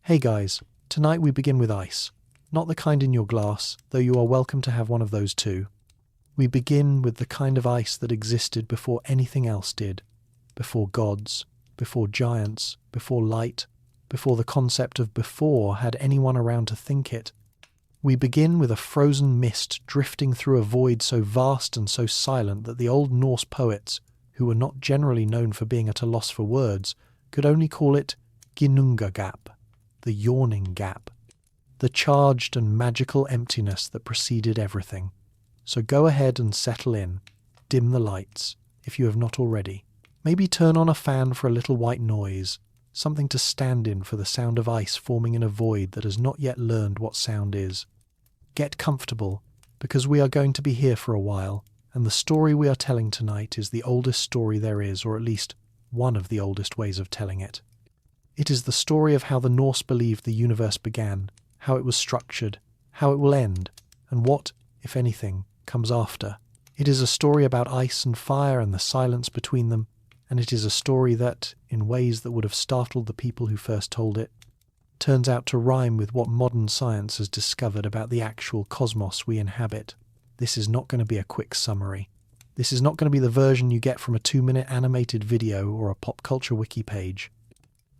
Hey guys, tonight we begin with ice. Not the kind in your glass, though you are welcome to have one of those too. We begin with the kind of ice that existed before anything else did. Before gods, before giants, before light, before the concept of before had anyone around to think it. We begin with a frozen mist drifting through a void so vast and so silent that the old Norse poets, who were not generally known for being at a loss for words, could only call it Ginnungagap, the yawning gap, the charged and magical emptiness that preceded everything. So go ahead and settle in, dim the lights, if you have not already. Maybe turn on a fan for a little white noise, something to stand in for the sound of ice forming in a void that has not yet learned what sound is. Get comfortable, because we are going to be here for a while, and the story we are telling tonight is the oldest story there is, or at least one of the oldest ways of telling it. It is the story of how the Norse believed the universe began, how it was structured, how it will end, and what, if anything, comes after. It is a story about ice and fire and the silence between them, and it is a story that, in ways that would have startled the people who first told it, turns out to rhyme with what modern science has discovered about the actual cosmos we inhabit. This is not going to be a quick summary. This is not going to be the version you get from a 2-minute animated video or a pop culture wiki page.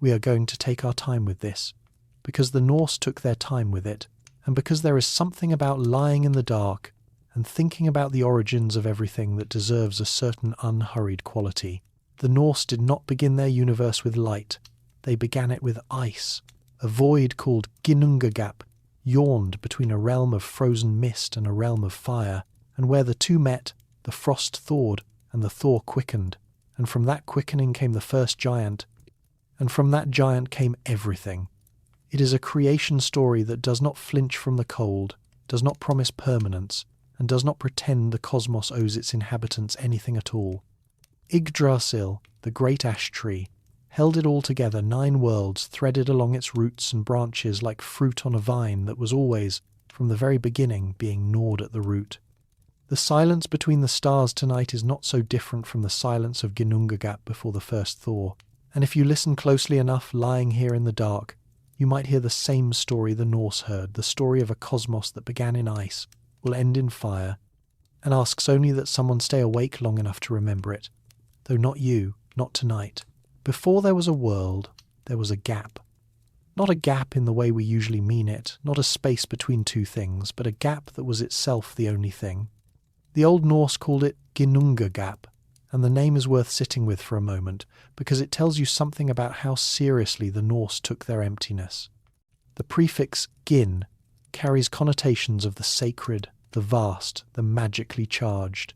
We are going to take our time with this, because the Norse took their time with it, and because there is something about lying in the dark and thinking about the origins of everything that deserves a certain unhurried quality. The Norse did not begin their universe with light. They began it with ice. A void called Ginnungagap yawned between a realm of frozen mist and a realm of fire, and where the two met, the frost thawed and the thaw quickened, and from that quickening came the first giant, and from that giant came everything. It is a creation story that does not flinch from the cold, does not promise permanence, and does not pretend the cosmos owes its inhabitants anything at all. Yggdrasil, the great ash tree, held it all together, 9 worlds threaded along its roots and branches like fruit on a vine that was always, from the very beginning, being gnawed at the root. The silence between the stars tonight is not so different from the silence of Ginnungagap before the first thaw, and if you listen closely enough, lying here in the dark, you might hear the same story the Norse heard, the story of a cosmos that began in ice, will end in fire, and asks only that someone stay awake long enough to remember it, though not you, not tonight. Before there was a world, there was a gap. Not a gap in the way we usually mean it, not a space between two things, but a gap that was itself the only thing. The Old Norse called it Ginnungagap, and the name is worth sitting with for a moment, because it tells you something about how seriously the Norse took their emptiness. The prefix gin carries connotations of the sacred, the vast, the magically charged.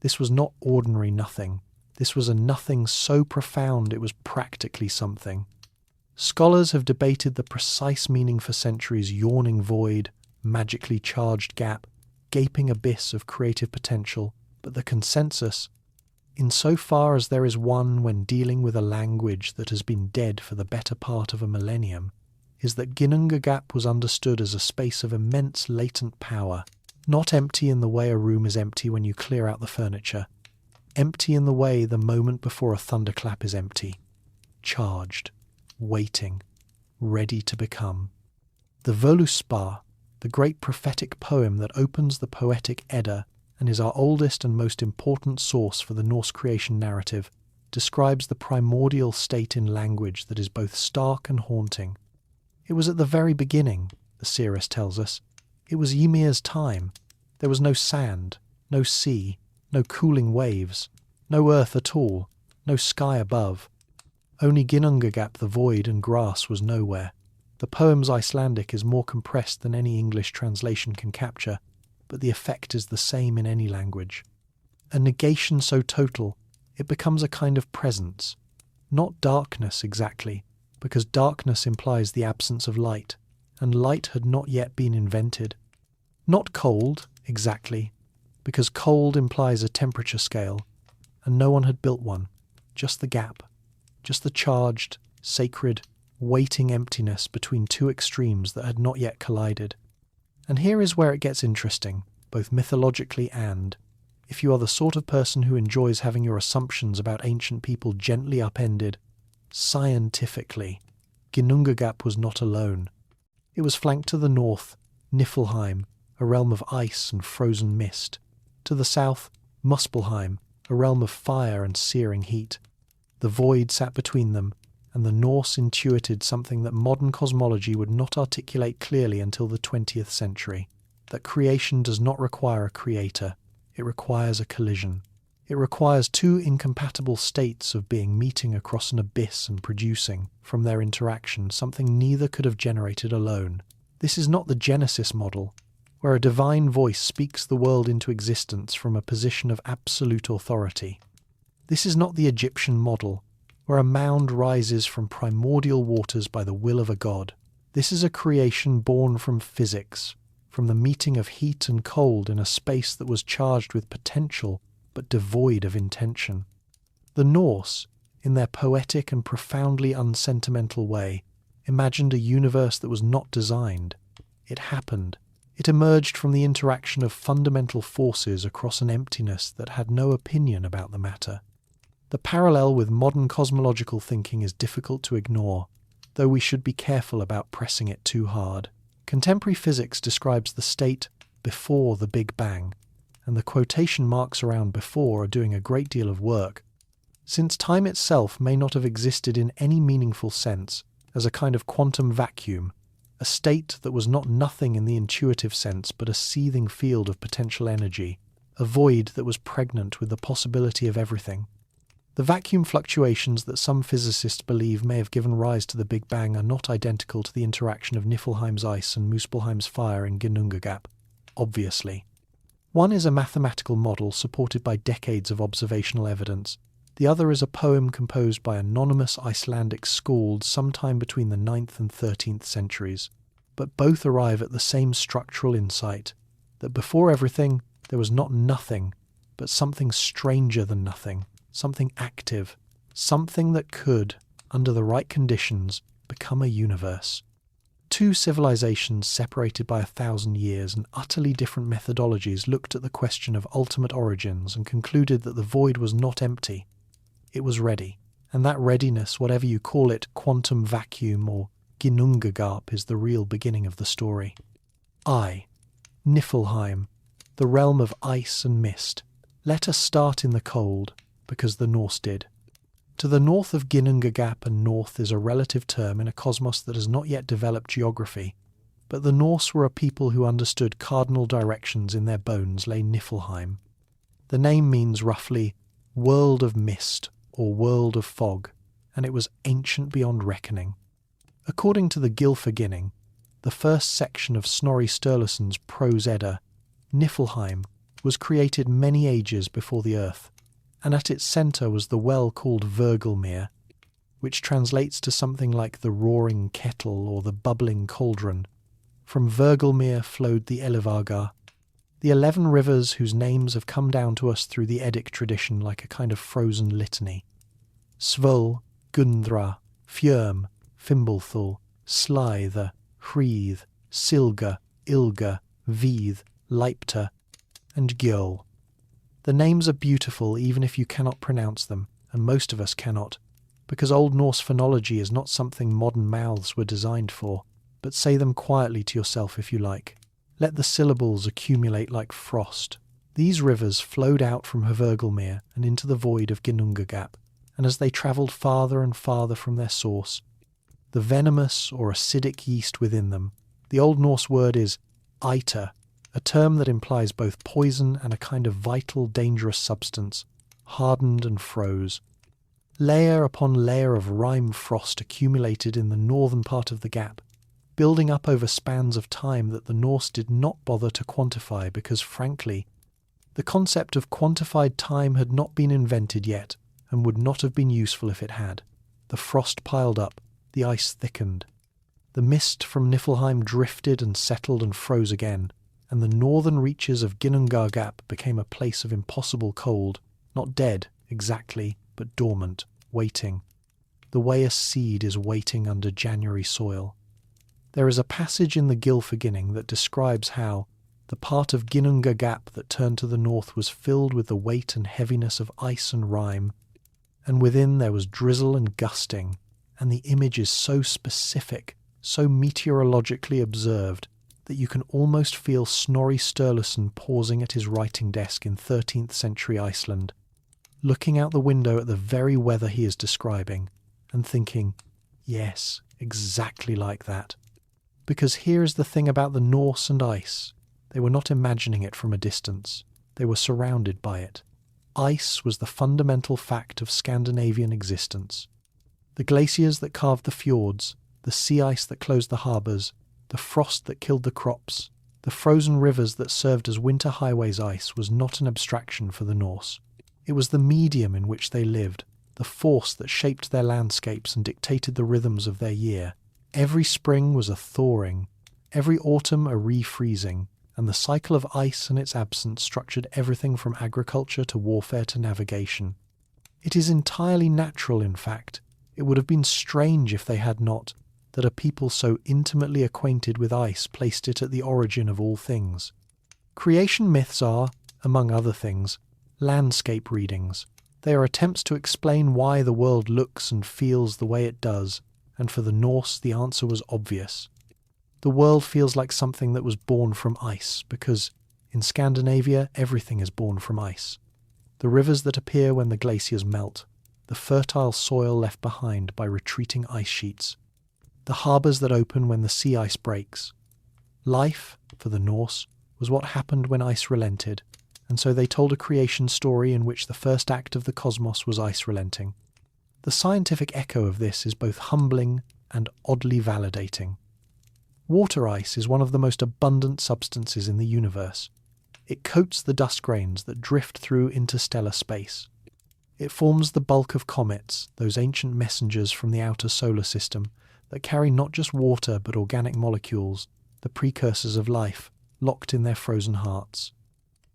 This was not ordinary nothing. This was a nothing so profound it was practically something. Scholars have debated the precise meaning for centuries: yawning void, magically charged gap, gaping abyss of creative potential, but the consensus, insofar as there is one when dealing with a language that has been dead for the better part of a millennium, is that Ginnungagap was understood as a space of immense latent power, not empty in the way a room is empty when you clear out the furniture, empty in the way the moment before a thunderclap is empty, charged, waiting, ready to become. The Völuspá, the great prophetic poem that opens the poetic Edda and is our oldest and most important source for the Norse creation narrative, describes the primordial state in language that is both stark and haunting. It was at the very beginning, the seeress tells us. It was Ymir's time. There was no sand, no sea, no cooling waves, no earth at all, no sky above. Only Ginnungagap, the void and grass, was nowhere. The poem's Icelandic is more compressed than any English translation can capture, but the effect is the same in any language. A negation so total, it becomes a kind of presence. Not darkness exactly, because darkness implies the absence of light, and light had not yet been invented. Not cold exactly, because cold implies a temperature scale, and no one had built one, just the gap, just the charged, sacred, waiting emptiness between two extremes that had not yet collided. And here is where it gets interesting, both mythologically and, if you are the sort of person who enjoys having your assumptions about ancient people gently upended, scientifically. Ginnungagap was not alone. It was flanked to the north, Niflheim, a realm of ice and frozen mist. To the south, Muspelheim, a realm of fire and searing heat. The void sat between them, and the Norse intuited something that modern cosmology would not articulate clearly until the 20th century, that creation does not require a creator, it requires a collision. It requires two incompatible states of being meeting across an abyss and producing, from their interaction, something neither could have generated alone. This is not the Genesis model, where a divine voice speaks the world into existence from a position of absolute authority. This is not the Egyptian model, where a mound rises from primordial waters by the will of a god. This is a creation born from physics, from the meeting of heat and cold in a space that was charged with potential but devoid of intention. The Norse, in their poetic and profoundly unsentimental way, imagined a universe that was not designed. It happened. It emerged from the interaction of fundamental forces across an emptiness that had no opinion about the matter. The parallel with modern cosmological thinking is difficult to ignore, though we should be careful about pressing it too hard. Contemporary physics describes the state before the Big Bang, and the quotation marks around before are doing a great deal of work. Since time itself may not have existed in any meaningful sense, as a kind of quantum vacuum, a state that was not nothing in the intuitive sense but a seething field of potential energy, a void that was pregnant with the possibility of everything. The vacuum fluctuations that some physicists believe may have given rise to the Big Bang are not identical to the interaction of Niflheim's ice and Muspelheim's fire in Ginnungagap, obviously. One is a mathematical model supported by decades of observational evidence. The other is a poem composed by anonymous Icelandic skald sometime between the 9th and 13th centuries. But both arrive at the same structural insight, that before everything there was not nothing, but something stranger than nothing, something active, something that could, under the right conditions, become a universe. Two civilizations separated by 1,000 years and utterly different methodologies looked at the question of ultimate origins and concluded that the void was not empty. It was ready, and that readiness, whatever you call it, quantum vacuum or Ginnungagap, is the real beginning of the story. Niflheim, the realm of ice and mist. Let us start in the cold, because the Norse did. To the north of Ginnungagap, and north is a relative term in a cosmos that has not yet developed geography, but the Norse were a people who understood cardinal directions in their bones lay Niflheim. The name means roughly world of mist or world of fog, and it was ancient beyond reckoning. According to the Gylfaginning, the first section of Snorri Sturluson's Prose Edda, Niflheim was created many ages before the earth, and at its centre was the well called Hvergelmir, which translates to something like the roaring kettle or the bubbling cauldron. From Hvergelmir flowed the Elivagar, the 11 rivers whose names have come down to us through the Eddic tradition like a kind of frozen litany. Svöl, Gundra, Fjörm, Fimbulthul, Slythe, Hreath, Silga, Ilga, Veeth, Leipta, and Gjöll. The names are beautiful even if you cannot pronounce them, and most of us cannot, because Old Norse phonology is not something modern mouths were designed for, but say them quietly to yourself if you like. Let the syllables accumulate like frost. These rivers flowed out from Hvergelmir and into the void of Ginnungagap, and as they travelled farther and farther from their source, the venomous or acidic yeast within them, the Old Norse word is eiter, a term that implies both poison and a kind of vital, dangerous substance, hardened and froze. Layer upon layer of rime frost accumulated in the northern part of the gap, building up over spans of time that the Norse did not bother to quantify because, frankly, the concept of quantified time had not been invented yet and would not have been useful if it had. The frost piled up, the ice thickened. The mist from Niflheim drifted and settled and froze again, and the northern reaches of Ginnungagap became a place of impossible cold, not dead, exactly, but dormant, waiting, the way a seed is waiting under January soil. There is a passage in the Gylfaginning that describes how the part of Ginnungagap that turned to the north was filled with the weight and heaviness of ice and rime, and within there was drizzle and gusting, and the image is so specific, so meteorologically observed, that you can almost feel Snorri Sturluson pausing at his writing desk in 13th century Iceland, looking out the window at the very weather he is describing, and thinking, yes, exactly like that. Because here is the thing about the Norse and ice. They were not imagining it from a distance. They were surrounded by it. Ice was the fundamental fact of Scandinavian existence. The glaciers that carved the fjords, the sea ice that closed the harbours, the frost that killed the crops, the frozen rivers that served as winter highways ice was not an abstraction for the Norse. It was the medium in which they lived, the force that shaped their landscapes and dictated the rhythms of their year. Every spring was a thawing, every autumn a refreezing, and the cycle of ice and its absence structured everything from agriculture to warfare to navigation. It is entirely natural, in fact. It would have been strange if they had not, that a people so intimately acquainted with ice placed it at the origin of all things. Creation myths are, among other things, landscape readings. They are attempts to explain why the world looks and feels the way it does, and for the Norse the answer was obvious. The world feels like something that was born from ice, because in Scandinavia everything is born from ice. The rivers that appear when the glaciers melt, the fertile soil left behind by retreating ice sheets, the harbours that open when the sea ice breaks. Life, for the Norse, was what happened when ice relented, and so they told a creation story in which the first act of the cosmos was ice relenting. The scientific echo of this is both humbling and oddly validating. Water ice is one of the most abundant substances in the universe. It coats the dust grains that drift through interstellar space. It forms the bulk of comets, those ancient messengers from the outer solar system that carry not just water but organic molecules, the precursors of life, locked in their frozen hearts.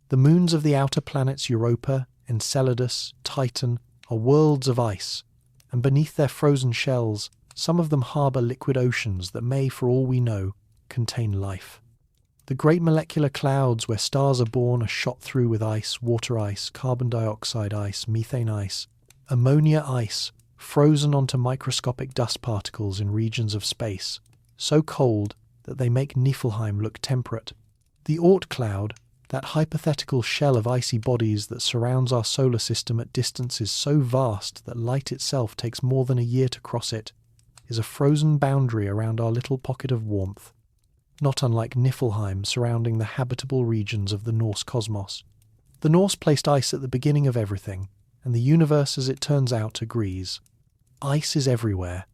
The moons of the outer planets Europa, Enceladus, Titan are worlds of ice, and beneath their frozen shells, some of them harbour liquid oceans that may, for all we know, contain life. The great molecular clouds where stars are born are shot through with ice, water ice, carbon dioxide ice, methane ice, ammonia ice, frozen onto microscopic dust particles in regions of space, so cold that they make Niflheim look temperate. The Oort cloud, that hypothetical shell of icy bodies that surrounds our solar system at distances so vast that light itself takes more than a year to cross it, is a frozen boundary around our little pocket of warmth, not unlike Niflheim surrounding the habitable regions of the Norse cosmos. The Norse placed ice at the beginning of everything, and the universe, as it turns out, agrees. Ice is everywhere.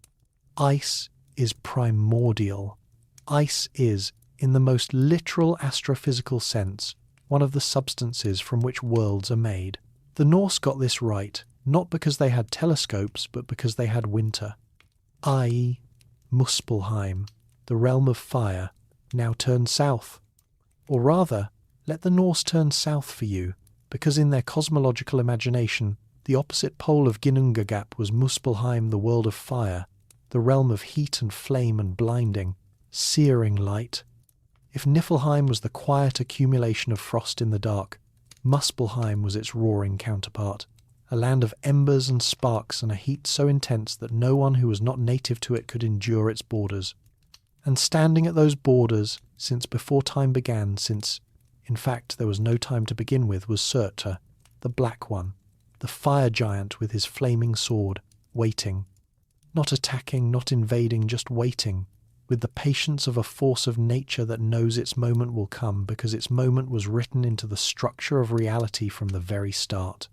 Ice is primordial. Ice is, in the most literal astrophysical sense, one of the substances from which worlds are made. The Norse got this right, not because they had telescopes, but because they had winter. I.e., Muspelheim, the realm of fire, now turn south. Or rather, let the Norse turn south for you, because in their cosmological imagination, the opposite pole of Ginnungagap was Muspelheim, the world of fire, the realm of heat and flame and blinding, searing light. If Niflheim was the quiet accumulation of frost in the dark, Muspelheim was its roaring counterpart, a land of embers and sparks and a heat so intense that no one who was not native to it could endure its borders. And standing at those borders, since before time began, since, in fact, there was no time to begin with, was Surtur, the Black One, the fire giant with his flaming sword, waiting. Not attacking, not invading, just waiting, with the patience of a force of nature that knows its moment will come because its moment was written into the structure of reality from the very start.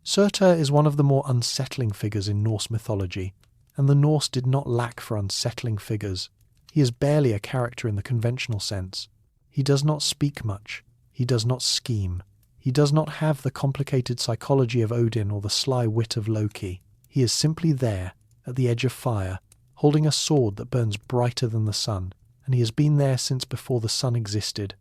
Surtur is one of the more unsettling figures in Norse mythology, and the Norse did not lack for unsettling figures. He is barely a character in the conventional sense. He does not speak much. He does not scheme. He does not have the complicated psychology of Odin or the sly wit of Loki. He is simply there, at the edge of fire, holding a sword that burns brighter than the sun, and he has been there since before the sun existed.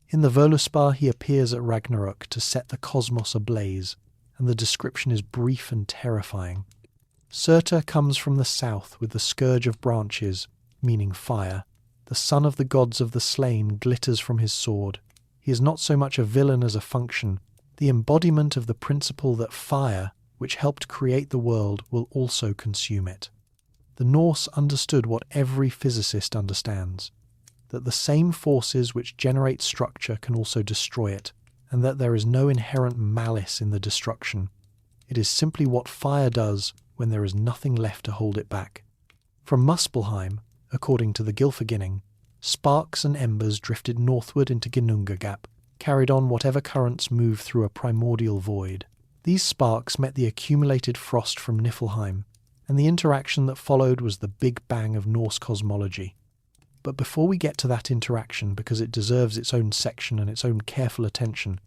In the Völuspá he appears at Ragnarök to set the cosmos ablaze, and the description is brief and terrifying. Surtur comes from the south with the scourge of branches, meaning fire. The son of the gods of the slain glitters from his sword. He is not so much a villain as a function, the embodiment of the principle that fire, which helped create the world, will also consume it. The Norse understood what every physicist understands, that the same forces which generate structure can also destroy it, and that there is no inherent malice in the destruction. It is simply what fire does when there is nothing left to hold it back. From Muspelheim, according to the Gylfaginning, sparks and embers drifted northward into Ginnungagap, carried on whatever currents moved through a primordial void. These sparks met the accumulated frost from Niflheim, and the interaction that followed was the Big Bang of Norse cosmology. But before we get to that interaction, because it deserves its own section and its own careful attention,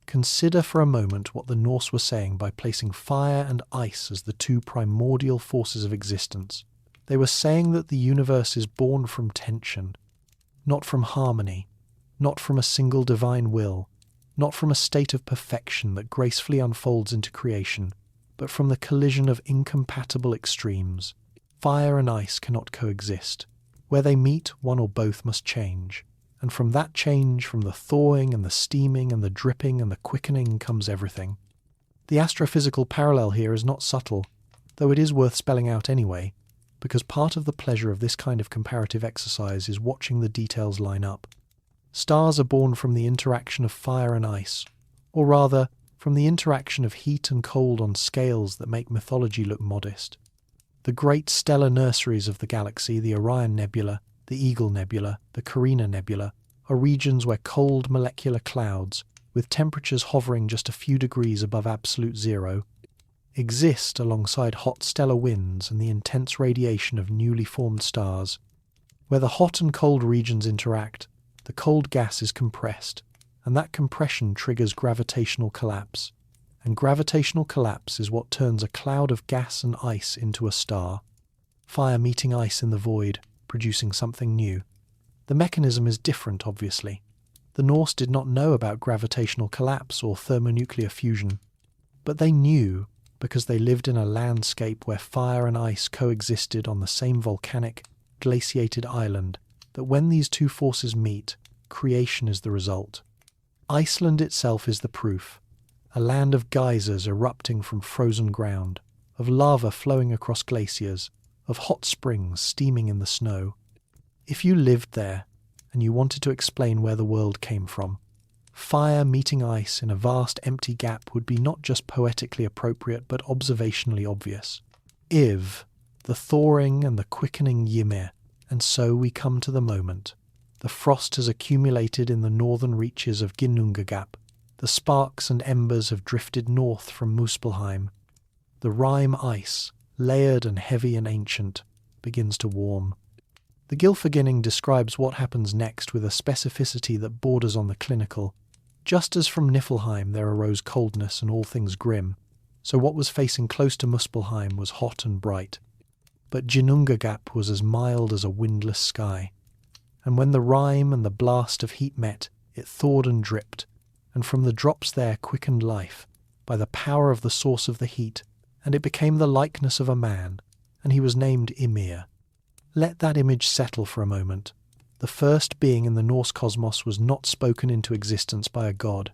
consider for a moment what the Norse were saying by placing fire and ice as the two primordial forces of existence. They were saying that the universe is born from tension, not from harmony, not from a single divine will, not from a state of perfection that gracefully unfolds into creation, but from the collision of incompatible extremes. Fire and ice cannot coexist. Where they meet, one or both must change. And from that change, from the thawing and the steaming and the dripping and the quickening, comes everything. The astrophysical parallel here is not subtle, though it is worth spelling out anyway, because part of the pleasure of this kind of comparative exercise is watching the details line up. Stars are born from the interaction of fire and ice, or rather, from the interaction of heat and cold on scales that make mythology look modest. The great stellar nurseries of the galaxy, the Orion Nebula, the Eagle Nebula, the Carina Nebula, are regions where cold molecular clouds, with temperatures hovering just a few degrees above absolute zero, exist alongside hot stellar winds and the intense radiation of newly formed stars. Where the hot and cold regions interact, the cold gas is compressed, and that compression triggers gravitational collapse. And gravitational collapse is what turns a cloud of gas and ice into a star. Fire meeting ice in the void, producing something new. The mechanism is different, obviously. The Norse did not know about gravitational collapse or thermonuclear fusion, but they knew because they lived in a landscape where fire and ice coexisted on the same volcanic, glaciated island, that when these two forces meet, creation is the result. Iceland itself is the proof, a land of geysers erupting from frozen ground, of lava flowing across glaciers, of hot springs steaming in the snow. If you lived there, and you wanted to explain where the world came from, fire meeting ice in a vast empty gap would be not just poetically appropriate but observationally obvious. Iv, the thawing and the quickening Ymir, and so we come to the moment. The frost has accumulated in the northern reaches of Ginnungagap. The sparks and embers have drifted north from Muspelheim. The rime ice, layered and heavy and ancient, begins to warm. The Gylfaginning describes what happens next with a specificity that borders on the clinical. Just as from Niflheim there arose coldness and all things grim, so what was facing close to Muspelheim was hot and bright. But Ginnungagap was as mild as a windless sky. And when the rime and the blast of heat met, it thawed and dripped, and from the drops there quickened life, by the power of the source of the heat, and it became the likeness of a man, and he was named Ymir. Let that image settle for a moment. The first being in the Norse cosmos was not spoken into existence by a god.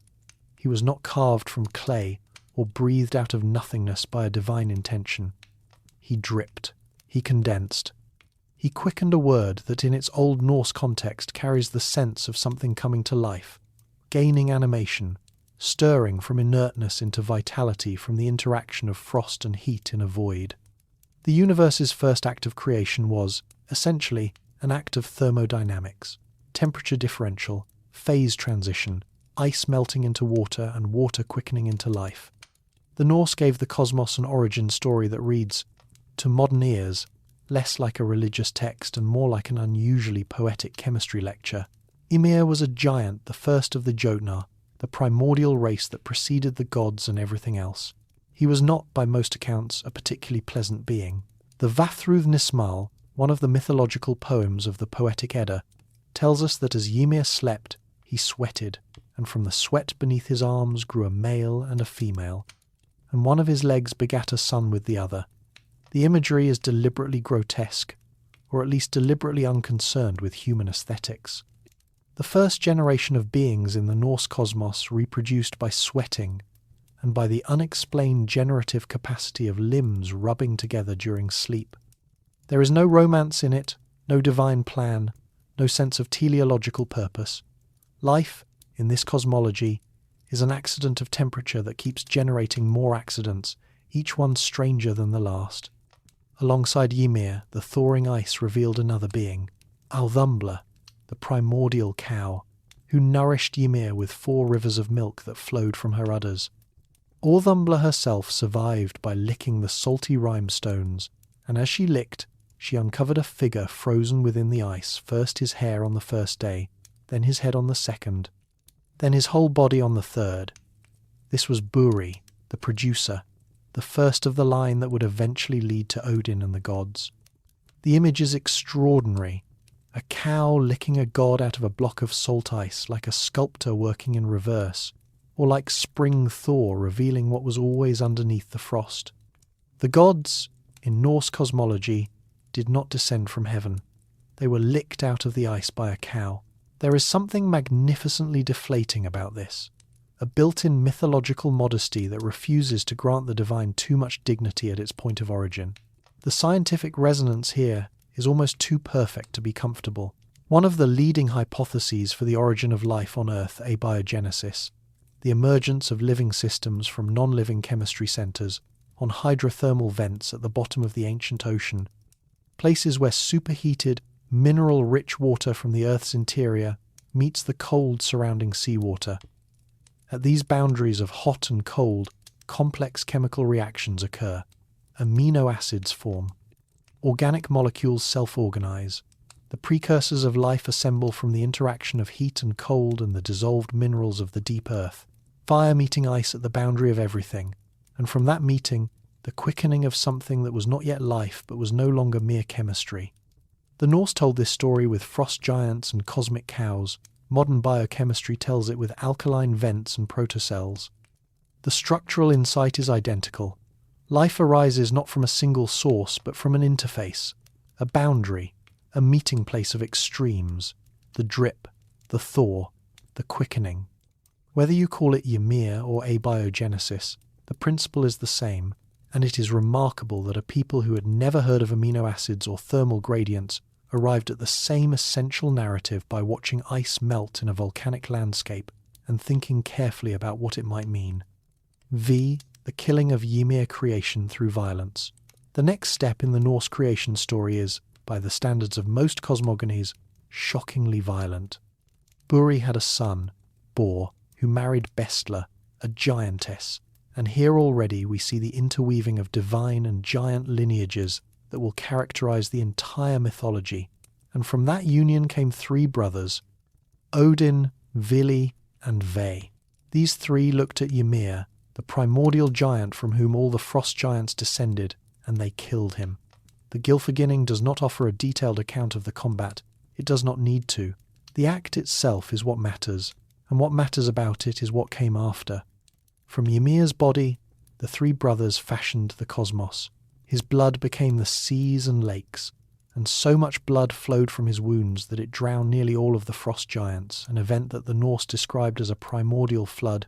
He was not carved from clay or breathed out of nothingness by a divine intention. He dripped. He condensed. He quickened a word that in its Old Norse context carries the sense of something coming to life, gaining animation, stirring from inertness into vitality from the interaction of frost and heat in a void. The universe's first act of creation was, essentially, an act of thermodynamics, temperature differential, phase transition, ice melting into water and water quickening into life. The Norse gave the cosmos an origin story that reads, to modern ears, less like a religious text and more like an unusually poetic chemistry lecture. Ymir was a giant, the first of the Jotnar, the primordial race that preceded the gods and everything else. He was not, by most accounts, a particularly pleasant being. The Vafthrûth Nismal, one of the mythological poems of the Poetic Edda, tells us that as Ymir slept, he sweated, and from the sweat beneath his arms grew a male and a female, and one of his legs begat a son with the other. The imagery is deliberately grotesque, or at least deliberately unconcerned with human aesthetics. The first generation of beings in the Norse cosmos reproduced by sweating, and by the unexplained generative capacity of limbs rubbing together during sleep. There is no romance in it, no divine plan, no sense of teleological purpose. Life, in this cosmology, is an accident of temperature that keeps generating more accidents, each one stranger than the last. Alongside Ymir, the thawing ice revealed another being, Althumbla, the primordial cow, who nourished Ymir with 4 rivers of milk that flowed from her udders. Althumbla herself survived by licking the salty rhinestones, and as she licked, she uncovered a figure frozen within the ice, first his hair on the first day, then his head on the second, then his whole body on the third. This was Buri, the producer, the first of the line that would eventually lead to Odin and the gods. The image is extraordinary. A cow licking a god out of a block of salt ice, like a sculptor working in reverse, or like spring Thor revealing what was always underneath the frost. The gods, in Norse cosmology, did not descend from heaven. They were licked out of the ice by a cow. There is something magnificently deflating about this, a built-in mythological modesty that refuses to grant the divine too much dignity at its point of origin. The scientific resonance here is almost too perfect to be comfortable. One of the leading hypotheses for the origin of life on Earth, abiogenesis, the emergence of living systems from non-living chemistry centres on hydrothermal vents at the bottom of the ancient ocean, places where superheated, mineral-rich water from the Earth's interior meets the cold surrounding seawater. At these boundaries of hot and cold, complex chemical reactions occur. Amino acids form. Organic molecules self-organize. The precursors of life assemble from the interaction of heat and cold and the dissolved minerals of the deep earth. Fire meeting ice at the boundary of everything. And from that meeting, the quickening of something that was not yet life but was no longer mere chemistry. The Norse told this story with frost giants and cosmic cows. Modern biochemistry tells it with alkaline vents and protocells. The structural insight is identical. Life arises not from a single source, but from an interface, a boundary, a meeting place of extremes, the drip, the thaw, the quickening. Whether you call it Ymir or abiogenesis, the principle is the same, and it is remarkable that a people who had never heard of amino acids or thermal gradients arrived at the same essential narrative by watching ice melt in a volcanic landscape and thinking carefully about what it might mean. The killing of Ymir creation through violence. The next step in the Norse creation story is, by the standards of most cosmogonies, shockingly violent. Buri had a son, Bor, who married Bestla, a giantess, and here already we see the interweaving of divine and giant lineages that will characterize the entire mythology, and from that union came 3 brothers, Odin, Vili, and Ve. These 3 looked at Ymir, the primordial giant from whom all the frost giants descended, and they killed him. The Gylfaginning does not offer a detailed account of the combat. It does not need to. The act itself is what matters, and what matters about it is what came after. From Ymir's body, the 3 brothers fashioned the cosmos. His blood became the seas and lakes, and so much blood flowed from his wounds that it drowned nearly all of the frost giants, an event that the Norse described as a primordial flood,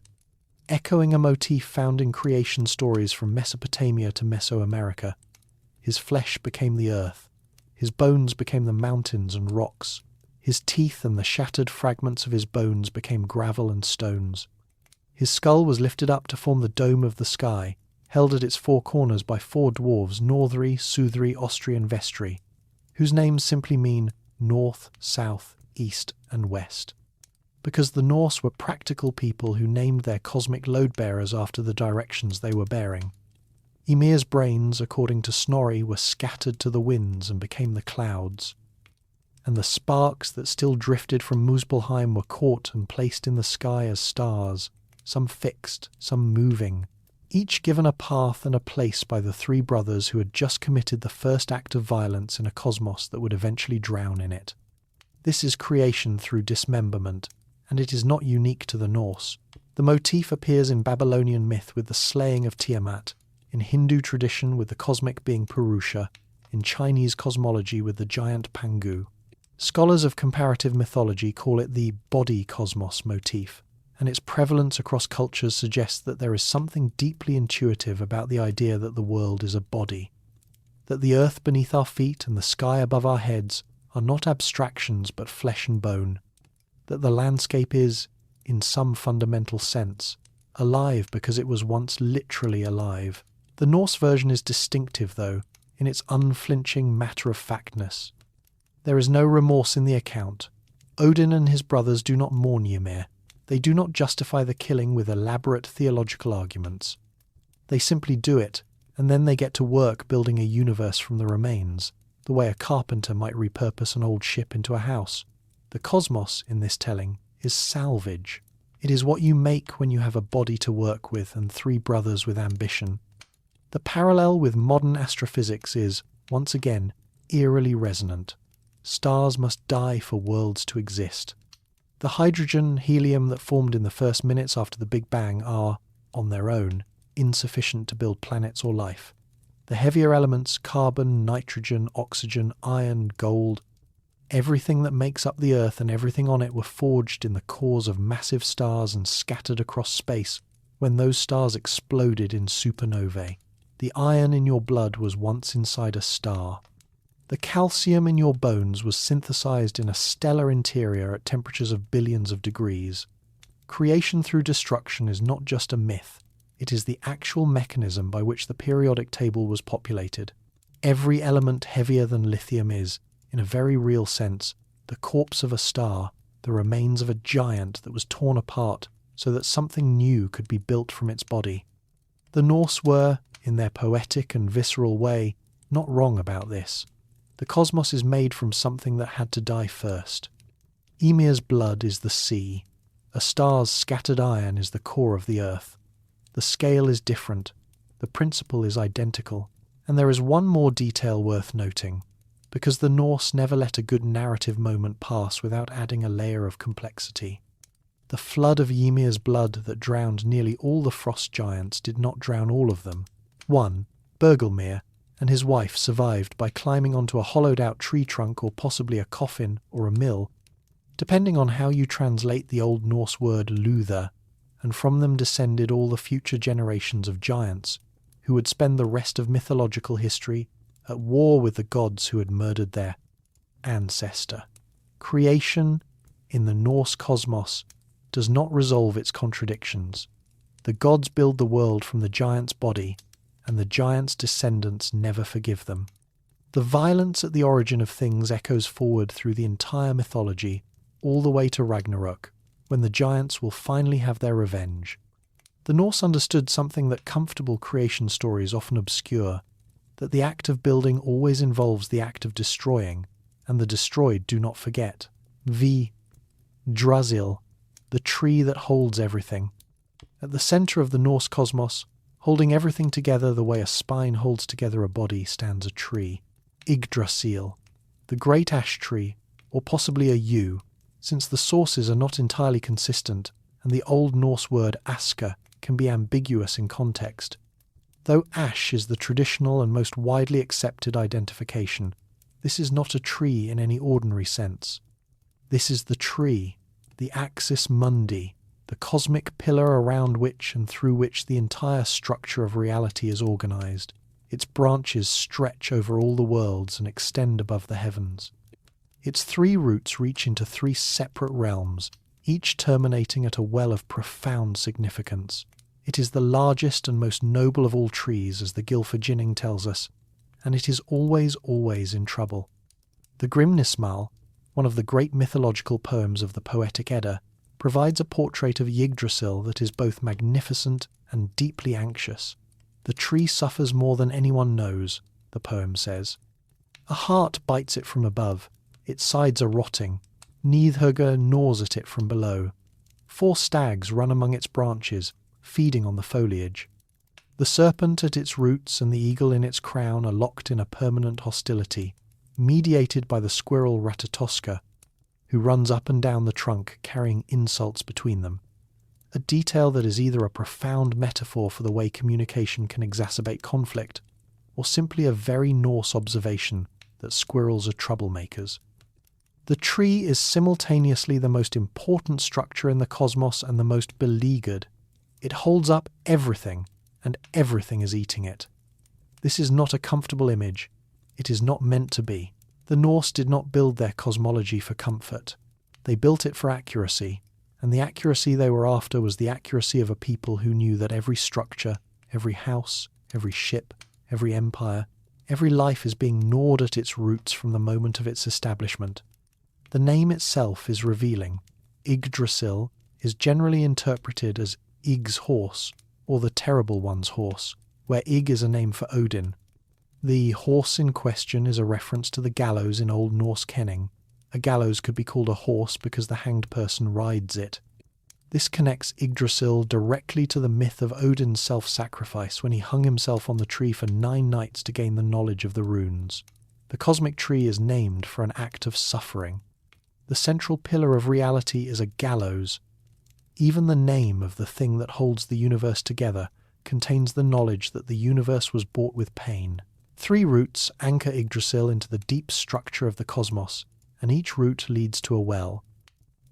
echoing a motif found in creation stories from Mesopotamia to Mesoamerica. His flesh became the earth, his bones became the mountains and rocks, his teeth and the shattered fragments of his bones became gravel and stones. His skull was lifted up to form the dome of the sky, held at its 4 corners by 4 dwarves, Northri, Suthri, Ostri and Vestri, whose names simply mean north, south, east and west. Because the Norse were practical people who named their cosmic load-bearers after the directions they were bearing. Ymir's brains, according to Snorri, were scattered to the winds and became the clouds, and the sparks that still drifted from Muspelheim were caught and placed in the sky as stars, some fixed, some moving, each given a path and a place by the 3 brothers who had just committed the first act of violence in a cosmos that would eventually drown in it. This is creation through dismemberment, and it is not unique to the Norse. The motif appears in Babylonian myth with the slaying of Tiamat, in Hindu tradition with the cosmic being Purusha, in Chinese cosmology with the giant Pangu. Scholars of comparative mythology call it the body cosmos motif, and its prevalence across cultures suggests that there is something deeply intuitive about the idea that the world is a body. that the earth beneath our feet and the sky above our heads are not abstractions but flesh and bone, that the landscape is, in some fundamental sense, alive because it was once literally alive. The Norse version is distinctive, though, in its unflinching matter-of-factness. There is no remorse in the account. Odin and his brothers do not mourn Ymir. They do not justify the killing with elaborate theological arguments. They simply do it, and then they get to work building a universe from the remains, the way a carpenter might repurpose an old ship into a house. The cosmos, in this telling, is salvage. It is what you make when you have a body to work with and three brothers with ambition. The parallel with modern astrophysics is, once again, eerily resonant. Stars must die for worlds to exist. The hydrogen, helium that formed in the first minutes after the Big Bang are, on their own, insufficient to build planets or life. The heavier elements, carbon, nitrogen, oxygen, iron, gold, everything that makes up the Earth and everything on it were forged in the cores of massive stars and scattered across space when those stars exploded in supernovae. The iron in your blood was once inside a star. The calcium in your bones was synthesized in a stellar interior at temperatures of billions of degrees. Creation through destruction is not just a myth. It is the actual mechanism by which the periodic table was populated. Every element heavier than lithium is, in a very real sense, the corpse of a star, the remains of a giant that was torn apart so that something new could be built from its body. The Norse were, in their poetic and visceral way, not wrong about this. The cosmos is made from something that had to die first. Ymir's blood is the sea. A star's scattered iron is the core of the earth. The scale is different. The principle is identical. And there is one more detail worth noting, because the Norse never let a good narrative moment pass without adding a layer of complexity. The flood of Ymir's blood that drowned nearly all the frost giants did not drown all of them. One, Bergelmir, and his wife survived by climbing onto a hollowed-out tree trunk or possibly a coffin or a mill, depending on how you translate the Old Norse word luther, and from them descended all the future generations of giants, who would spend the rest of mythological history at war with the gods who had murdered their ancestor. Creation, in the Norse cosmos, does not resolve its contradictions. The gods build the world from the giant's body, and the giant's descendants never forgive them. The violence at the origin of things echoes forward through the entire mythology, all the way to Ragnarök, when the giants will finally have their revenge. The Norse understood something that comfortable creation stories often obscure, that the act of building always involves the act of destroying, and the destroyed do not forget. Yggdrasil, the tree that holds everything. At the centre of the Norse cosmos, holding everything together the way a spine holds together a body, stands a tree. Yggdrasil, the great ash tree, or possibly a yew, since the sources are not entirely consistent, and the Old Norse word aska can be ambiguous in context. Though ash is the traditional and most widely accepted identification, this is not a tree in any ordinary sense. This is the tree, the axis mundi, the cosmic pillar around which and through which the entire structure of reality is organized. Its branches stretch over all the worlds and extend above the heavens. Its three roots reach into three separate realms, each terminating at a well of profound significance. It is the largest and most noble of all trees, as the Gylfaginning tells us, and it is always, always in trouble. The Grimnismal, one of the great mythological poems of the Poetic Edda, provides a portrait of Yggdrasil that is both magnificent and deeply anxious. The tree suffers more than anyone knows, the poem says. A heart bites it from above, its sides are rotting, Nidhugger gnaws at it from below. 4 stags run among its branches, feeding on the foliage. The serpent at its roots and the eagle in its crown are locked in a permanent hostility, mediated by the squirrel Ratatoska, who runs up and down the trunk carrying insults between them. A detail that is either a profound metaphor for the way communication can exacerbate conflict, or simply a very Norse observation that squirrels are troublemakers. The tree is simultaneously the most important structure in the cosmos and the most beleaguered. It holds up everything, and everything is eating it. This is not a comfortable image. It is not meant to be. The Norse did not build their cosmology for comfort. They built it for accuracy, and the accuracy they were after was the accuracy of a people who knew that every structure, every house, every ship, every empire, every life is being gnawed at its roots from the moment of its establishment. The name itself is revealing. Yggdrasil is generally interpreted as Yg's horse, or the Terrible One's horse, where Ygg is a name for Odin. The horse in question is a reference to the gallows in Old Norse kenning. A gallows could be called a horse because the hanged person rides it. This connects Yggdrasil directly to the myth of Odin's self-sacrifice when he hung himself on the tree for 9 nights to gain the knowledge of the runes. The cosmic tree is named for an act of suffering. The central pillar of reality is a gallows. Even the name of the thing that holds the universe together contains the knowledge that the universe was bought with pain. 3 roots anchor Yggdrasil into the deep structure of the cosmos, and each root leads to a well.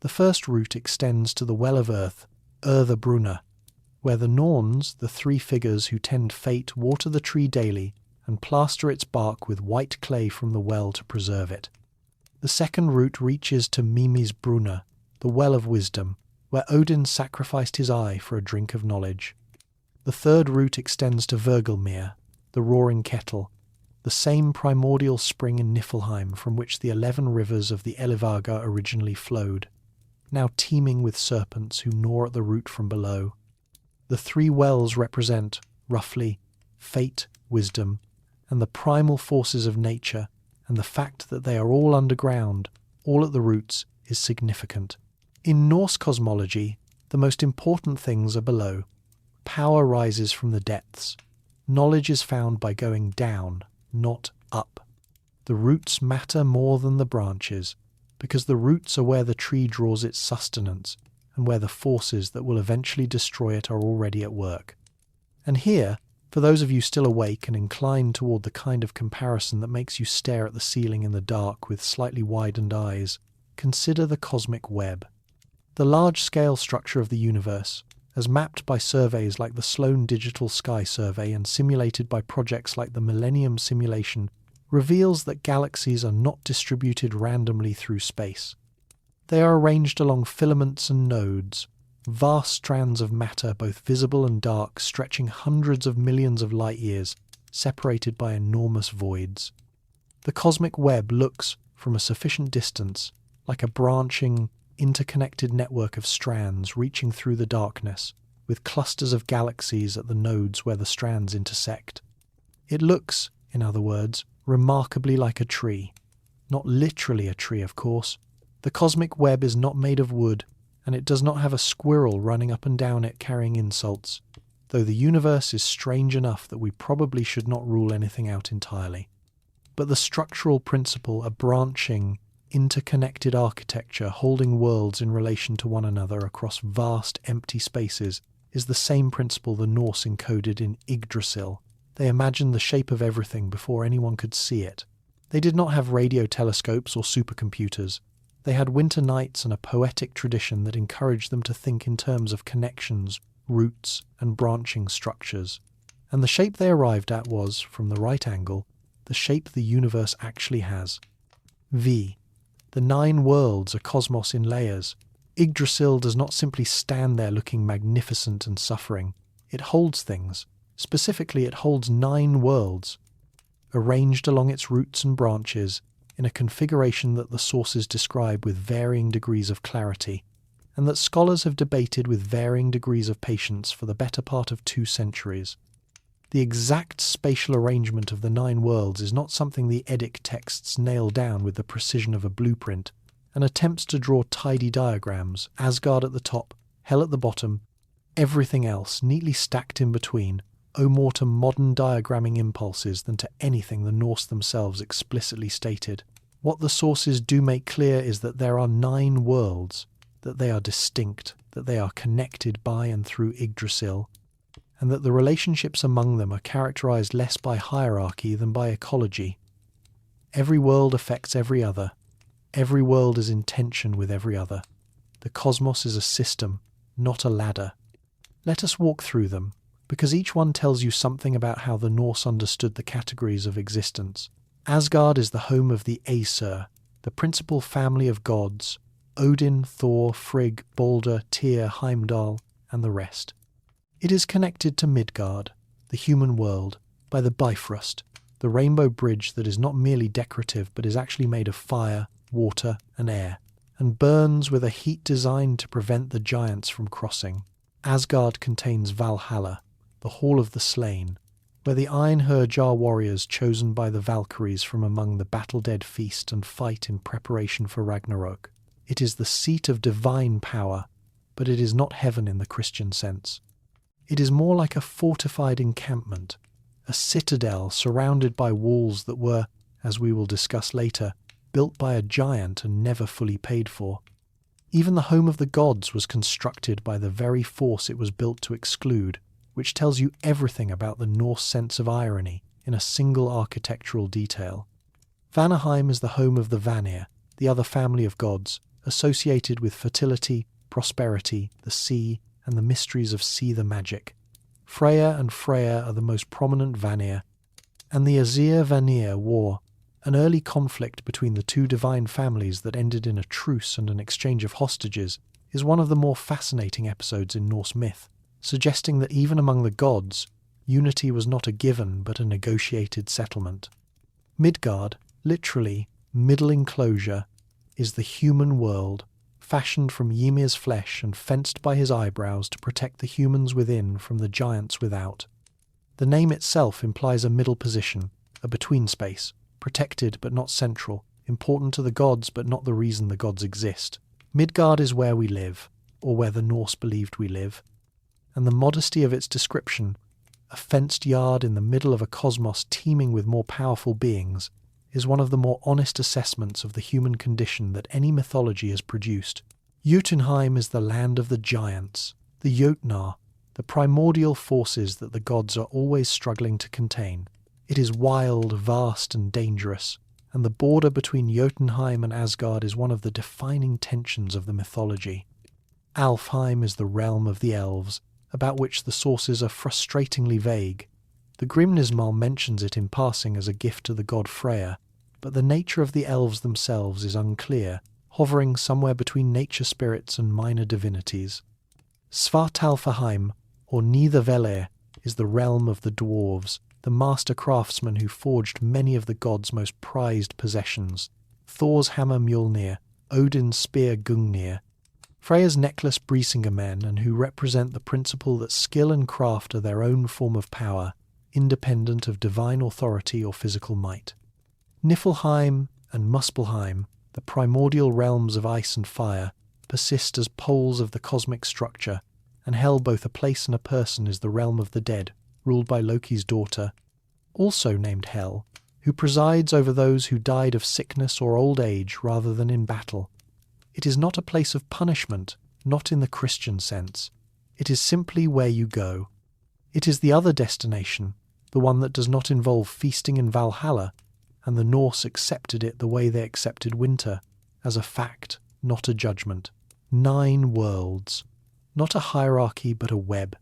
The first root extends to the well of earth, Bruna, where the Norns, the 3 figures who tend fate, water the tree daily and plaster its bark with white clay from the well to preserve it. The second root reaches to Mimi's Bruna, the well of wisdom, where Odin sacrificed his eye for a drink of knowledge. The third root extends to Ymir, the roaring kettle, the same primordial spring in Niflheim from which the 11 rivers of the Elivaga originally flowed, now teeming with serpents who gnaw at the root from below. The 3 wells represent, roughly, fate, wisdom, and the primal forces of nature, and the fact that they are all underground, all at the roots, is significant. In Norse cosmology, the most important things are below. Power rises from the depths. Knowledge is found by going down, not up. The roots matter more than the branches, because the roots are where the tree draws its sustenance, and where the forces that will eventually destroy it are already at work. And here, for those of you still awake and inclined toward the kind of comparison that makes you stare at the ceiling in the dark with slightly widened eyes, consider the cosmic web. The large-scale structure of the universe, as mapped by surveys like the Sloan Digital Sky Survey and simulated by projects like the Millennium Simulation, reveals that galaxies are not distributed randomly through space. They are arranged along filaments and nodes, vast strands of matter both visible and dark stretching hundreds of millions of light-years, separated by enormous voids. The cosmic web looks, from a sufficient distance, like a branching, interconnected network of strands reaching through the darkness, with clusters of galaxies at the nodes where the strands intersect. It looks, in other words, remarkably like a tree. Not literally a tree, of course. The cosmic web is not made of wood, and it does not have a squirrel running up and down it carrying insults, though the universe is strange enough that we probably should not rule anything out entirely. But the structural principle, a branching, interconnected architecture holding worlds in relation to one another across vast empty spaces, is the same principle the Norse encoded in Yggdrasil. They imagined the shape of everything before anyone could see it. They did not have radio telescopes or supercomputers. They had winter nights and a poetic tradition that encouraged them to think in terms of connections, roots, and branching structures. And the shape they arrived at was, from the right angle, the shape the universe actually has. V. The 9 worlds are cosmos in layers. Yggdrasil does not simply stand there looking magnificent and suffering. It holds things. Specifically, it holds 9 worlds, arranged along its roots and branches, in a configuration that the sources describe with varying degrees of clarity, and that scholars have debated with varying degrees of patience for the better part of 2 centuries. The exact spatial arrangement of the 9 worlds is not something the Eddic texts nail down with the precision of a blueprint, and attempts to draw tidy diagrams, Asgard at the top, Hell at the bottom, everything else neatly stacked in between, owe more to modern diagramming impulses than to anything the Norse themselves explicitly stated. What the sources do make clear is that there are 9 worlds, that they are distinct, that they are connected by and through Yggdrasil, and that the relationships among them are characterized less by hierarchy than by ecology. Every world affects every other. Every world is in tension with every other. The cosmos is a system, not a ladder. Let us walk through them, because each one tells you something about how the Norse understood the categories of existence. Asgard is the home of the Aesir, the principal family of gods: Odin, Thor, Frigg, Balder, Tyr, Heimdall, and the rest. It is connected to Midgard, the human world, by the Bifrost, the rainbow bridge that is not merely decorative but is actually made of fire, water, and air, and burns with a heat designed to prevent the giants from crossing. Asgard contains Valhalla, the Hall of the Slain, where the Einherjar warriors chosen by the Valkyries from among the battle-dead feast and fight in preparation for Ragnarök. It is the seat of divine power, but it is not heaven in the Christian sense. It is more like a fortified encampment, a citadel surrounded by walls that were, as we will discuss later, built by a giant and never fully paid for. Even the home of the gods was constructed by the very force it was built to exclude, which tells you everything about the Norse sense of irony in a single architectural detail. Vanaheim is the home of the Vanir, the other family of gods, associated with fertility, prosperity, the sea, and the mysteries of sea-the magic. Freya and Freyr are the most prominent Vanir, and the Aesir-Vanir War, an early conflict between the two divine families that ended in a truce and an exchange of hostages, is one of the more fascinating episodes in Norse myth, suggesting that even among the gods, unity was not a given but a negotiated settlement. Midgard, literally middle enclosure, is the human world, fashioned from Ymir's flesh and fenced by his eyebrows to protect the humans within from the giants without. The name itself implies a middle position, a between space, protected but not central, important to the gods but not the reason the gods exist. Midgard is where we live, or where the Norse believed we live, and the modesty of its description, a fenced yard in the middle of a cosmos teeming with more powerful beings, is one of the more honest assessments of the human condition that any mythology has produced. Jotunheim is the land of the giants, the Jotnar, the primordial forces that the gods are always struggling to contain. It is wild, vast, and dangerous, and the border between Jotunheim and Asgard is one of the defining tensions of the mythology. Alfheim is the realm of the elves, about which the sources are frustratingly vague. The Grimnismal mentions it in passing as a gift to the god Freyr, but the nature of the elves themselves is unclear, hovering somewhere between nature spirits and minor divinities. Svartalfaheim, or Niðurvellir, is the realm of the dwarves, the master craftsmen who forged many of the gods' most prized possessions: Thor's hammer Mjolnir, Odin's spear Gungnir, Freya's necklace Brisingamen, and who represent the principle that skill and craft are their own form of power, independent of divine authority or physical might. Niflheim and Muspelheim, the primordial realms of ice and fire, persist as poles of the cosmic structure, and Hel, both a place and a person, is the realm of the dead, ruled by Loki's daughter, also named Hel, who presides over those who died of sickness or old age rather than in battle. It is not a place of punishment, not in the Christian sense. It is simply where you go. It is the other destination, the one that does not involve feasting in Valhalla, and the Norse accepted it the way they accepted winter, as a fact, not a judgment. 9 worlds. Not a hierarchy but a web.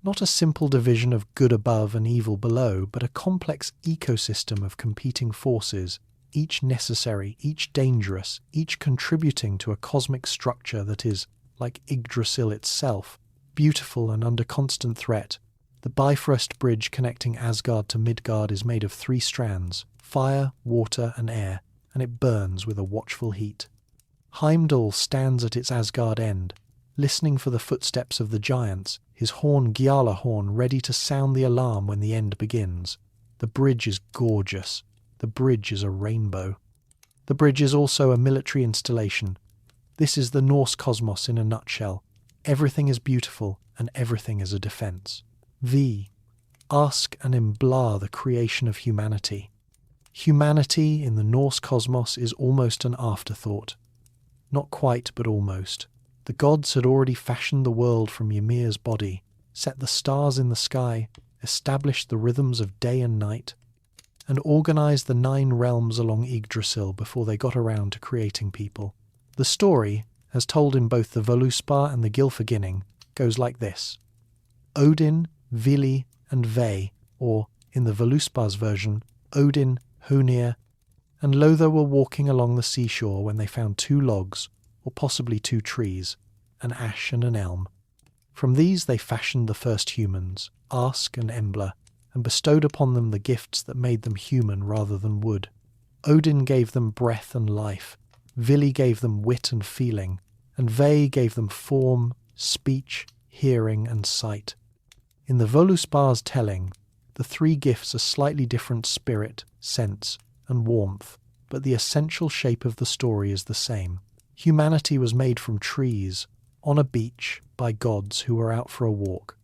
Not a simple division of good above and evil below, but a complex ecosystem of competing forces, each necessary, each dangerous, each contributing to a cosmic structure that is, like Yggdrasil itself, beautiful and under constant threat. The Bifrost bridge connecting Asgard to Midgard is made of 3 strands: fire, water, and air, and it burns with a watchful heat. Heimdall stands at its Asgard end, listening for the footsteps of the giants, his horn Gjallarhorn ready to sound the alarm when the end begins. The bridge is gorgeous. The bridge is a rainbow. The bridge is also a military installation. This is the Norse cosmos in a nutshell. Everything is beautiful, and everything is a defense. Ask and Embla the creation of humanity. Humanity in the Norse cosmos is almost an afterthought. Not quite, but almost. The gods had already fashioned the world from Ymir's body, set the stars in the sky, established the rhythms of day and night, and organized the 9 realms along Yggdrasil before they got around to creating people. The story, as told in both the Völuspá and the Gylfaginning, goes like this. Odin, Vili and Ve, or, in the Völuspá's version, Odin, Honir, and Lothar were walking along the seashore when they found 2 logs, or possibly 2 trees, an ash and an elm. From these they fashioned the first humans, Ask and Embla, and bestowed upon them the gifts that made them human rather than wood. Odin gave them breath and life, Vili gave them wit and feeling, and Ve gave them form, speech, hearing, and sight. In the Völuspá's telling, the 3 gifts are slightly different spirit, sense, and warmth, but the essential shape of the story is the same. Humanity was made from trees, on a beach, by gods who were out for a walk.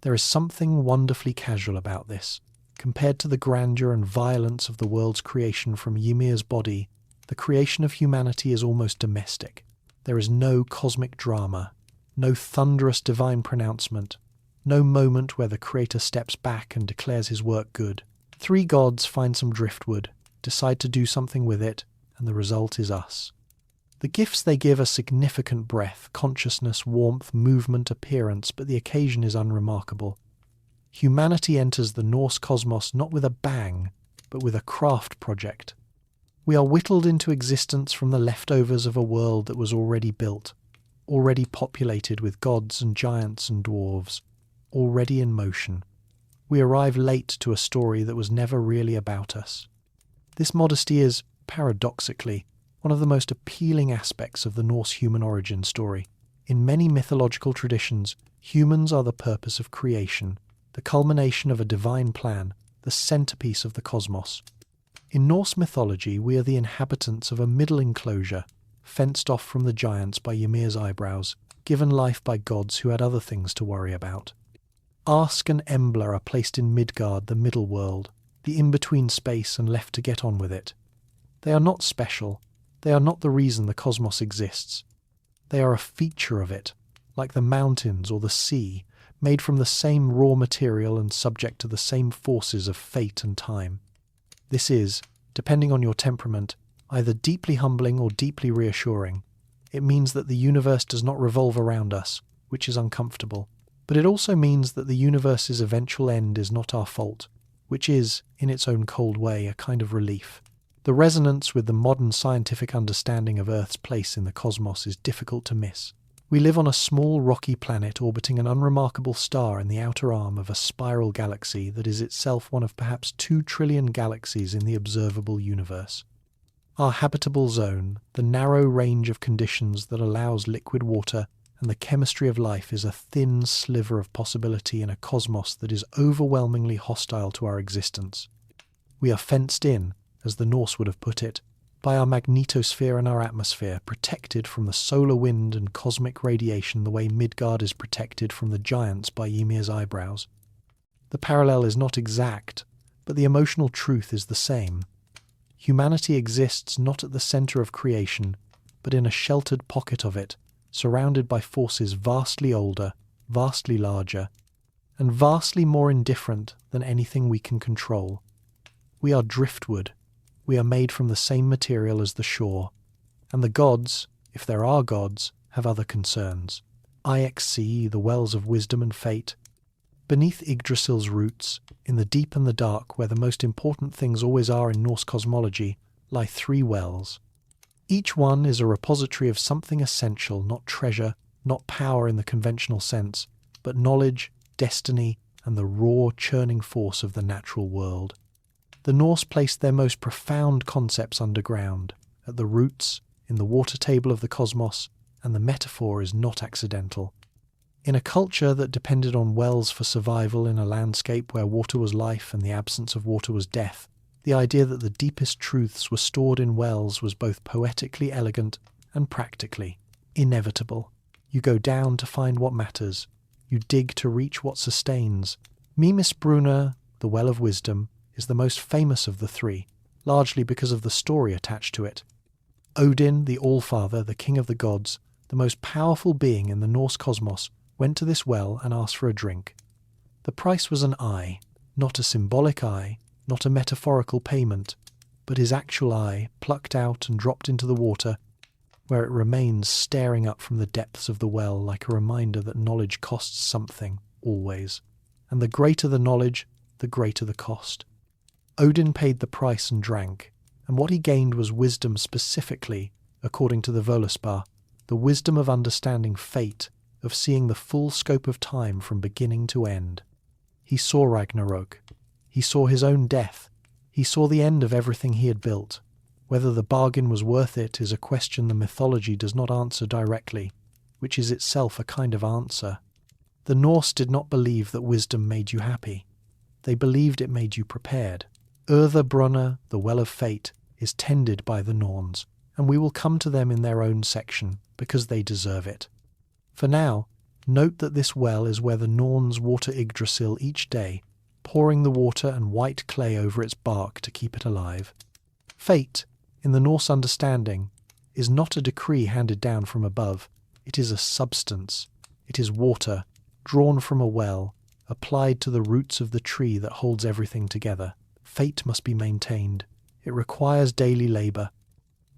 There is something wonderfully casual about this. Compared to the grandeur and violence of the world's creation from Ymir's body, the creation of humanity is almost domestic. There is no cosmic drama, no thunderous divine pronouncement, no moment where the creator steps back and declares his work good. 3 gods find some driftwood, decide to do something with it, and the result is us. The gifts they give are significant breath, consciousness, warmth, movement, appearance, but the occasion is unremarkable. Humanity enters the Norse cosmos not with a bang, but with a craft project. We are whittled into existence from the leftovers of a world that was already built, already populated with gods and giants and dwarves, already in motion. We arrive late to a story that was never really about us. This modesty is, paradoxically, one of the most appealing aspects of the Norse human origin story. In many mythological traditions, humans are the purpose of creation, the culmination of a divine plan, the centerpiece of the cosmos. In Norse mythology, we are the inhabitants of a middle enclosure, fenced off from the giants by Ymir's eyebrows, given life by gods who had other things to worry about. Ask and Embla are placed in Midgard, the middle world, the in-between space, and left to get on with it. They are not special. They are not the reason the cosmos exists. They are a feature of it, like the mountains or the sea, made from the same raw material and subject to the same forces of fate and time. This is, depending on your temperament, either deeply humbling or deeply reassuring. It means that the universe does not revolve around us, which is uncomfortable. But it also means that the universe's eventual end is not our fault, which is, in its own cold way, a kind of relief. The resonance with the modern scientific understanding of Earth's place in the cosmos is difficult to miss. We live on a small rocky planet orbiting an unremarkable star in the outer arm of a spiral galaxy that is itself one of perhaps 2 trillion galaxies in the observable universe. Our habitable zone, the narrow range of conditions that allows liquid water and the chemistry of life, is a thin sliver of possibility in a cosmos that is overwhelmingly hostile to our existence. We are fenced in, as the Norse would have put it, by our magnetosphere and our atmosphere, protected from the solar wind and cosmic radiation the way Midgard is protected from the giants by Ymir's eyebrows. The parallel is not exact, but the emotional truth is the same. Humanity exists not at the centre of creation, but in a sheltered pocket of it, surrounded by forces vastly older, vastly larger, and vastly more indifferent than anything we can control. We are driftwood. We are made from the same material as the shore, and the gods, if there are gods, have other concerns. Ixc, the wells of wisdom and fate. Beneath Yggdrasil's roots, in the deep and the dark, where the most important things always are in Norse cosmology, lie 3 wells. Each one is a repository of something essential, not treasure, not power in the conventional sense, but knowledge, destiny, and the raw, churning force of the natural world. The Norse placed their most profound concepts underground, at the roots, in the water table of the cosmos, and the metaphor is not accidental. In a culture that depended on wells for survival in a landscape where water was life and the absence of water was death, the idea that the deepest truths were stored in wells was both poetically elegant and practically inevitable. You go down to find what matters. You dig to reach what sustains. Mimisbrunna, the well of wisdom, is the most famous of the 3, largely because of the story attached to it. Odin, the All-Father, the king of the gods, the most powerful being in the Norse cosmos, went to this well and asked for a drink. The price was an eye, not a symbolic eye, not a metaphorical payment, but his actual eye, plucked out and dropped into the water, where it remains staring up from the depths of the well like a reminder that knowledge costs something, always. and the greater the knowledge, the greater the cost. Odin paid the price and drank, and what he gained was wisdom specifically, according to the Völuspá, the wisdom of understanding fate, of seeing the full scope of time from beginning to end. He saw Ragnarök. He saw his own death. He saw the end of everything he had built. Whether the bargain was worth it is a question the mythology does not answer directly, which is itself a kind of answer. The Norse did not believe that wisdom made you happy. They believed it made you prepared. Brunner, the well of fate, is tended by the Norns, and we will come to them in their own section, because they deserve it. For now, note that this well is where the Norns water Yggdrasil each day, pouring the water and white clay over its bark to keep it alive. Fate, in the Norse understanding, is not a decree handed down from above. It is a substance. It is water, drawn from a well, applied to the roots of the tree that holds everything together. Fate must be maintained. It requires daily labour.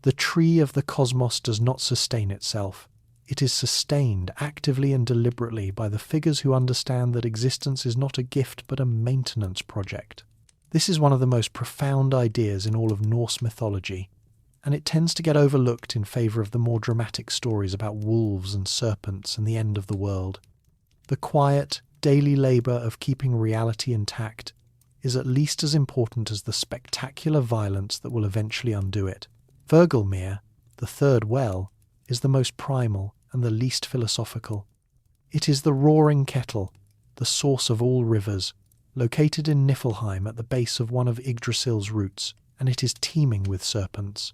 The tree of the cosmos does not sustain itself. It is sustained actively and deliberately by the figures who understand that existence is not a gift but a maintenance project. This is one of the most profound ideas in all of Norse mythology, and it tends to get overlooked in favour of the more dramatic stories about wolves and serpents and the end of the world. The quiet, daily labour of keeping reality intact is at least as important as the spectacular violence that will eventually undo it. Ymir, the third well, is the most primal and the least philosophical. It is the roaring kettle, the source of all rivers, located in Niflheim at the base of one of Yggdrasil's roots, and it is teeming with serpents.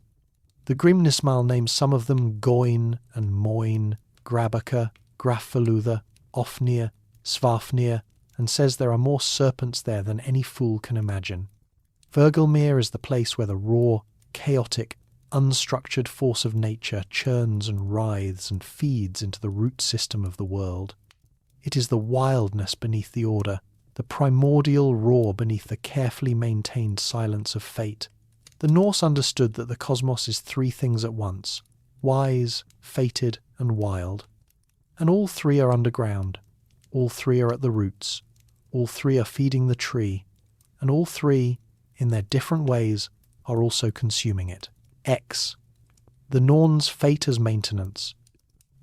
The Grimnismal names some of them Goin and Moin, Grabaka, Grafalutha, Ofnir, Svarfnir, and says there are more serpents there than any fool can imagine. Ymir is the place where the raw, chaotic, unstructured force of nature churns and writhes and feeds into the root system of the world. It is the wildness beneath the order, the primordial roar beneath the carefully maintained silence of fate. The Norse understood that the cosmos is three things at once: wise, fated, and wild. And all three are underground. All three are at the roots. All three are feeding the tree. And all three, in their different ways, are also consuming it. X. The Norns' fate as maintenance.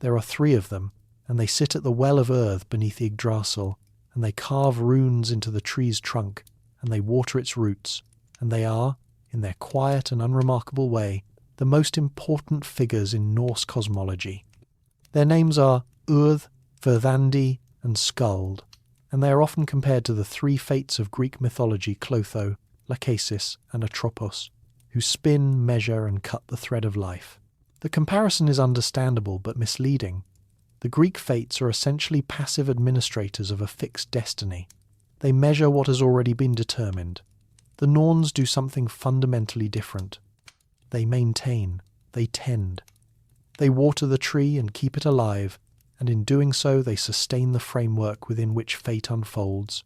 There are three of them, and they sit at the well of earth beneath Yggdrasil, and they carve runes into the tree's trunk, and they water its roots, and they are, in their quiet and unremarkable way, the most important figures in Norse cosmology. Their names are Urð, Verðandi, and Skuld, and they are often compared to the three fates of Greek mythology: Clotho, Lachesis, and Atropos, who spin, measure, and cut the thread of life. The comparison is understandable but misleading. The Greek fates are essentially passive administrators of a fixed destiny. They measure what has already been determined. The Norns do something fundamentally different. They maintain, they tend. They water the tree and keep it alive, and in doing so they sustain the framework within which fate unfolds.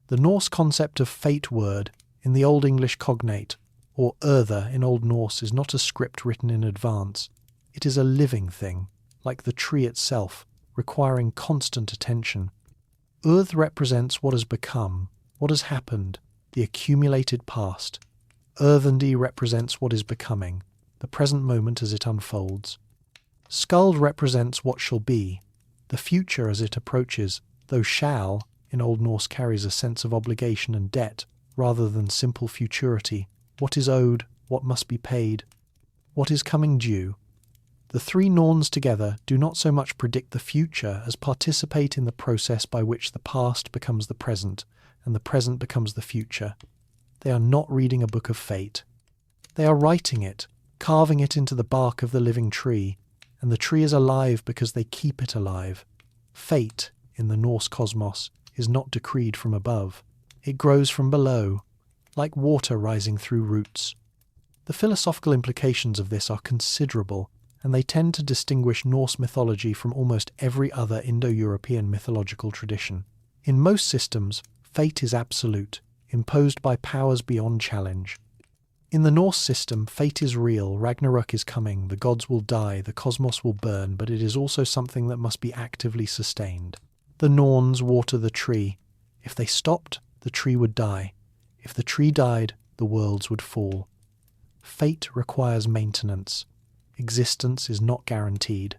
The Norse concept of fate word in the Old English cognate, or Urða in Old Norse, is not a script written in advance. It is a living thing, like the tree itself, requiring constant attention. Urð represents what has become, what has happened, the accumulated past. Urðandi represents what is becoming, the present moment as it unfolds. Skuld represents what shall be, the future as it approaches, though shall in Old Norse carries a sense of obligation and debt rather than simple futurity. What is owed, what must be paid, what is coming due. The three Norns together do not so much predict the future as participate in the process by which the past becomes the present and the present becomes the future. They are not reading a book of fate. They are writing it, carving it into the bark of the living tree, and the tree is alive because they keep it alive. Fate, in the Norse cosmos, is not decreed from above. It grows from below, like water rising through roots. The philosophical implications of this are considerable, and they tend to distinguish Norse mythology from almost every other Indo-European mythological tradition. In most systems, fate is absolute, imposed by powers beyond challenge. In the Norse system, fate is real, Ragnarök is coming, the gods will die, the cosmos will burn, but it is also something that must be actively sustained. The Norns water the tree. If they stopped, the tree would die. If the tree died, the worlds would fall. Fate requires maintenance. Existence is not guaranteed.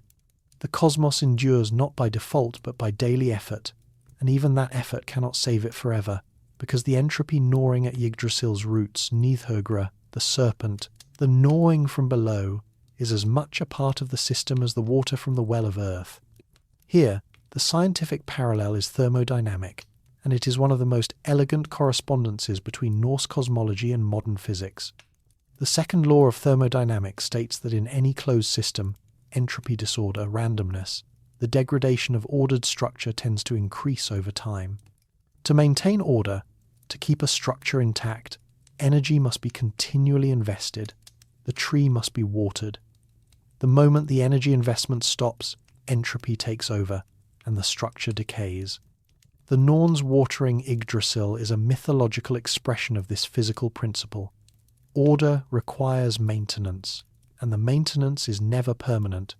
The cosmos endures not by default but by daily effort, and even that effort cannot save it forever, because the entropy gnawing at Yggdrasil's roots, Niflheim, the serpent, the gnawing from below, is as much a part of the system as the water from the well of earth. Here, the scientific parallel is thermodynamic, and it is one of the most elegant correspondences between Norse cosmology and modern physics. The second law of thermodynamics states that in any closed system, entropy disorder, randomness, the degradation of ordered structure tends to increase over time. To maintain order, to keep a structure intact, energy must be continually invested. The tree must be watered. The moment the energy investment stops, entropy takes over, and the structure decays. The Norns watering Yggdrasil is a mythological expression of this physical principle. Order requires maintenance, and the maintenance is never permanent.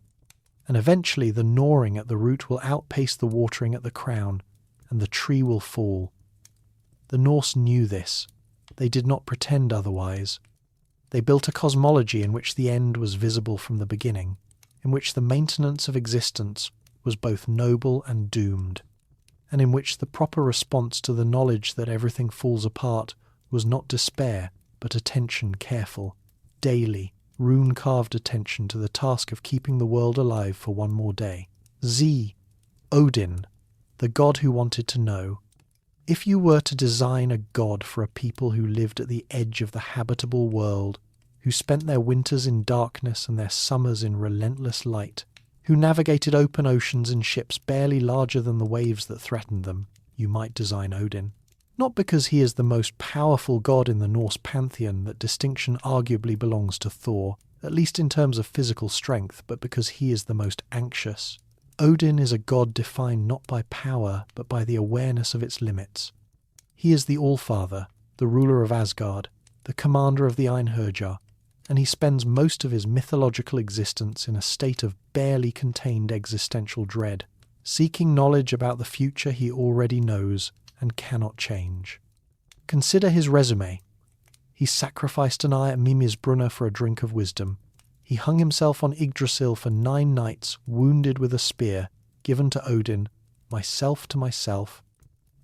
And eventually the gnawing at the root will outpace the watering at the crown, and the tree will fall. The Norse knew this. They did not pretend otherwise. They built a cosmology in which the end was visible from the beginning, in which the maintenance of existence was both noble and doomed, and in which the proper response to the knowledge that everything falls apart was not despair, but attention careful, daily, rune-carved attention to the task of keeping the world alive for one more day. Odin, the god who wanted to know. If you were to design a god for a people who lived at the edge of the habitable world, who spent their winters in darkness and their summers in relentless light, who navigated open oceans in ships barely larger than the waves that threatened them, you might design Odin. Not because he is the most powerful god in the Norse pantheon, that distinction arguably belongs to Thor, at least in terms of physical strength, but because he is the most anxious. Odin is a god defined not by power, but by the awareness of its limits. He is the Allfather, the ruler of Asgard, the commander of the Einherjar, and he spends most of his mythological existence in a state of barely contained existential dread, seeking knowledge about the future he already knows and cannot change. Consider his resume. He sacrificed an eye at Mimir's Brunner for a drink of wisdom. He hung himself on Yggdrasil for 9 nights, wounded with a spear, given to Odin, myself to myself,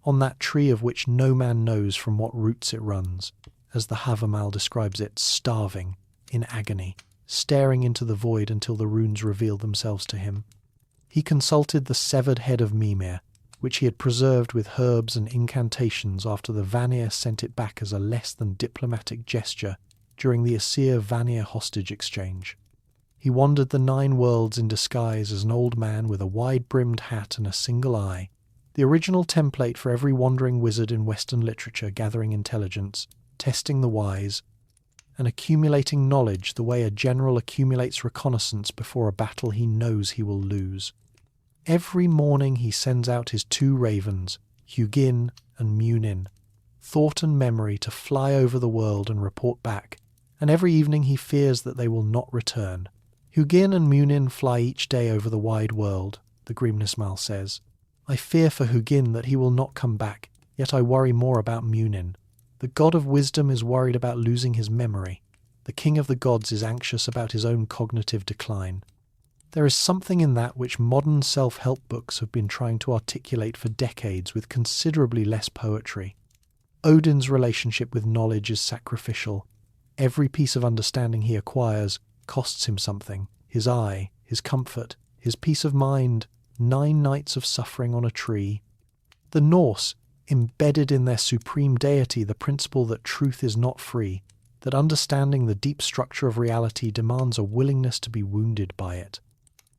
on that tree of which no man knows from what roots it runs, as the Havamal describes it, starving, in agony, staring into the void until the runes revealed themselves to him. He consulted the severed head of Mimir, which he had preserved with herbs and incantations after the Vanir sent it back as a less than diplomatic gesture during the Aesir-Vanir hostage exchange. He wandered the 9 worlds in disguise as an old man with a wide-brimmed hat and a single eye, the original template for every wandering wizard in Western literature gathering intelligence, testing the wise, and accumulating knowledge the way a general accumulates reconnaissance before a battle he knows he will lose. Every morning he sends out his 2 ravens, Hugin and Munin, thought and memory, to fly over the world and report back, and every evening he fears that they will not return. Hugin and Munin fly each day over the wide world, the Grimnismal says. I fear for Hugin that he will not come back, yet I worry more about Munin. The god of wisdom is worried about losing his memory. The king of the gods is anxious about his own cognitive decline. There is something in that which modern self-help books have been trying to articulate for decades with considerably less poetry. Odin's relationship with knowledge is sacrificial. Every piece of understanding he acquires costs him something: his eye, his comfort, his peace of mind, 9 nights of suffering on a tree. The Norse embedded in their supreme deity the principle that truth is not free, that understanding the deep structure of reality demands a willingness to be wounded by it.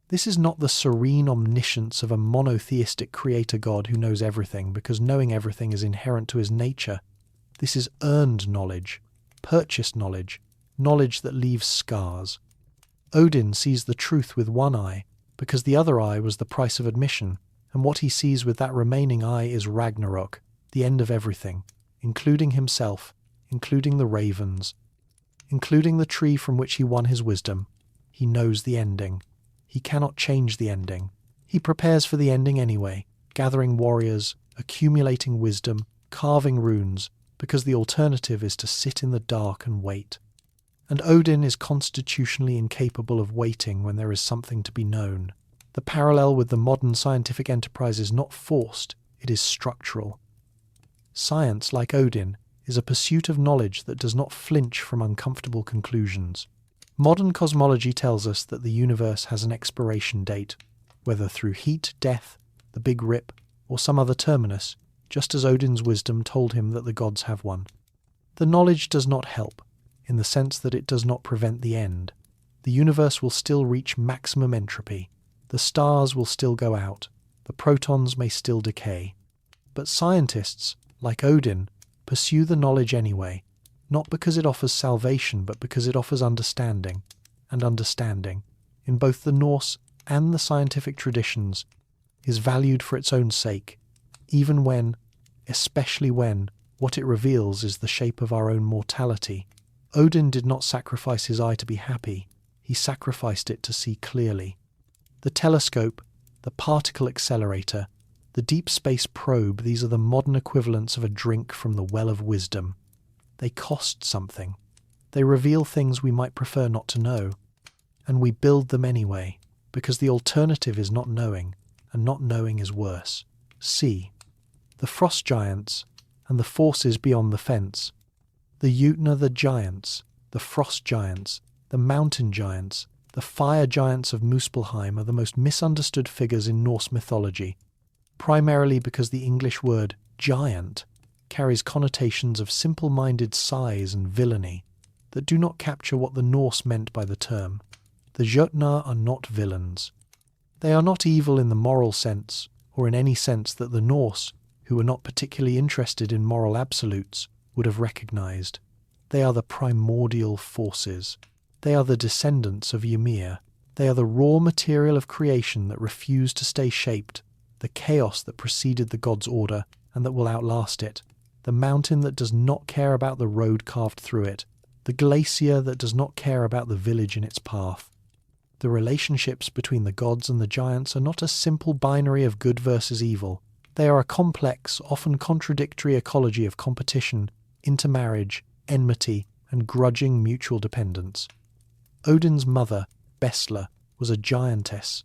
This is not the serene omniscience of a monotheistic creator god who knows everything because knowing everything is inherent to his nature. This is earned knowledge, purchased knowledge, knowledge that leaves scars. Odin sees the truth with one eye because the other eye was the price of admission, and what he sees with that remaining eye is Ragnarök, the end of everything, including himself, including the ravens, including the tree from which he won his wisdom. He knows the ending. He cannot change the ending. He prepares for the ending anyway, gathering warriors, accumulating wisdom, carving runes, because the alternative is to sit in the dark and wait. And Odin is constitutionally incapable of waiting when there is something to be known. The parallel with the modern scientific enterprise is not forced, it is structural. Science, like Odin, is a pursuit of knowledge that does not flinch from uncomfortable conclusions. Modern cosmology tells us that the universe has an expiration date, whether through heat, death, the Big Rip, or some other terminus, just as Odin's wisdom told him that the gods have one. The knowledge does not help, in the sense that it does not prevent the end. The universe will still reach maximum entropy. The stars will still go out. The protons may still decay. But scientists, like Odin, pursue the knowledge anyway, not because it offers salvation, but because it offers understanding. And understanding, in both the Norse and the scientific traditions, is valued for its own sake, even when, especially when, what it reveals is the shape of our own mortality. Odin did not sacrifice his eye to be happy, he sacrificed it to see clearly. The telescope, the particle accelerator, the deep space probe, these are the modern equivalents of a drink from the well of wisdom. They cost something. They reveal things we might prefer not to know. And we build them anyway, because the alternative is not knowing, and not knowing is worse. See, the frost giants, and the forces beyond the fence. The Jotnar the giants, the frost giants, the mountain giants, the fire giants of Muspelheim are the most misunderstood figures in Norse mythology, primarily because the English word giant carries connotations of simple-minded size and villainy that do not capture what the Norse meant by the term. The Jotnar are not villains. They are not evil in the moral sense, or in any sense that the Norse, who were not particularly interested in moral absolutes, would have recognized. They are the primordial forces. They are the descendants of Ymir. They are the raw material of creation that refused to stay shaped, the chaos that preceded the god's order and that will outlast it, the mountain that does not care about the road carved through it, the glacier that does not care about the village in its path. The relationships between the gods and the giants are not a simple binary of good versus evil. They are a complex, often contradictory ecology of competition, intermarriage, enmity, and grudging mutual dependence. Odin's mother, Bestla, was a giantess.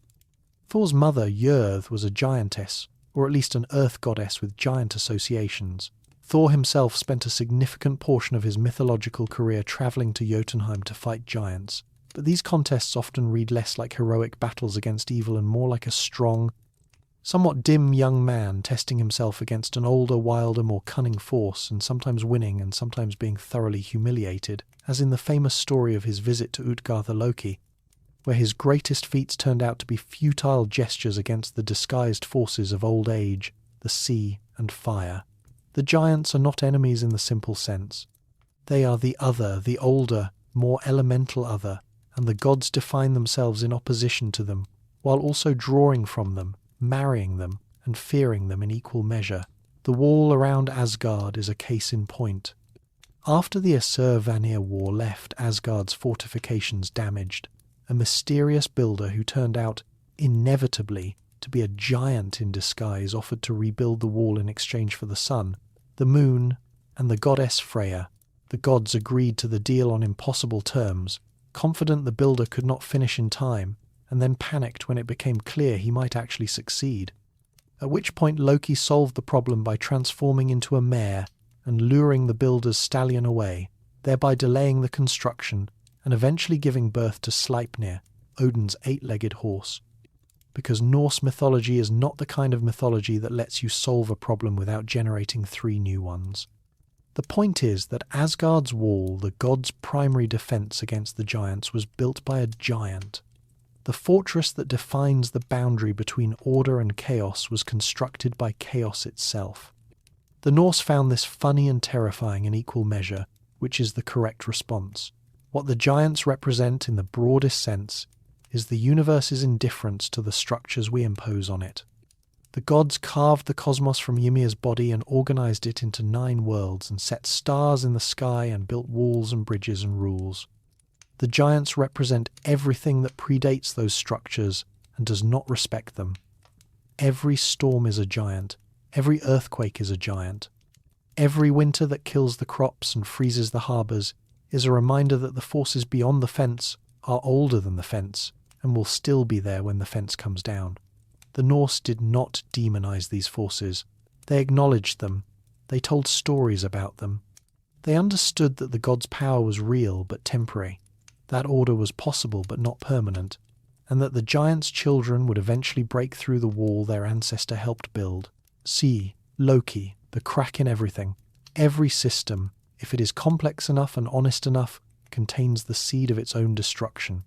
Thor's mother, Jörð, was a giantess, or at least an earth goddess with giant associations. Thor himself spent a significant portion of his mythological career travelling to Jotunheim to fight giants, but these contests often read less like heroic battles against evil and more like a strong, somewhat dim young man testing himself against an older, wilder, more cunning force, and sometimes winning and sometimes being thoroughly humiliated, as in the famous story of his visit to Utgard the Loki, where his greatest feats turned out to be futile gestures against the disguised forces of old age, the sea, and fire. The giants are not enemies in the simple sense. They are the other, the older, more elemental other, and the gods define themselves in opposition to them, while also drawing from them, marrying them, and fearing them in equal measure. The wall around Asgard is a case in point. After the Asur-Vanir war left Asgard's fortifications damaged, a mysterious builder who turned out, inevitably, to be a giant in disguise offered to rebuild the wall in exchange for the sun, the moon, and the goddess Freya. The gods agreed to the deal on impossible terms, confident the builder could not finish in time, and then panicked when it became clear he might actually succeed. At which point Loki solved the problem by transforming into a mare and luring the builder's stallion away, thereby delaying the construction and eventually giving birth to Sleipnir, Odin's eight-legged horse. Because Norse mythology is not the kind of mythology that lets you solve a problem without generating 3 new ones. The point is that Asgard's wall, the gods' primary defense against the giants, was built by a giant. The fortress that defines the boundary between order and chaos was constructed by chaos itself. The Norse found this funny and terrifying in equal measure, which is the correct response. What the giants represent in the broadest sense is the universe's indifference to the structures we impose on it. The gods carved the cosmos from Ymir's body and organized it into 9 worlds and set stars in the sky and built walls and bridges and rules. The giants represent everything that predates those structures and does not respect them. Every storm is a giant. Every earthquake is a giant. Every winter that kills the crops and freezes the harbours is a reminder that the forces beyond the fence are older than the fence and will still be there when the fence comes down. The Norse did not demonize these forces. They acknowledged them. They told stories about them. They understood that the gods' power was real but temporary, that order was possible but not permanent, and that the giants' children would eventually break through the wall their ancestor helped build. See, Loki, the crack in everything. Every system, if it is complex enough and honest enough, contains the seed of its own destruction.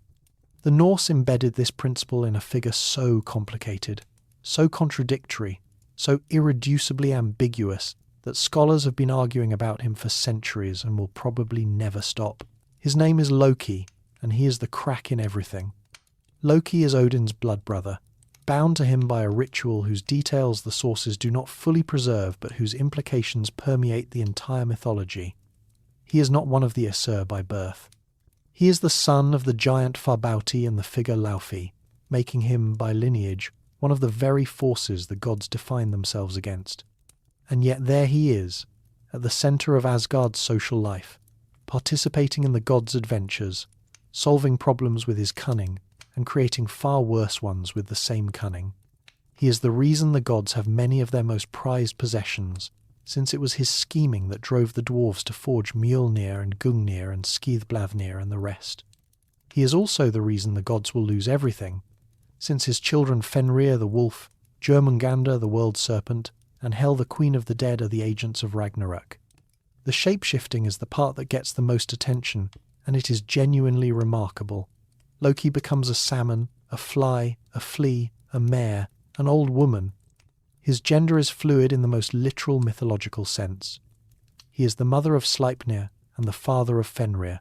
The Norse embedded this principle in a figure so complicated, so contradictory, so irreducibly ambiguous that scholars have been arguing about him for centuries and will probably never stop. His name is Loki, and he is the crack in everything. Loki is Odin's blood brother, bound to him by a ritual whose details the sources do not fully preserve but whose implications permeate the entire mythology. He is not one of the Aesir by birth. He is the son of the giant Farbauti and the figure Laufey, making him, by lineage, one of the very forces the gods define themselves against. And yet there he is, at the centre of Asgard's social life, participating in the gods' adventures, solving problems with his cunning, and creating far worse ones with the same cunning. He is the reason the gods have many of their most prized possessions, since it was his scheming that drove the dwarves to forge Mjolnir and Gungnir and Skidbladnir and the rest. He is also the reason the gods will lose everything, since his children Fenrir the wolf, Jormungandr the world serpent, and Hel the queen of the dead are the agents of Ragnarök. The shape-shifting is the part that gets the most attention, and it is genuinely remarkable. Loki becomes a salmon, a fly, a flea, a mare, an old woman. His gender is fluid in the most literal mythological sense. He is the mother of Sleipnir and the father of Fenrir.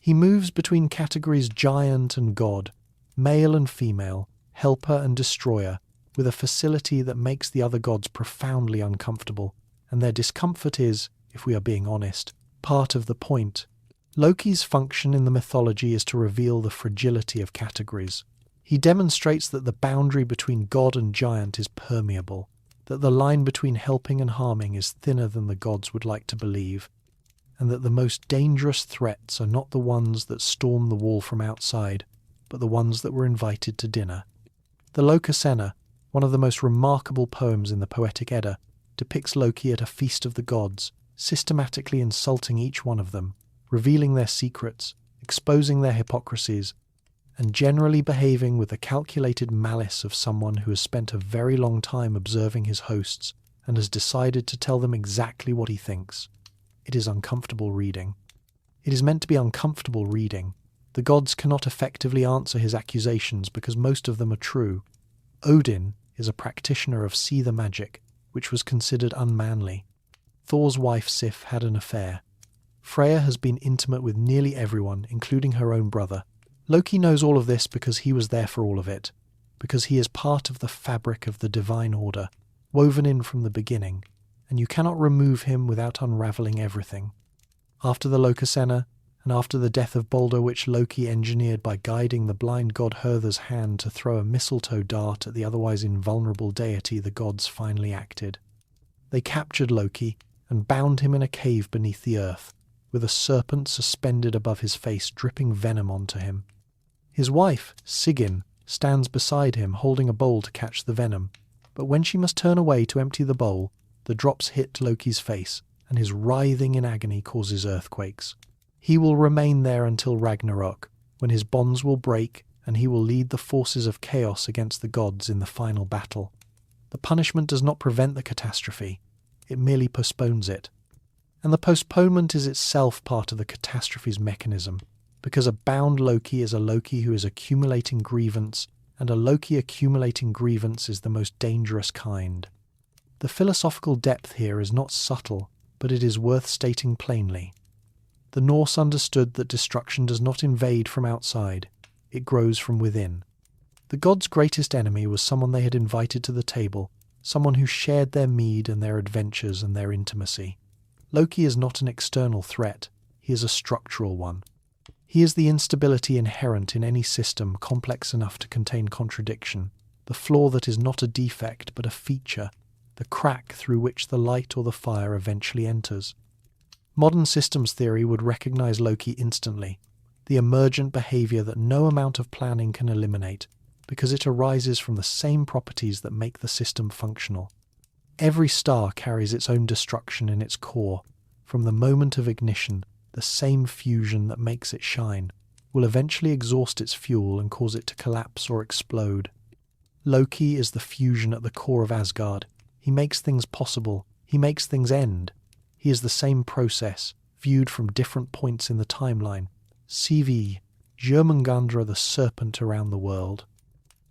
He moves between categories giant and god, male and female, helper and destroyer, with a facility that makes the other gods profoundly uncomfortable, and their discomfort is, if we are being honest, part of the point. Loki's function in the mythology is to reveal the fragility of categories. He demonstrates that the boundary between god and giant is permeable, that the line between helping and harming is thinner than the gods would like to believe, and that the most dangerous threats are not the ones that storm the wall from outside, but the ones that were invited to dinner. The Lokasenna, one of the most remarkable poems in the Poetic Edda, depicts Loki at a feast of the gods, systematically insulting each one of them, revealing their secrets, exposing their hypocrisies, and generally behaving with the calculated malice of someone who has spent a very long time observing his hosts and has decided to tell them exactly what he thinks. It is uncomfortable reading. It is meant to be uncomfortable reading. The gods cannot effectively answer his accusations because most of them are true. Odin is a practitioner of seether magic, which was considered unmanly. Thor's wife Sif had an affair. Freya has been intimate with nearly everyone, including her own brother. Loki knows all of this because he was there for all of it, because he is part of the fabric of the divine order, woven in from the beginning, and you cannot remove him without unravelling everything. After the Lokasenna, and after the death of Balder, which Loki engineered by guiding the blind god Hertha's hand to throw a mistletoe dart at the otherwise invulnerable deity, the gods finally acted. They captured Loki and bound him in a cave beneath the earth, with a serpent suspended above his face dripping venom onto him. His wife, Sigyn, stands beside him holding a bowl to catch the venom, but when she must turn away to empty the bowl, the drops hit Loki's face, and his writhing in agony causes earthquakes. He will remain there until Ragnarök, when his bonds will break and he will lead the forces of chaos against the gods in the final battle. The punishment does not prevent the catastrophe, it merely postpones it. And the postponement is itself part of the catastrophe's mechanism, because a bound Loki is a Loki who is accumulating grievance, and a Loki accumulating grievance is the most dangerous kind. The philosophical depth here is not subtle, but it is worth stating plainly. The Norse understood that destruction does not invade from outside, it grows from within. The gods' greatest enemy was someone they had invited to the table, someone who shared their mead and their adventures and their intimacy. Loki is not an external threat, he is a structural one. He is the instability inherent in any system complex enough to contain contradiction, the flaw that is not a defect but a feature, the crack through which the light or the fire eventually enters. Modern systems theory would recognize Loki instantly, the emergent behavior that no amount of planning can eliminate, because it arises from the same properties that make the system functional. Every star carries its own destruction in its core. From the moment of ignition, the same fusion that makes it shine will eventually exhaust its fuel and cause it to collapse or explode. Loki is the fusion at the core of Asgard. He makes things possible. He makes things end. He is the same process, viewed from different points in the timeline. CV, Jörmungandr the serpent around the world.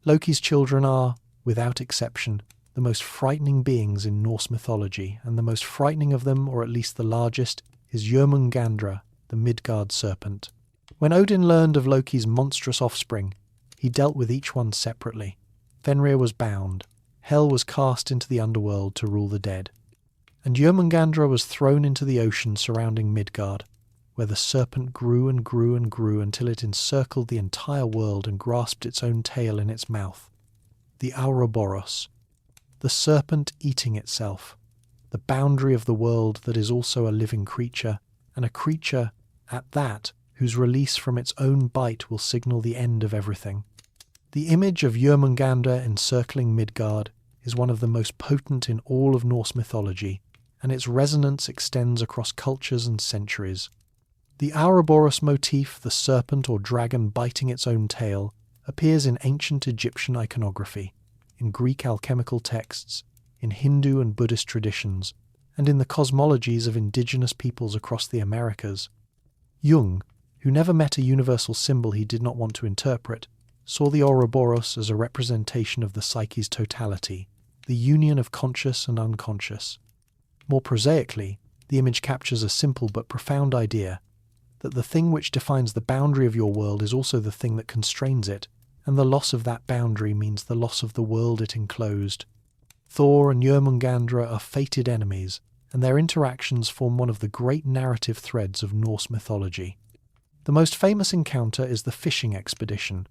Loki's children are, without exception, the most frightening beings in Norse mythology, and the most frightening of them, or at least the largest, is Jörmungandr, the Midgard Serpent. When Odin learned of Loki's monstrous offspring, he dealt with each one separately. Fenrir was bound. Hel was cast into the underworld to rule the dead. And Jörmungandr was thrown into the ocean surrounding Midgard, where the serpent grew and grew and grew until it encircled the entire world and grasped its own tail in its mouth. The Ouroboros, the serpent eating itself, the boundary of the world that is also a living creature, and a creature, at that, whose release from its own bite will signal the end of everything. The image of Jörmungandr encircling Midgard is one of the most potent in all of Norse mythology, and its resonance extends across cultures and centuries. The Ouroboros motif, the serpent or dragon biting its own tail, appears in ancient Egyptian iconography, in Greek alchemical texts, in Hindu and Buddhist traditions, and in the cosmologies of indigenous peoples across the Americas. Jung, who never met a universal symbol he did not want to interpret, saw the Ouroboros as a representation of the psyche's totality, the union of conscious and unconscious. More prosaically, the image captures a simple but profound idea, that the thing which defines the boundary of your world is also the thing that constrains it, and the loss of that boundary means the loss of the world it enclosed. Thor and Jörmungandr are fated enemies, and their interactions form one of the great narrative threads of Norse mythology. The most famous encounter is the fishing expedition,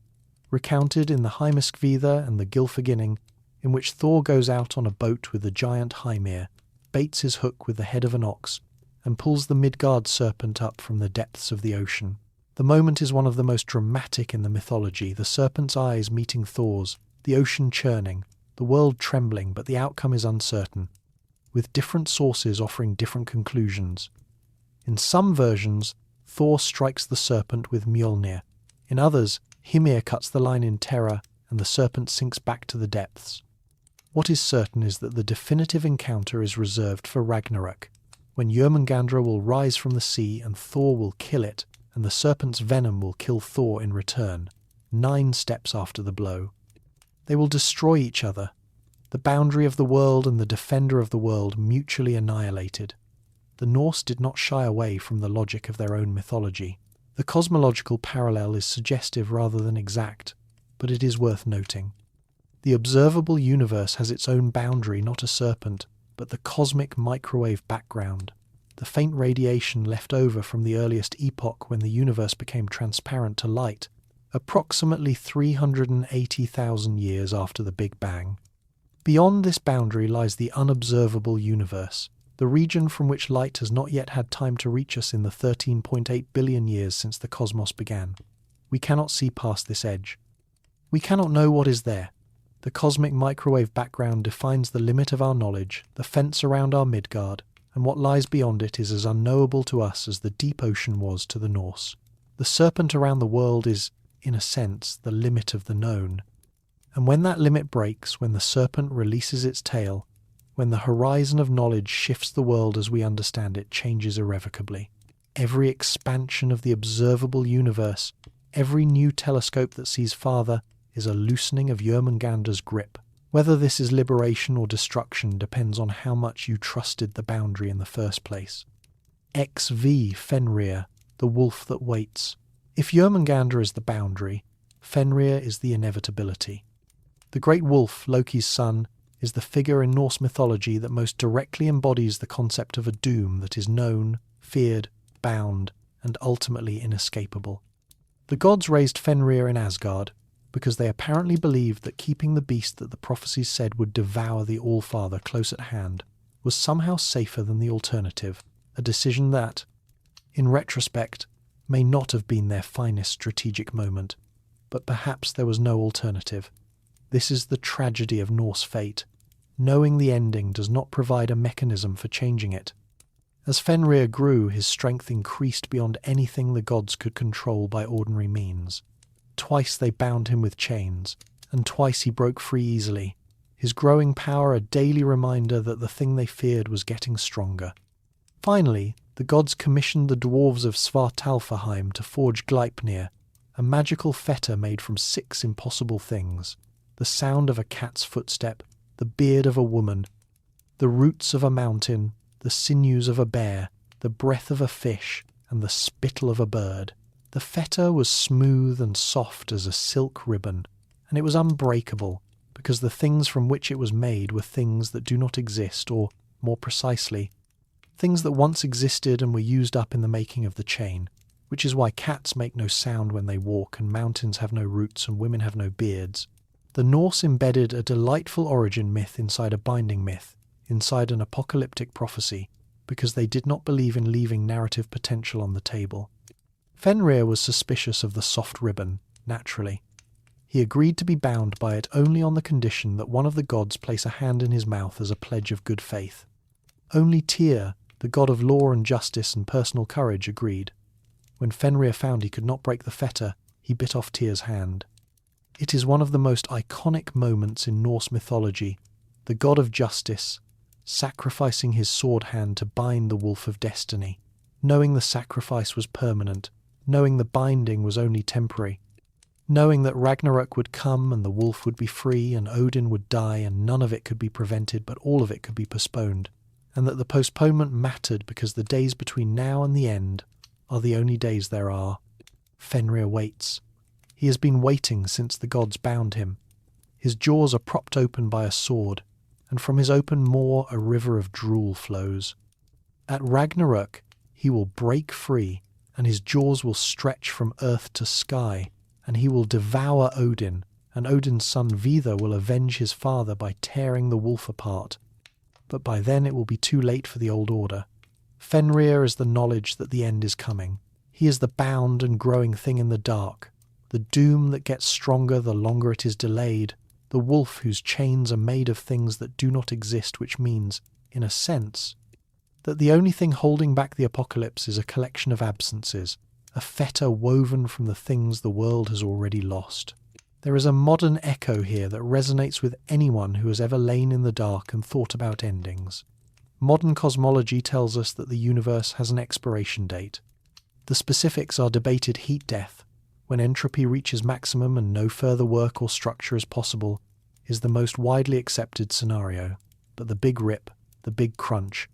recounted in the Heimaskvidda and the Gylfaginning, in which Thor goes out on a boat with the giant Ymir, baits his hook with the head of an ox, and pulls the Midgard Serpent up from the depths of the ocean. The moment is one of the most dramatic in the mythology, the serpent's eyes meeting Thor's, the ocean churning, the world trembling, but the outcome is uncertain, with different sources offering different conclusions. In some versions, Thor strikes the serpent with Mjolnir. In others, Ymir cuts the line in terror, and the serpent sinks back to the depths. What is certain is that the definitive encounter is reserved for Ragnarök, when Jörmungandr will rise from the sea and Thor will kill it, and the serpent's venom will kill Thor in return, 9 steps after the blow. They will destroy each other, the boundary of the world and the defender of the world mutually annihilated. The Norse did not shy away from the logic of their own mythology. The cosmological parallel is suggestive rather than exact, but it is worth noting. The observable universe has its own boundary, not a serpent, but the cosmic microwave background, the faint radiation left over from the earliest epoch when the universe became transparent to light, approximately 380,000 years after the Big Bang. Beyond this boundary lies the unobservable universe, the region from which light has not yet had time to reach us in the 13.8 billion years since the cosmos began. We cannot see past this edge. We cannot know what is there. The cosmic microwave background defines the limit of our knowledge, the fence around our Midgard, and what lies beyond it is as unknowable to us as the deep ocean was to the Norse. The serpent around the world is, in a sense, the limit of the known. And when that limit breaks, when the serpent releases its tail, when the horizon of knowledge shifts, the world as we understand it changes irrevocably. Every expansion of the observable universe, every new telescope that sees farther, is a loosening of Jörmungandr's grip. Whether this is liberation or destruction depends on how much you trusted the boundary in the first place. XV Fenrir, the wolf that waits. If Jörmungandr is the boundary, Fenrir is the inevitability. The great wolf, Loki's son, is the figure in Norse mythology that most directly embodies the concept of a doom that is known, feared, bound, and ultimately inescapable. The gods raised Fenrir in Asgard, because they apparently believed that keeping the beast that the prophecies said would devour the All-Father close at hand was somehow safer than the alternative, a decision that, in retrospect, may not have been their finest strategic moment, but perhaps there was no alternative. This is the tragedy of Norse fate. Knowing the ending does not provide a mechanism for changing it. As Fenrir grew, his strength increased beyond anything the gods could control by ordinary means. Twice they bound him with chains, and twice he broke free easily, his growing power a daily reminder that the thing they feared was getting stronger. Finally, the gods commissioned the dwarves of Svartalfaheim to forge Gleipnir, a magical fetter made from 6 impossible things: the sound of a cat's footstep, the beard of a woman, the roots of a mountain, the sinews of a bear, the breath of a fish, and the spittle of a bird. The fetter was smooth and soft as a silk ribbon, and it was unbreakable, because the things from which it was made were things that do not exist, or, more precisely, things that once existed and were used up in the making of the chain, which is why cats make no sound when they walk, and mountains have no roots, and women have no beards. The Norse embedded a delightful origin myth inside a binding myth, inside an apocalyptic prophecy, because they did not believe in leaving narrative potential on the table. Fenrir was suspicious of the soft ribbon, naturally. He agreed to be bound by it only on the condition that one of the gods place a hand in his mouth as a pledge of good faith. Only Tyr, the god of law and justice and personal courage, agreed. When Fenrir found he could not break the fetter, he bit off Tyr's hand. It is one of the most iconic moments in Norse mythology, the god of justice, sacrificing his sword hand to bind the wolf of destiny, knowing the sacrifice was permanent, knowing the binding was only temporary, knowing that Ragnarök would come and the wolf would be free and Odin would die and none of it could be prevented but all of it could be postponed, and that the postponement mattered because the days between now and the end are the only days there are. Fenrir waits. He has been waiting since the gods bound him. His jaws are propped open by a sword, and from his open maw a river of drool flows. At Ragnarök he will break free, and his jaws will stretch from earth to sky, and he will devour Odin, and Odin's son Vidar will avenge his father by tearing the wolf apart. But by then it will be too late for the old order. Fenrir is the knowledge that the end is coming. He is the bound and growing thing in the dark, the doom that gets stronger the longer it is delayed, the wolf whose chains are made of things that do not exist, which means, in a sense, that the only thing holding back the apocalypse is a collection of absences, a fetter woven from the things the world has already lost. There is a modern echo here that resonates with anyone who has ever lain in the dark and thought about endings. Modern cosmology tells us that the universe has an expiration date. The specifics are debated heat death, when entropy reaches maximum and no further work or structure is possible, is the most widely accepted scenario. But the big rip, the big crunch,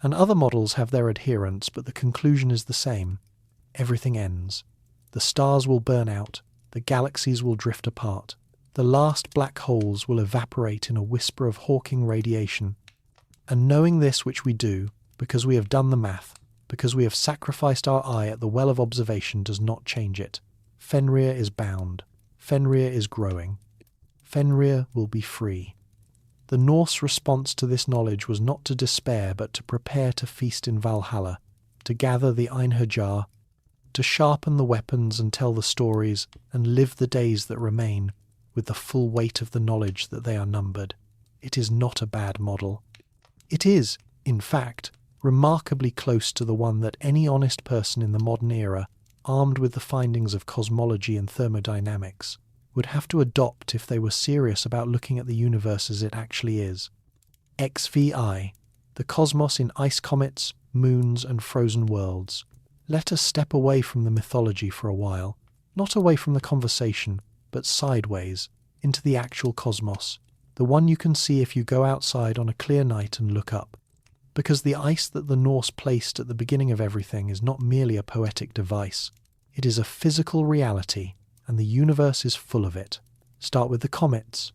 and other models have their adherents, but the conclusion is the same. Everything ends. The stars will burn out, the galaxies will drift apart, the last black holes will evaporate in a whisper of hawking radiation. And knowing this which we do, because we have done the math, because we have sacrificed our eye at the well of observation, does not change it. Fenrir is bound. Fenrir is growing. Fenrir will be free. The Norse response to this knowledge was not to despair, but to prepare to feast in Valhalla, to gather the Einherjar, to sharpen the weapons and tell the stories, and live the days that remain, with the full weight of the knowledge that they are numbered. It is not a bad model. It is, in fact, remarkably close to the one that any honest person in the modern era, armed with the findings of cosmology and thermodynamics, would have to adopt if they were serious about looking at the universe as it actually is. XVI, the cosmos in ice comets, moons, and frozen worlds. Let us step away from the mythology for a while, not away from the conversation, but sideways, into the actual cosmos, the one you can see if you go outside on a clear night and look up. Because the ice that the Norse placed at the beginning of everything is not merely a poetic device. It is a physical reality, and the universe is full of it. Start with the comets.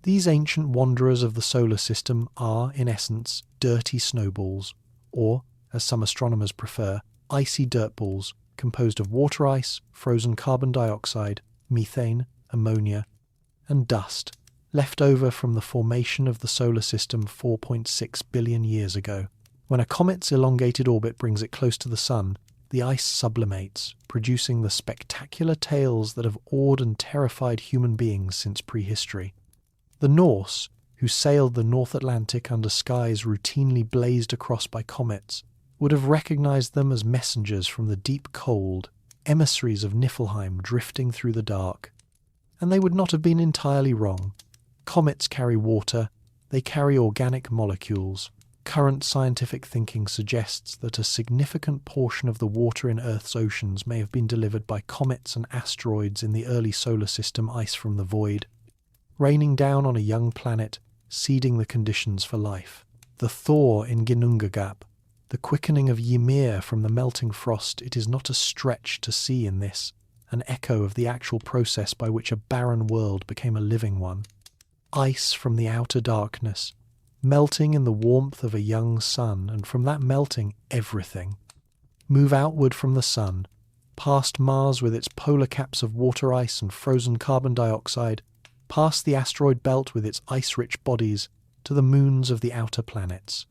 These ancient wanderers of the solar system are, in essence, dirty snowballs, or, as some astronomers prefer, icy dirt balls, composed of water ice, frozen carbon dioxide, methane, ammonia, and dust, left over from the formation of the solar system 4.6 billion years ago. When a comet's elongated orbit brings it close to the sun, the ice sublimates, producing the spectacular tales that have awed and terrified human beings since prehistory. The Norse, who sailed the North Atlantic under skies routinely blazed across by comets, would have recognized them as messengers from the deep cold, emissaries of Niflheim drifting through the dark. And they would not have been entirely wrong. Comets carry water, they carry organic molecules. Current scientific thinking suggests that a significant portion of the water in Earth's oceans may have been delivered by comets and asteroids in the early solar system ice from the void, raining down on a young planet, seeding the conditions for life. The Thor in Ginnungagap, the quickening of Ymir from the melting frost, it is not a stretch to see in this, an echo of the actual process by which a barren world became a living one. Ice from the outer darkness, melting in the warmth of a young sun, and from that melting, everything. Move outward from the sun, past Mars with its polar caps of water ice and frozen carbon dioxide, past the asteroid belt with its ice-rich bodies, to the moons of the outer planets.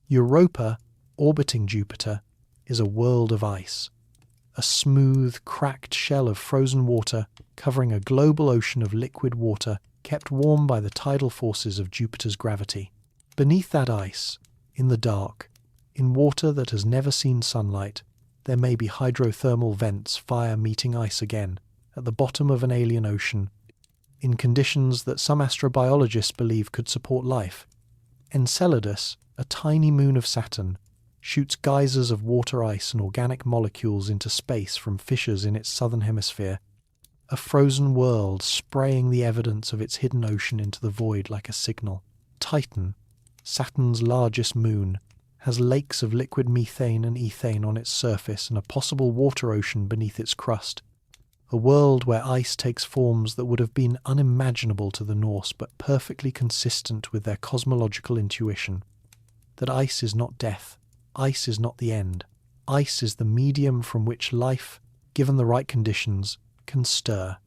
Europa, orbiting Jupiter, is a world of ice. A smooth, cracked shell of frozen water covering a global ocean of liquid water kept warm by the tidal forces of Jupiter's gravity. Beneath that ice, in the dark, in water that has never seen sunlight, there may be hydrothermal vents, fire meeting ice again, at the bottom of an alien ocean, in conditions that some astrobiologists believe could support life. Enceladus, a tiny moon of Saturn, shoots geysers of water ice and organic molecules into space from fissures in its southern hemisphere, a frozen world spraying the evidence of its hidden ocean into the void like a signal. Titan, Saturn's largest moon, has lakes of liquid methane and ethane on its surface and a possible water ocean beneath its crust. A world where ice takes forms that would have been unimaginable to the Norse but perfectly consistent with their cosmological intuition. That ice is not death, ice is not the end. Ice is the medium from which life, given the right conditions, can stir.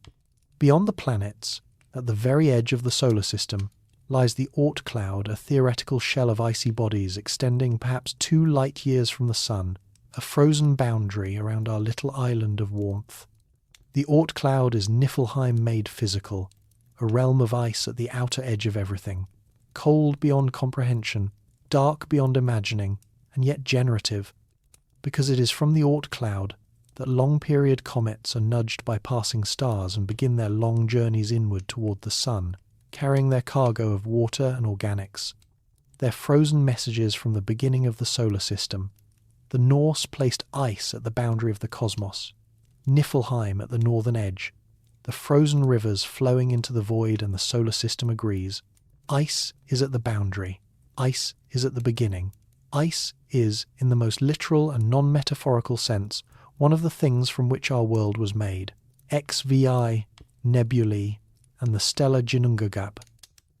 Beyond the planets, at the very edge of the solar system, lies the Oort cloud, a theoretical shell of icy bodies extending perhaps 2 light years from the sun, a frozen boundary around our little island of warmth. The Oort cloud is Niflheim made physical, a realm of ice at the outer edge of everything, cold beyond comprehension, dark beyond imagining, and yet generative, because it is from the Oort cloud that long-period comets are nudged by passing stars and begin their long journeys inward toward the sun, carrying their cargo of water and organics, their frozen messages from the beginning of the solar system. The Norse placed ice at the boundary of the cosmos, Niflheim at the northern edge, the frozen rivers flowing into the void, and the solar system agrees. Ice is at the boundary. Ice is at the beginning. Ice is, in the most literal and non-metaphorical sense, one of the things from which our world was made. XVI, nebulae, and the stellar Ginnungagap.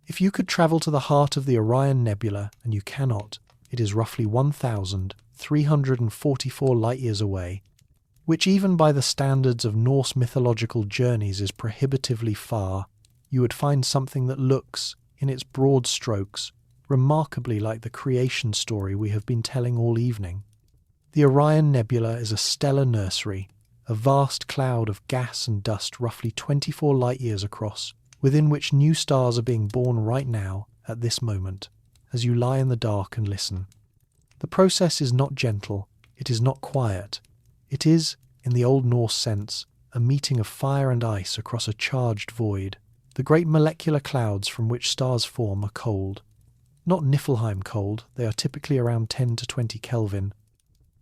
If you could travel to the heart of the Orion Nebula, and you cannot, it is roughly 1,344 light-years away, which even by the standards of Norse mythological journeys is prohibitively far, you would find something that looks, in its broad strokes, remarkably like the creation story we have been telling all evening. The Orion Nebula is a stellar nursery, a vast cloud of gas and dust roughly 24 light-years across, within which new stars are being born right now, at this moment, as you lie in the dark and listen. The process is not gentle, it is not quiet. It is, in the Old Norse sense, a meeting of fire and ice across a charged void. The great molecular clouds from which stars form are cold. Not Niflheim cold, they are typically around 10 to 20 Kelvin,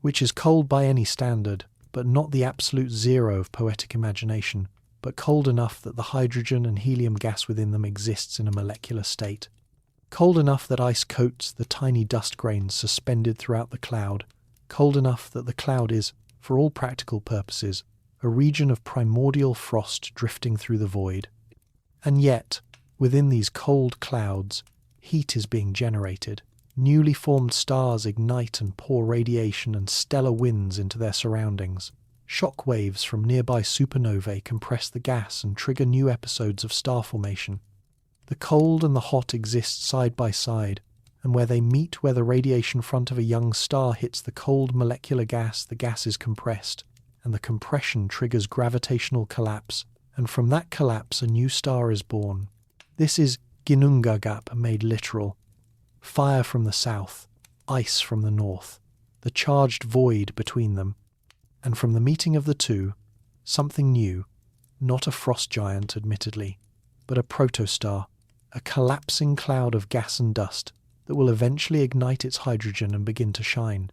which is cold by any standard, but not the absolute zero of poetic imagination, but cold enough that the hydrogen and helium gas within them exists in a molecular state. Cold enough that ice coats the tiny dust grains suspended throughout the cloud, cold enough that the cloud is, for all practical purposes, a region of primordial frost drifting through the void. And yet, within these cold clouds, heat is being generated. Newly formed stars ignite and pour radiation and stellar winds into their surroundings, Shock waves from nearby supernovae compress the gas and trigger new episodes of star formation. The cold and the hot exist side by side, and where they meet, where the radiation front of a young star hits the cold molecular gas, the gas is compressed, and the compression triggers gravitational collapse, and from that collapse a new star is born. This is Ginnungagap made literal. Fire from the south, ice from the north, the charged void between them. And from the meeting of the two, something new, not a frost giant admittedly, but a protostar, a collapsing cloud of gas and dust that will eventually ignite its hydrogen and begin to shine.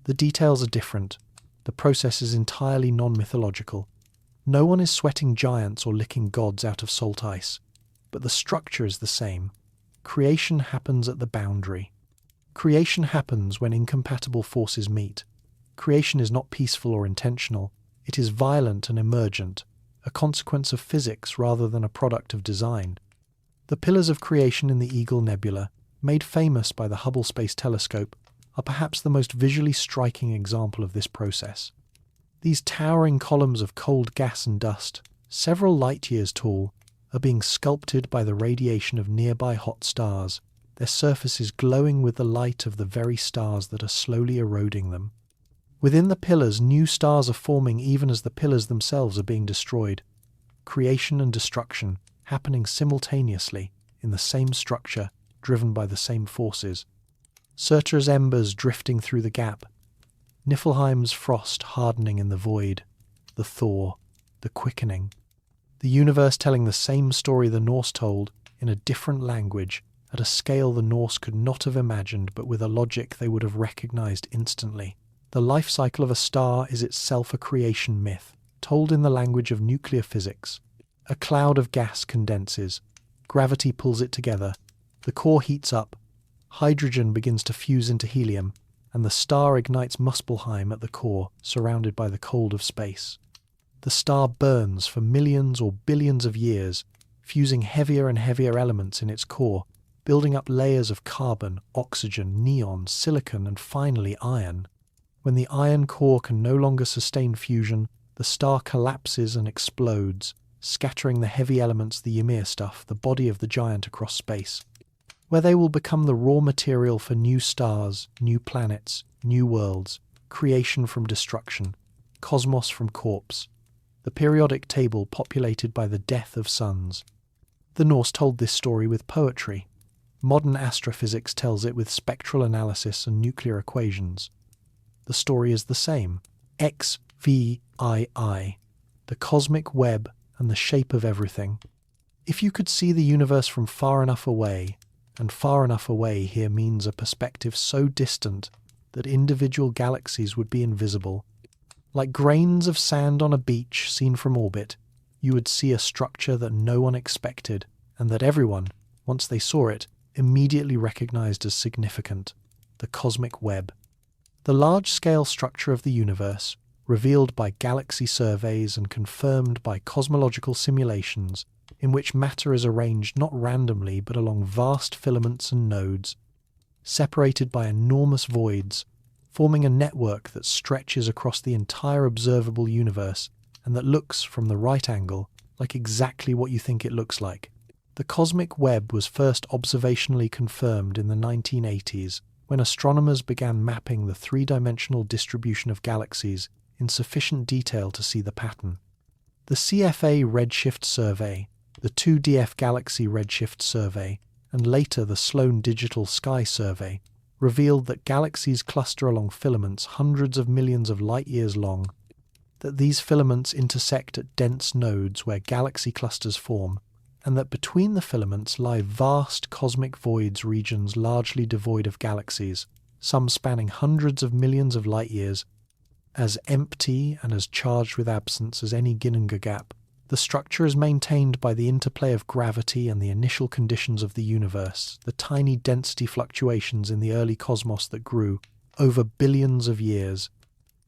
The details are different. The process is entirely non-mythological. No one is sweating giants or licking gods out of salt ice, but the structure is the same. Creation happens at the boundary. Creation happens when incompatible forces meet. Creation is not peaceful or intentional. It is violent and emergent, a consequence of physics rather than a product of design. The pillars of creation in the Eagle Nebula, made famous by the Hubble Space Telescope, are perhaps the most visually striking example of this process. These towering columns of cold gas and dust, several light years tall, are being sculpted by the radiation of nearby hot stars, their surfaces glowing with the light of the very stars that are slowly eroding them. Within the pillars, new stars are forming even as the pillars themselves are being destroyed. Creation and destruction happening simultaneously in the same structure, driven by the same forces. Surtur's embers drifting through the gap, Niflheim's frost hardening in the void, the Thor, the quickening. The universe telling the same story the Norse told, in a different language, at a scale the Norse could not have imagined, but with a logic they would have recognized instantly. The life cycle of a star is itself a creation myth, told in the language of nuclear physics. A cloud of gas condenses, gravity pulls it together, the core heats up, hydrogen begins to fuse into helium, and the star ignites Muspelheim at the core, surrounded by the cold of space. The star burns for millions or billions of years, fusing heavier and heavier elements in its core, building up layers of carbon, oxygen, neon, silicon, and finally iron. When the iron core can no longer sustain fusion, the star collapses and explodes, scattering the heavy elements, the Ymir stuff, the body of the giant across space, where they will become the raw material for new stars, new planets, new worlds, creation from destruction, cosmos from corpse, the periodic table populated by the death of suns. The Norse told this story with poetry. Modern astrophysics tells it with spectral analysis and nuclear equations. The story is the same. XVII, the cosmic web and the shape of everything. If you could see the universe from far enough away, and far enough away here means a perspective so distant that individual galaxies would be invisible, like grains of sand on a beach seen from orbit, you would see a structure that no one expected, and that everyone, once they saw it, immediately recognized as significant: the cosmic web. The large-scale structure of the universe, revealed by galaxy surveys and confirmed by cosmological simulations, in which matter is arranged not randomly but along vast filaments and nodes, separated by enormous voids, forming a network that stretches across the entire observable universe and that looks, from the right angle, like exactly what you think it looks like. The cosmic web was first observationally confirmed in the 1980s, when astronomers began mapping the three-dimensional distribution of galaxies in sufficient detail to see the pattern. The CFA Redshift Survey, the 2DF Galaxy Redshift Survey, and later the Sloan Digital Sky Survey, revealed that galaxies cluster along filaments hundreds of millions of light-years long, that these filaments intersect at dense nodes where galaxy clusters form, and that between the filaments lie vast cosmic voids, regions largely devoid of galaxies, some spanning hundreds of millions of light-years, as empty and as charged with absence as any Ginnungagap. The structure is maintained by the interplay of gravity and the initial conditions of the universe, the tiny density fluctuations in the early cosmos that grew, over billions of years,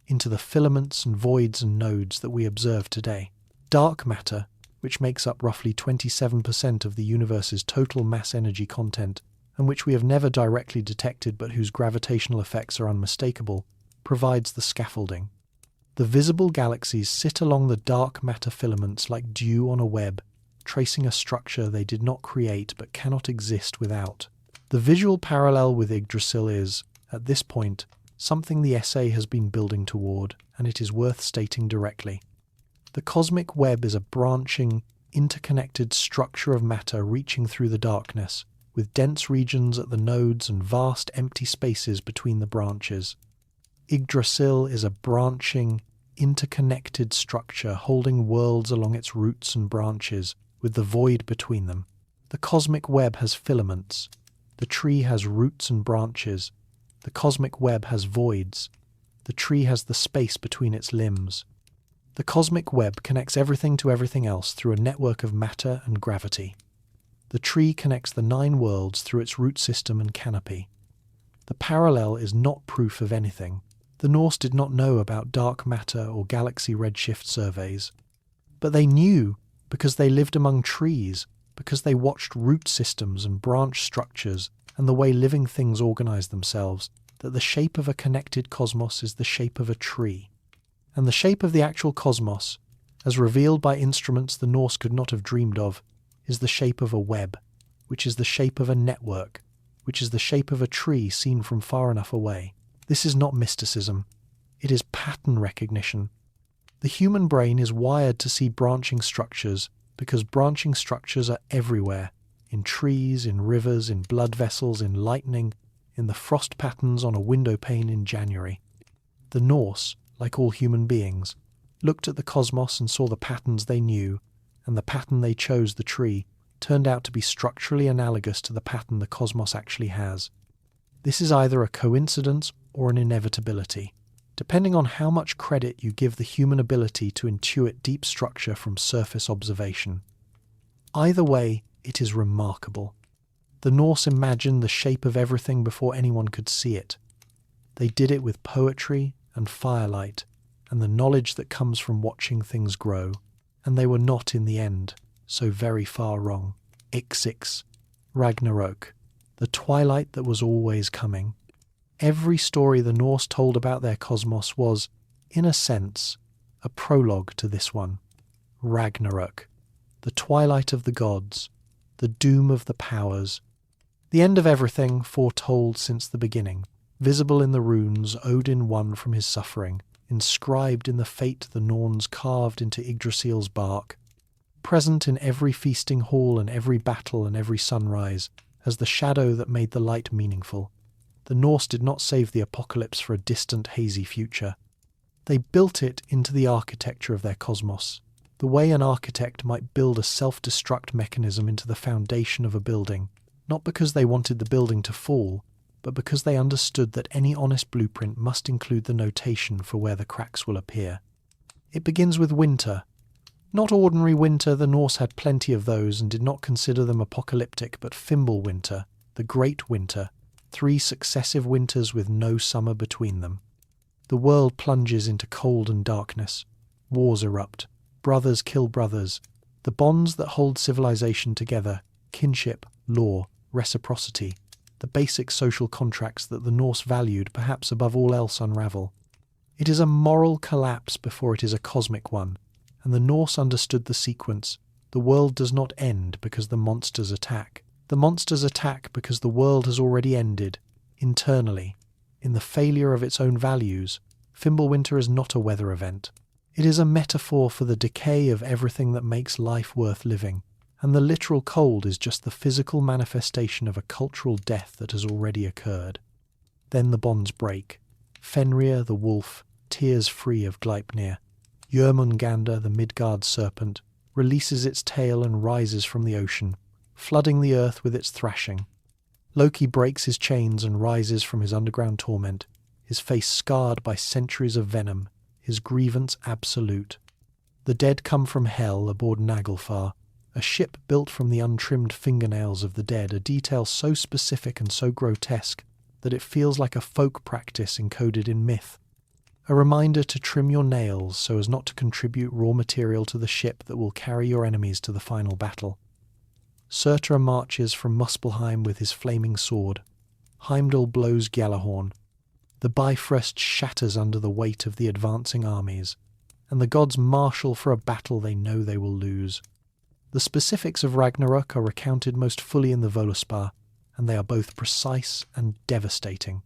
into the filaments and voids and nodes that we observe today. Dark matter, which makes up roughly 27% of the universe's total mass energy content, and which we have never directly detected but whose gravitational effects are unmistakable, provides the scaffolding. The visible galaxies sit along the dark matter filaments like dew on a web, tracing a structure they did not create but cannot exist without. The visual parallel with Yggdrasil is, at this point, something the essay has been building toward, and it is worth stating directly. The cosmic web is a branching, interconnected structure of matter reaching through the darkness, with dense regions at the nodes and vast empty spaces between the branches. Yggdrasil is a branching, interconnected structure holding worlds along its roots and branches, with the void between them. The cosmic web has filaments. The tree has roots and branches. The cosmic web has voids. The tree has the space between its limbs. The cosmic web connects everything to everything else through a network of matter and gravity. The tree connects the 9 worlds through its root system and canopy. The parallel is not proof of anything. The Norse did not know about dark matter or galaxy redshift surveys. But they knew because they lived among trees, because they watched root systems and branch structures and the way living things organize themselves, that the shape of a connected cosmos is the shape of a tree. And the shape of the actual cosmos, as revealed by instruments the Norse could not have dreamed of, is the shape of a web, which is the shape of a network, which is the shape of a tree seen from far enough away. This is not mysticism. It is pattern recognition. The human brain is wired to see branching structures because branching structures are everywhere, in trees, in rivers, in blood vessels, in lightning, in the frost patterns on a window pane in January. The Norse, like all human beings, looked at the cosmos and saw the patterns they knew, and the pattern they chose, the tree, turned out to be structurally analogous to the pattern the cosmos actually has. This is either a coincidence or an inevitability, depending on how much credit you give the human ability to intuit deep structure from surface observation. Either way, it is remarkable. The Norse imagined the shape of everything before anyone could see it. They did it with poetry and firelight and the knowledge that comes from watching things grow, and they were not in the end so very far wrong. Ix, Ragnarök, the twilight that was always coming. Every story the Norse told about their cosmos was, in a sense, a prologue to this one. Ragnarök, the twilight of the gods, the doom of the powers, the end of everything foretold since the beginning. Visible in the runes Odin won from his suffering, inscribed in the fate the Norns carved into Yggdrasil's bark, present in every feasting hall and every battle and every sunrise, as the shadow that made the light meaningful. The Norse did not save the apocalypse for a distant, hazy future. They built it into the architecture of their cosmos, the way an architect might build a self-destruct mechanism into the foundation of a building, not because they wanted the building to fall, but because they understood that any honest blueprint must include the notation for where the cracks will appear. It begins with winter. Not ordinary winter, the Norse had plenty of those and did not consider them apocalyptic, but Fimbul winter, the great winter, 3 successive winters with no summer between them. The world plunges into cold and darkness. Wars erupt. Brothers kill brothers. The bonds that hold civilization together, kinship, law, reciprocity, the basic social contracts that the Norse valued perhaps above all else, unravel. It is a moral collapse before it is a cosmic one, and the Norse understood the sequence. The world does not end because the monsters attack. The monsters attack because the world has already ended, internally, in the failure of its own values. Fimbulwinter is not a weather event. It is a metaphor for the decay of everything that makes life worth living, and the literal cold is just the physical manifestation of a cultural death that has already occurred. Then the bonds break. Fenrir the wolf tears free of Gleipnir. Jörmungandr, the Midgard Serpent, releases its tail and rises from the ocean, flooding the earth with its thrashing. Loki breaks his chains and rises from his underground torment, his face scarred by centuries of venom, his grievance absolute. The dead come from hell aboard Naglfar, a ship built from the untrimmed fingernails of the dead, a detail so specific and so grotesque that it feels like a folk practice encoded in myth. A reminder to trim your nails so as not to contribute raw material to the ship that will carry your enemies to the final battle. Surtur marches from Muspelheim with his flaming sword. Heimdall blows Gjallarhorn. The Bifrost shatters under the weight of the advancing armies, and the gods marshal for a battle they know they will lose. The specifics of Ragnarök are recounted most fully in the Völuspá, and they are both precise and devastating.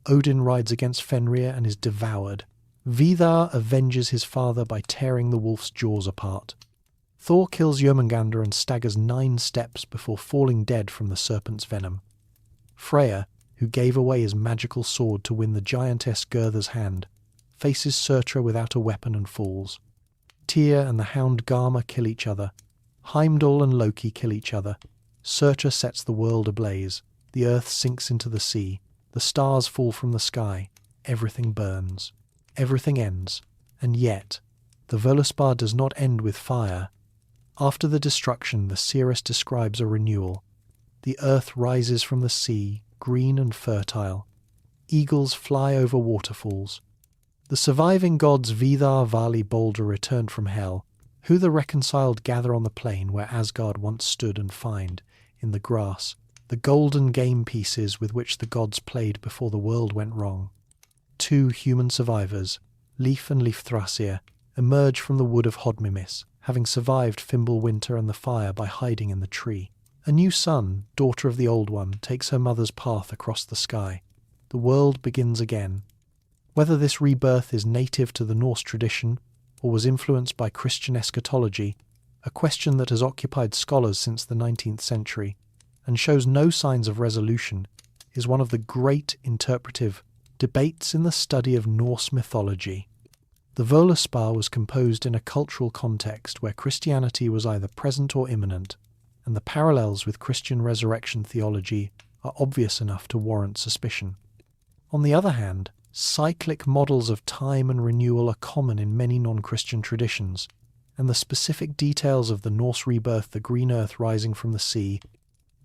Odin rides against Fenrir and is devoured. Vidar avenges his father by tearing the wolf's jaws apart. Thor kills Jörmungandr and staggers 9 steps before falling dead from the serpent's venom. Freyr, who gave away his magical sword to win the giantess Gertha's hand, faces Surtra without a weapon and falls. Tyr and the hound Garma kill each other. Heimdall and Loki kill each other. Surtra sets the world ablaze. The earth sinks into the sea. The stars fall from the sky. Everything burns. Everything ends. And yet, the Völuspá does not end with fire. After the destruction, the seeress describes a renewal. The earth rises from the sea, green and fertile. Eagles fly over waterfalls. The surviving gods Vidar, Vali, Balder returned from hell, who the reconciled gather on the plain where Asgard once stood and find, in the grass, the golden game pieces with which the gods played before the world went wrong. 2 human survivors, Lif and Lifthrasir, emerge from the wood of Hodmimis, having survived Fimbulwinter and the fire by hiding in the tree. A new sun, daughter of the old one, takes her mother's path across the sky. The world begins again. Whether this rebirth is native to the Norse tradition or was influenced by Christian eschatology, a question that has occupied scholars since the 19th century and shows no signs of resolution, is one of the great interpretive debates in the study of Norse mythology. The Völuspá was composed in a cultural context where Christianity was either present or imminent, and the parallels with Christian resurrection theology are obvious enough to warrant suspicion. On the other hand, cyclic models of time and renewal are common in many non-Christian traditions, and the specific details of the Norse rebirth, the green earth rising from the sea,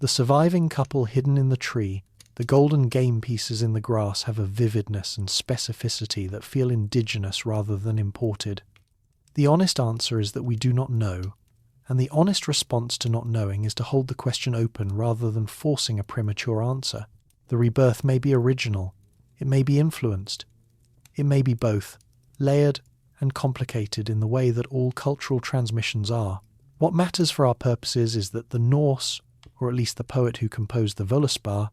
the surviving couple hidden in the tree, the golden game pieces in the grass have a vividness and specificity that feel indigenous rather than imported. The honest answer is that we do not know, and the honest response to not knowing is to hold the question open rather than forcing a premature answer. The rebirth may be original, it may be influenced, it may be both, layered and complicated in the way that all cultural transmissions are. What matters for our purposes is that the Norse, or at least the poet who composed the Völuspá,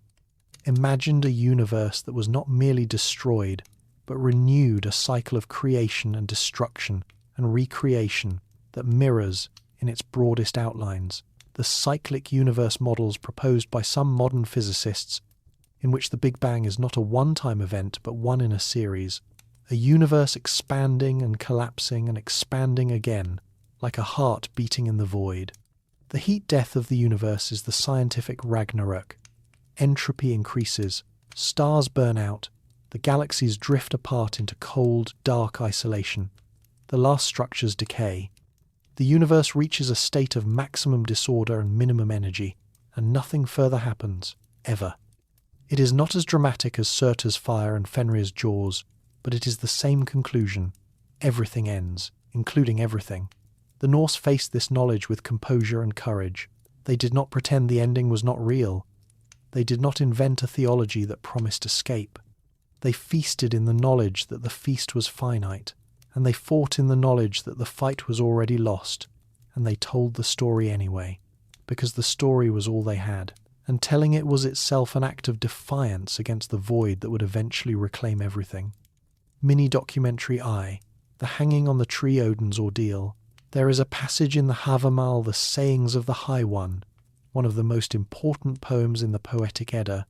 imagined a universe that was not merely destroyed, but renewed, a cycle of creation and destruction and recreation that mirrors, in its broadest outlines, the cyclic universe models proposed by some modern physicists, in which the Big Bang is not a one-time event but one in a series, a universe expanding and collapsing and expanding again, like a heart beating in the void. The heat death of the universe is the scientific Ragnarök. Entropy increases, stars burn out, the galaxies drift apart into cold, dark isolation. The last structures decay. The universe reaches a state of maximum disorder and minimum energy, and nothing further happens, ever. It is not as dramatic as Surtra's fire and Fenrir's jaws, but it is the same conclusion. Everything ends, including everything. The Norse faced this knowledge with composure and courage. They did not pretend the ending was not real. They did not invent a theology that promised escape. They feasted in the knowledge that the feast was finite, and they fought in the knowledge that the fight was already lost, and they told the story anyway, because the story was all they had, and telling it was itself an act of defiance against the void that would eventually reclaim everything. Mini-documentary I, The Hanging on the Tree Odin's Ordeal. There is a passage in the Havamal, The Sayings of the High One of the most important poems in the Poetic Edda,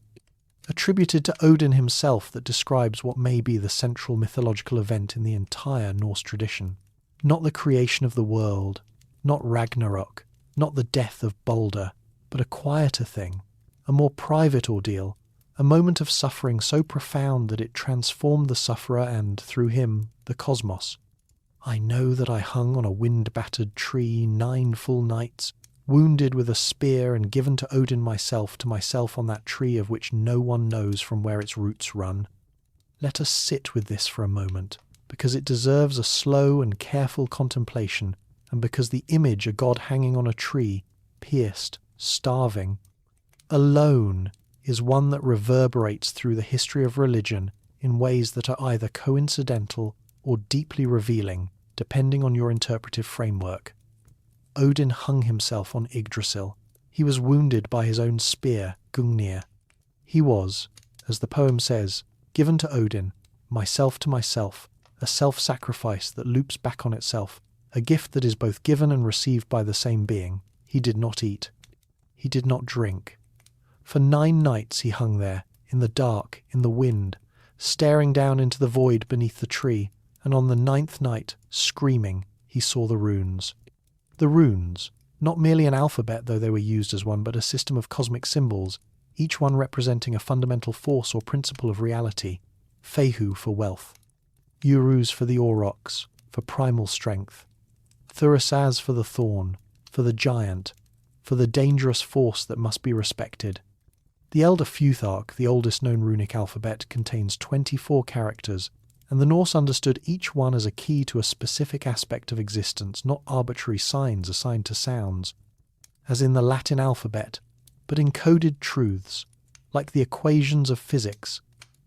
attributed to Odin himself, that describes what may be the central mythological event in the entire Norse tradition. Not the creation of the world, not Ragnarök, not the death of Balder, but a quieter thing, a more private ordeal, a moment of suffering so profound that it transformed the sufferer and, through him, the cosmos. I know that I hung on a wind-battered tree 9 full nights, wounded with a spear and given to Odin myself on that tree of which no one knows from where its roots run. Let us sit with this for a moment, because it deserves a slow and careful contemplation, and because the image a god hanging on a tree, pierced, starving, alone, is one that reverberates through the history of religion in ways that are either coincidental or deeply revealing, depending on your interpretive framework. Odin hung himself on Yggdrasil. He was wounded by his own spear, Gungnir. He was, as the poem says, given to Odin, myself to myself, a self-sacrifice that loops back on itself, a gift that is both given and received by the same being. He did not eat. He did not drink. For 9 nights he hung there, in the dark, in the wind, staring down into the void beneath the tree, and on the 9th night, screaming, he saw the runes. The runes, not merely an alphabet though they were used as one, but a system of cosmic symbols, each one representing a fundamental force or principle of reality. Fehu for wealth, Uruz for the aurochs, for primal strength, Thurisaz for the thorn, for the giant, for the dangerous force that must be respected. The Elder Futhark, the oldest known runic alphabet, contains 24 characters, and the Norse understood each one as a key to a specific aspect of existence, not arbitrary signs assigned to sounds, as in the Latin alphabet, but encoded truths, like the equations of physics,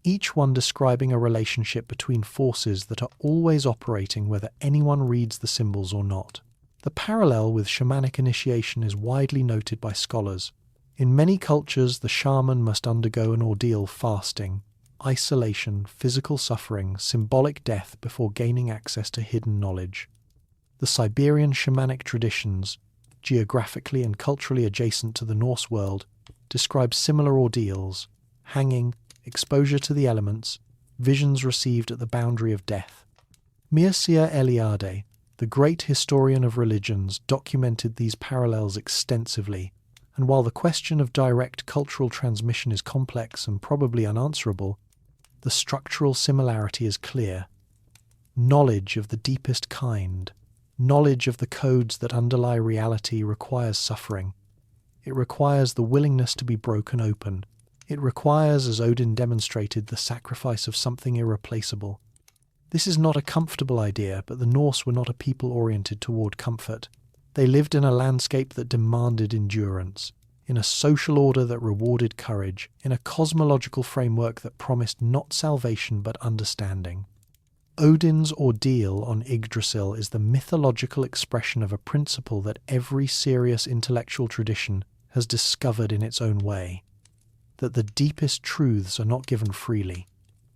each one describing a relationship between forces that are always operating whether anyone reads the symbols or not. The parallel with shamanic initiation is widely noted by scholars. In many cultures, the shaman must undergo an ordeal: fasting, isolation, physical suffering, symbolic death before gaining access to hidden knowledge. The Siberian shamanic traditions, geographically and culturally adjacent to the Norse world, describe similar ordeals: hanging, exposure to the elements, visions received at the boundary of death. Mircea Eliade, the great historian of religions, documented these parallels extensively, and while the question of direct cultural transmission is complex and probably unanswerable, the structural similarity is clear. Knowledge of the deepest kind, knowledge of the codes that underlie reality, requires suffering. It requires the willingness to be broken open. It requires, as Odin demonstrated, the sacrifice of something irreplaceable. This is not a comfortable idea, but the Norse were not a people oriented toward comfort. They lived in a landscape that demanded endurance, in a social order that rewarded courage, in a cosmological framework that promised not salvation but understanding. Odin's ordeal on Yggdrasil is the mythological expression of a principle that every serious intellectual tradition has discovered in its own way: that the deepest truths are not given freely.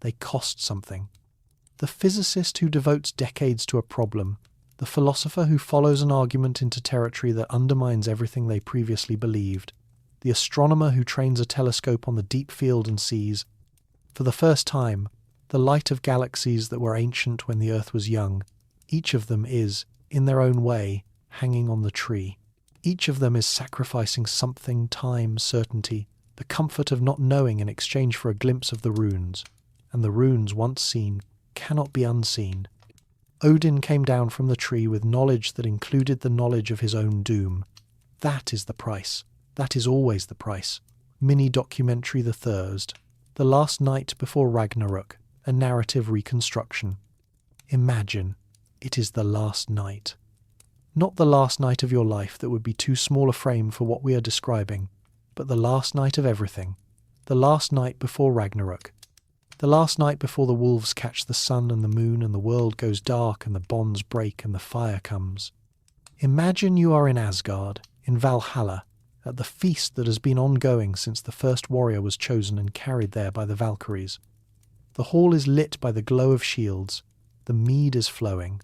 They cost something. The physicist who devotes decades to a problem, the philosopher who follows an argument into territory that undermines everything they previously believed, the astronomer who trains a telescope on the deep field and sees, for the first time, the light of galaxies that were ancient when the Earth was young. Each of them is, in their own way, hanging on the tree. Each of them is sacrificing something: time, certainty, the comfort of not knowing in exchange for a glimpse of the runes. And the runes, once seen, cannot be unseen. Odin came down from the tree with knowledge that included the knowledge of his own doom. That is the price. That is always the price. Mini-documentary The Thirst, the last night before Ragnarök, a narrative reconstruction. Imagine, it is the last night. Not the last night of your life that would be too small a frame for what we are describing, but the last night of everything, the last night before Ragnarök. The last night before the wolves catch the sun and the moon and the world goes dark and the bonds break and the fire comes. Imagine you are in Asgard, in Valhalla, at the feast that has been ongoing since the first warrior was chosen and carried there by the Valkyries. The hall is lit by the glow of shields. The mead is flowing.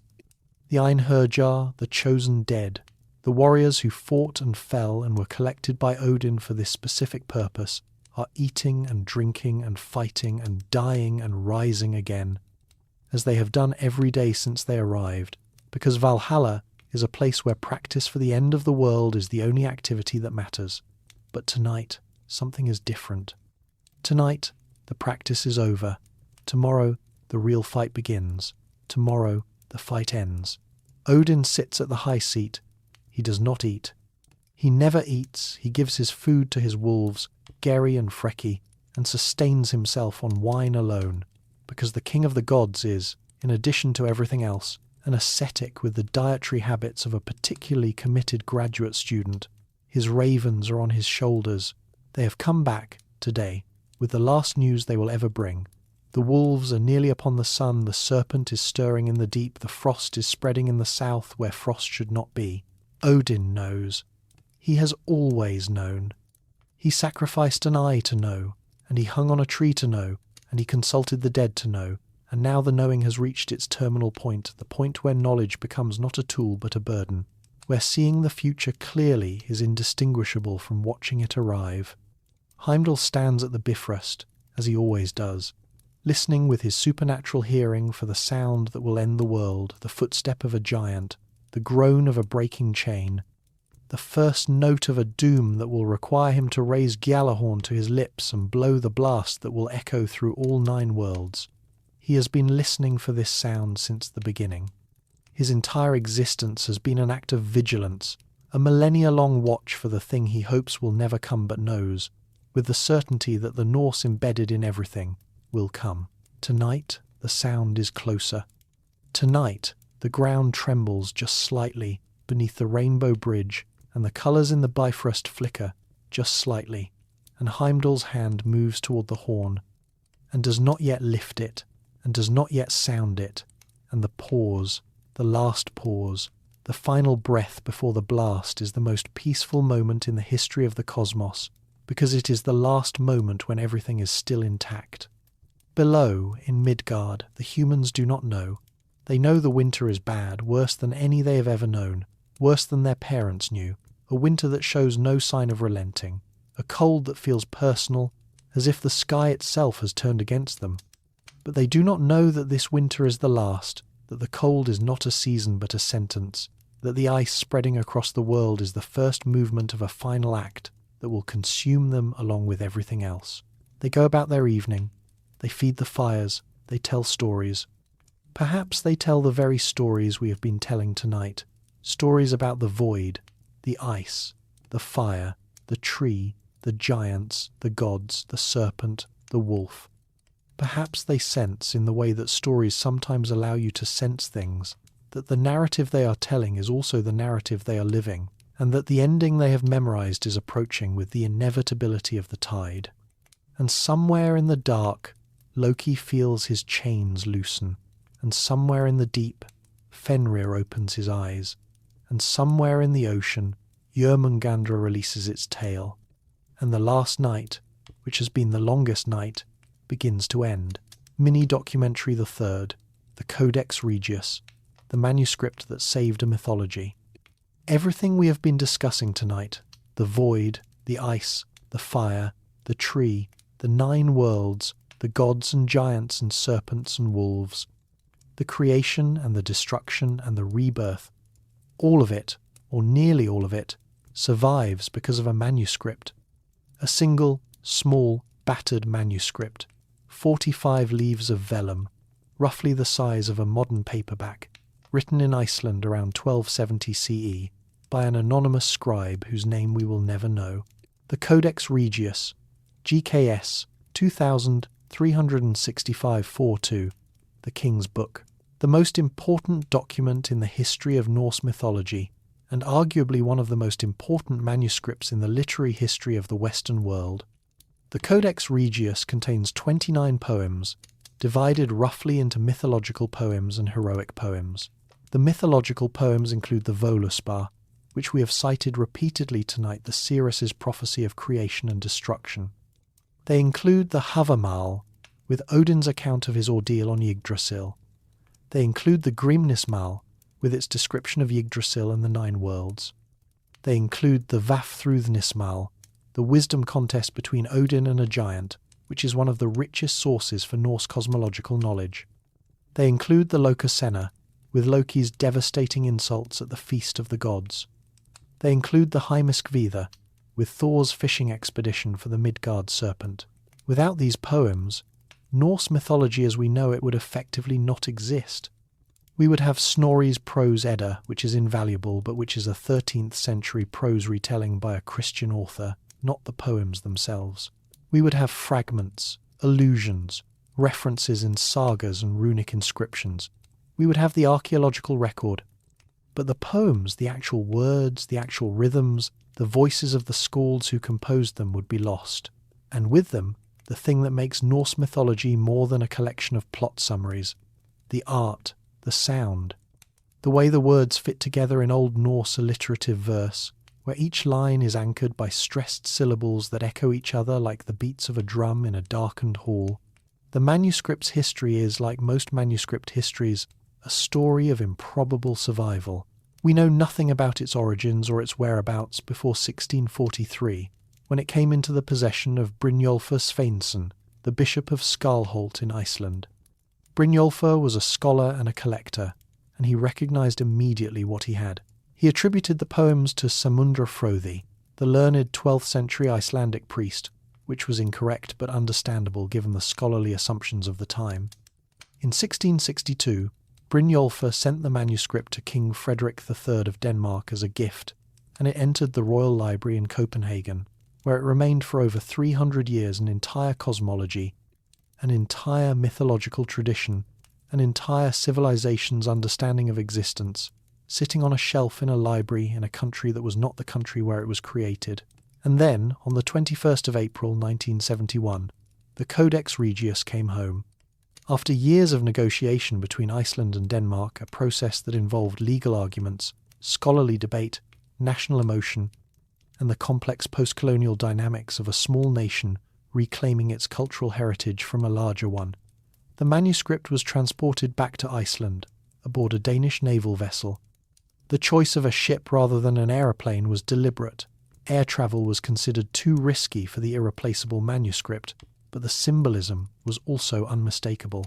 The Einherjar, the chosen dead, the warriors who fought and fell and were collected by Odin for this specific purpose, are eating and drinking and fighting and dying and rising again, as they have done every day since they arrived, because Valhalla is a place where practice for the end of the world is the only activity that matters. But tonight, something is different. Tonight, the practice is over. Tomorrow, the real fight begins. Tomorrow, the fight ends. Odin sits at the high seat. He does not eat. He never eats. He gives his food to his wolves, Geri and Freki, and sustains himself on wine alone, because the king of the gods is, in addition to everything else, an ascetic with the dietary habits of a particularly committed graduate student. His ravens are on his shoulders. They have come back, today, with the last news they will ever bring. The wolves are nearly upon the sun, the serpent is stirring in the deep, the frost is spreading in the south where frost should not be. Odin knows. He has always known. He sacrificed an eye to know, and he hung on a tree to know, and he consulted the dead to know, and now the knowing has reached its terminal point, the point where knowledge becomes not a tool but a burden, where seeing the future clearly is indistinguishable from watching it arrive. Heimdall stands at the Bifrost, as he always does, listening with his supernatural hearing for the sound that will end the world, the footstep of a giant, the groan of a breaking chain, the first note of a doom that will require him to raise Gjallarhorn to his lips and blow the blast that will echo through all 9 worlds. He has been listening for this sound since the beginning. His entire existence has been an act of vigilance, a millennia-long watch for the thing he hopes will never come but knows, with the certainty that the Norse embedded in everything will come. Tonight, the sound is closer. Tonight, the ground trembles just slightly beneath the rainbow bridge, and the colours in the Bifrost flicker just slightly, and Heimdall's hand moves toward the horn, and does not yet lift it, and does not yet sound it, and the pause, the last pause, the final breath before the blast is the most peaceful moment in the history of the cosmos, because it is the last moment when everything is still intact. Below, in Midgard, the humans do not know. They know the winter is bad, worse than any they have ever known, worse than their parents knew, a winter that shows no sign of relenting, a cold that feels personal, as if the sky itself has turned against them. But they do not know that this winter is the last, that the cold is not a season but a sentence, that the ice spreading across the world is the first movement of a final act that will consume them along with everything else. They go about their evening, they feed the fires, they tell stories. Perhaps they tell the very stories we have been telling tonight, stories about the void, the ice, the fire, the tree, the giants, the gods, the serpent, the wolf. Perhaps they sense, in the way that stories sometimes allow you to sense things, that the narrative they are telling is also the narrative they are living, and that the ending they have memorized is approaching with the inevitability of the tide. And somewhere in the dark, Loki feels his chains loosen, and somewhere in the deep, Fenrir opens his eyes, and somewhere in the ocean, Jörmungandr releases its tail, and the last night, which has been the longest night, begins to end. Mini-documentary the third, the Codex Regius, the manuscript that saved a mythology. Everything we have been discussing tonight, the void, the ice, the fire, the tree, the 9 worlds, the gods and giants and serpents and wolves, the creation and the destruction and the rebirth, all of it, or nearly all of it, survives because of a manuscript. A single, small, battered manuscript, 45 leaves of vellum, roughly the size of a modern paperback, written in Iceland around 1270 CE by an anonymous scribe whose name we will never know. The Codex Regius, GKS 2365-42, the King's Book, the most important document in the history of Norse mythology, and arguably one of the most important manuscripts in the literary history of the Western world. The Codex Regius contains 29 poems, divided roughly into mythological poems and heroic poems. The mythological poems include the Völuspá, which we have cited repeatedly tonight, the Cirrus's prophecy of creation and destruction. They include the Havamal, with Odin's account of his ordeal on Yggdrasil. They include the Grimnismal, with its description of Yggdrasil and the 9 worlds. They include the Vafthrûdnismal, the wisdom contest between Odin and a giant, which is one of the richest sources for Norse cosmological knowledge. They include the Lokasenna, with Loki's devastating insults at the feast of the gods. They include the Heimskviða, with Thor's fishing expedition for the Midgard Serpent. Without these poems, Norse mythology as we know it would effectively not exist. We would have Snorri's Prose Edda, which is invaluable, but which is a 13th century prose retelling by a Christian author, not the poems themselves. We would have fragments, allusions, references in sagas and runic inscriptions. We would have the archaeological record. But the poems, the actual words, the actual rhythms, the voices of the skalds who composed them would be lost. And with them, the thing that makes Norse mythology more than a collection of plot summaries, the art, the sound, the way the words fit together in Old Norse alliterative verse, where each line is anchored by stressed syllables that echo each other like the beats of a drum in a darkened hall. The manuscript's history is, like most manuscript histories, a story of improbable survival. We know nothing about its origins or its whereabouts before 1643, when it came into the possession of Brynjolfur Sveinsson, the Bishop of Skarlholt in Iceland. Brynjolfur was a scholar and a collector, and he recognised immediately what he had. He attributed the poems to Samundra Fróði, the learned 12th century Icelandic priest, which was incorrect but understandable given the scholarly assumptions of the time. In 1662, Brynjolfur sent the manuscript to King Frederick III of Denmark as a gift, and it entered the Royal Library in Copenhagen, where it remained for over 300 years, an entire cosmology, an entire mythological tradition, an entire civilization's understanding of existence, sitting on a shelf in a library in a country that was not the country where it was created. And then, on the 21st of April 1971, the Codex Regius came home. After years of negotiation between Iceland and Denmark, a process that involved legal arguments, scholarly debate, national emotion, and the complex post-colonial dynamics of a small nation reclaiming its cultural heritage from a larger one, the manuscript was transported back to Iceland, aboard a Danish naval vessel. The choice of a ship rather than an aeroplane was deliberate. Air travel was considered too risky for the irreplaceable manuscript, but the symbolism was also unmistakable.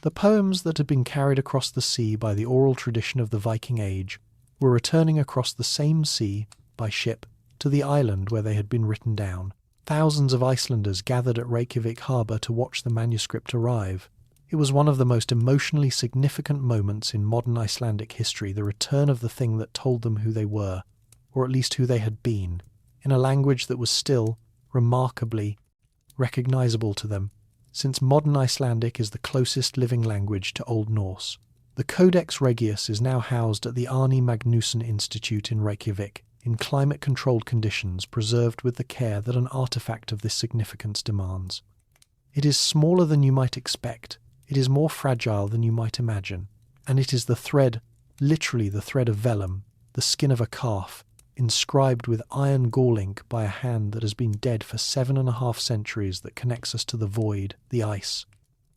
The poems that had been carried across the sea by the oral tradition of the Viking Age were returning across the same sea, by ship, to the island where they had been written down. Thousands of Icelanders gathered at Reykjavik harbour to watch the manuscript arrive. It was one of the most emotionally significant moments in modern Icelandic history, the return of the thing that told them who they were, or at least who they had been, in a language that was still, remarkably, recognisable to them, since modern Icelandic is the closest living language to Old Norse. The Codex Regius is now housed at the Árni Magnússon Institute in Reykjavik, in climate-controlled conditions, preserved with the care that an artefact of this significance demands. It is smaller than you might expect, it is more fragile than you might imagine, and it is the thread, literally the thread of vellum, the skin of a calf, inscribed with iron gall ink by a hand that has been dead for 7.5 centuries, that connects us to the void, the ice,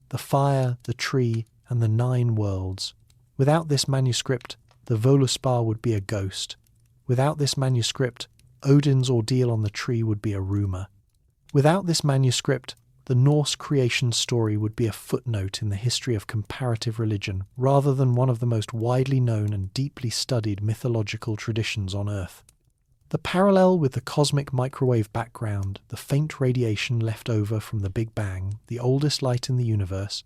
the fire, the tree, and the 9 worlds. Without this manuscript, the Völuspá would be a ghost. Without this manuscript, Odin's ordeal on the tree would be a rumour. Without this manuscript, the Norse creation story would be a footnote in the history of comparative religion, rather than one of the most widely known and deeply studied mythological traditions on Earth. The parallel with the cosmic microwave background, the faint radiation left over from the Big Bang, the oldest light in the universe,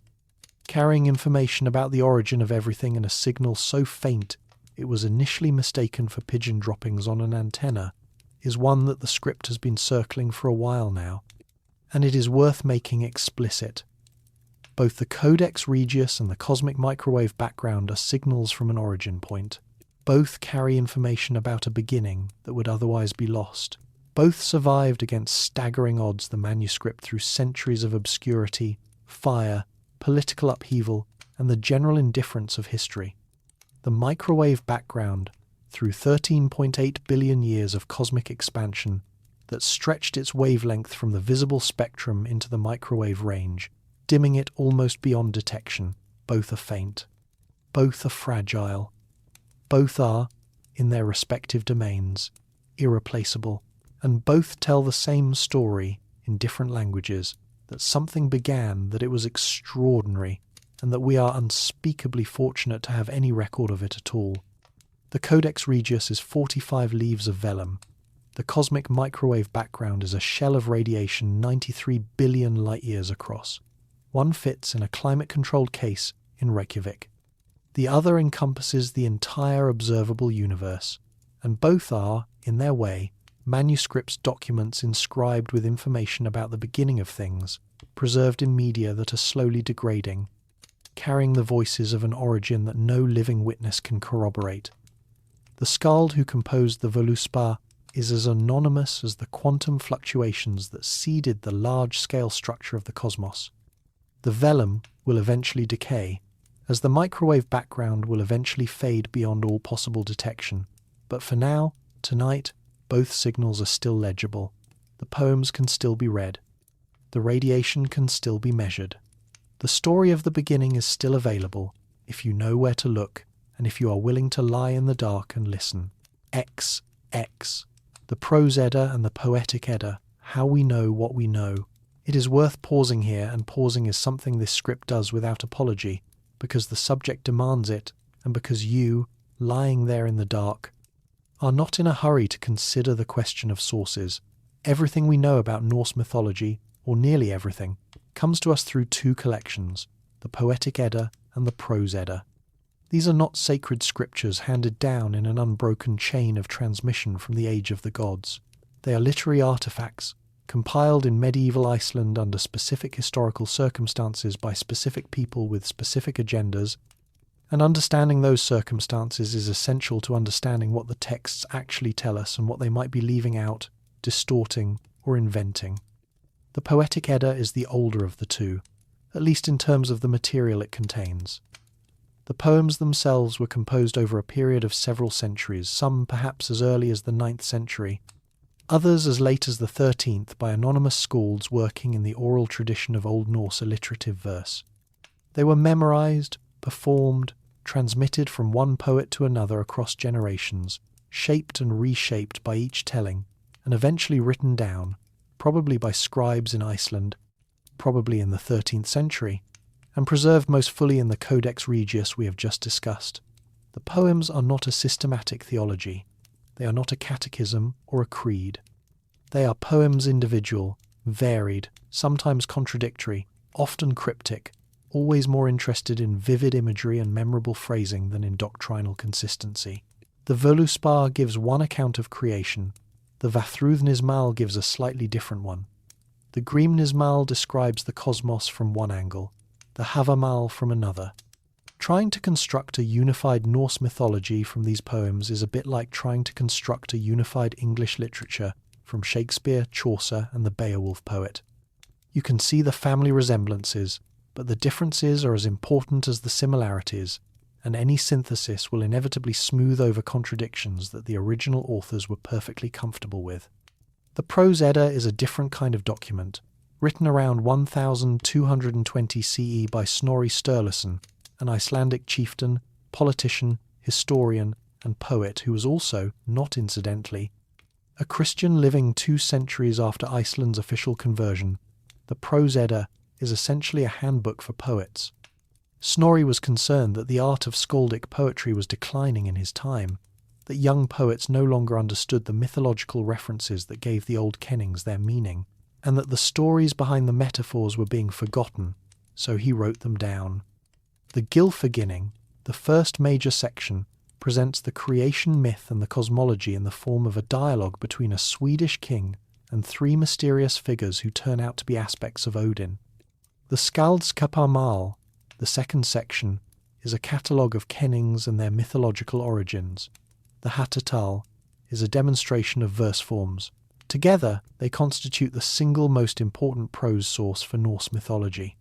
carrying information about the origin of everything in a signal so faint it was initially mistaken for pigeon droppings on an antenna, is one that the script has been circling for a while now, and it is worth making explicit. Both the Codex Regius and the cosmic microwave background are signals from an origin point. Both carry information about a beginning that would otherwise be lost. Both survived against staggering odds the manuscript through centuries of obscurity, fire, political upheaval, and the general indifference of history. The microwave background, through 13.8 billion years of cosmic expansion that stretched its wavelength from the visible spectrum into the microwave range, dimming it almost beyond detection, both are faint. Both are fragile. Both are, in their respective domains, irreplaceable, and both tell the same story in different languages, that something began, that it was extraordinary, and that we are unspeakably fortunate to have any record of it at all. The Codex Regius is 45 leaves of vellum. The cosmic microwave background is a shell of radiation 93 billion light-years across. One fits in a climate-controlled case in Reykjavik. The other encompasses the entire observable universe, and both are, in their way, manuscripts, documents inscribed with information about the beginning of things, preserved in media that are slowly degrading, carrying the voices of an origin that no living witness can corroborate. The skald who composed the Völuspá is as anonymous as the quantum fluctuations that seeded the large-scale structure of the cosmos. The vellum will eventually decay, as the microwave background will eventually fade beyond all possible detection. But for now, tonight, both signals are still legible. The poems can still be read. The radiation can still be measured. The story of the beginning is still available, if you know where to look, and if you are willing to lie in the dark and listen. X. The prose Edda and the poetic Edda, how we know what we know. It is worth pausing here, and pausing is something this script does without apology, because the subject demands it, and because you, lying there in the dark, are not in a hurry to consider the question of sources. Everything we know about Norse mythology, or nearly everything, comes to us through two collections, the poetic Edda and the prose Edda. These are not sacred scriptures handed down in an unbroken chain of transmission from the age of the gods. They are literary artifacts, compiled in medieval Iceland under specific historical circumstances by specific people with specific agendas, and understanding those circumstances is essential to understanding what the texts actually tell us and what they might be leaving out, distorting, or inventing. The poetic Edda is the older of the two, at least in terms of the material it contains. The poems themselves were composed over a period of several centuries, some perhaps as early as the 9th century, others as late as the 13th by anonymous skalds working in the oral tradition of Old Norse alliterative verse. They were memorized, performed, transmitted from one poet to another across generations, shaped and reshaped by each telling, and eventually written down, probably by scribes in Iceland, probably in the 13th century, and preserved most fully in the Codex Regius we have just discussed. The poems are not a systematic theology. They are not a catechism or a creed. They are poems individual, varied, sometimes contradictory, often cryptic, always more interested in vivid imagery and memorable phrasing than in doctrinal consistency. The Völuspá gives one account of creation. The Vafthrûðnismál gives a slightly different one. The Grímnismál describes the cosmos from one angle, the Havamal from another. Trying to construct a unified Norse mythology from these poems is a bit like trying to construct a unified English literature from Shakespeare, Chaucer, and the Beowulf poet. You can see the family resemblances, but the differences are as important as the similarities, and any synthesis will inevitably smooth over contradictions that the original authors were perfectly comfortable with. The prose Edda is a different kind of document, written around 1220 CE by Snorri Sturluson, an Icelandic chieftain, politician, historian, and poet who was also, not incidentally, a Christian living 2 centuries after Iceland's official conversion. The prose Edda is essentially a handbook for poets. Snorri was concerned that the art of skaldic poetry was declining in his time, that young poets no longer understood the mythological references that gave the old kennings their meaning, and that the stories behind the metaphors were being forgotten, so he wrote them down. The Gylfaginning, the first major section, presents the creation myth and the cosmology in the form of a dialogue between a Swedish king and 3 mysterious figures who turn out to be aspects of Odin. The Skaldskaparmal, the second section, is a catalogue of kennings and their mythological origins. The Hatatal is a demonstration of verse forms. Together, they constitute the single most important prose source for Norse mythology.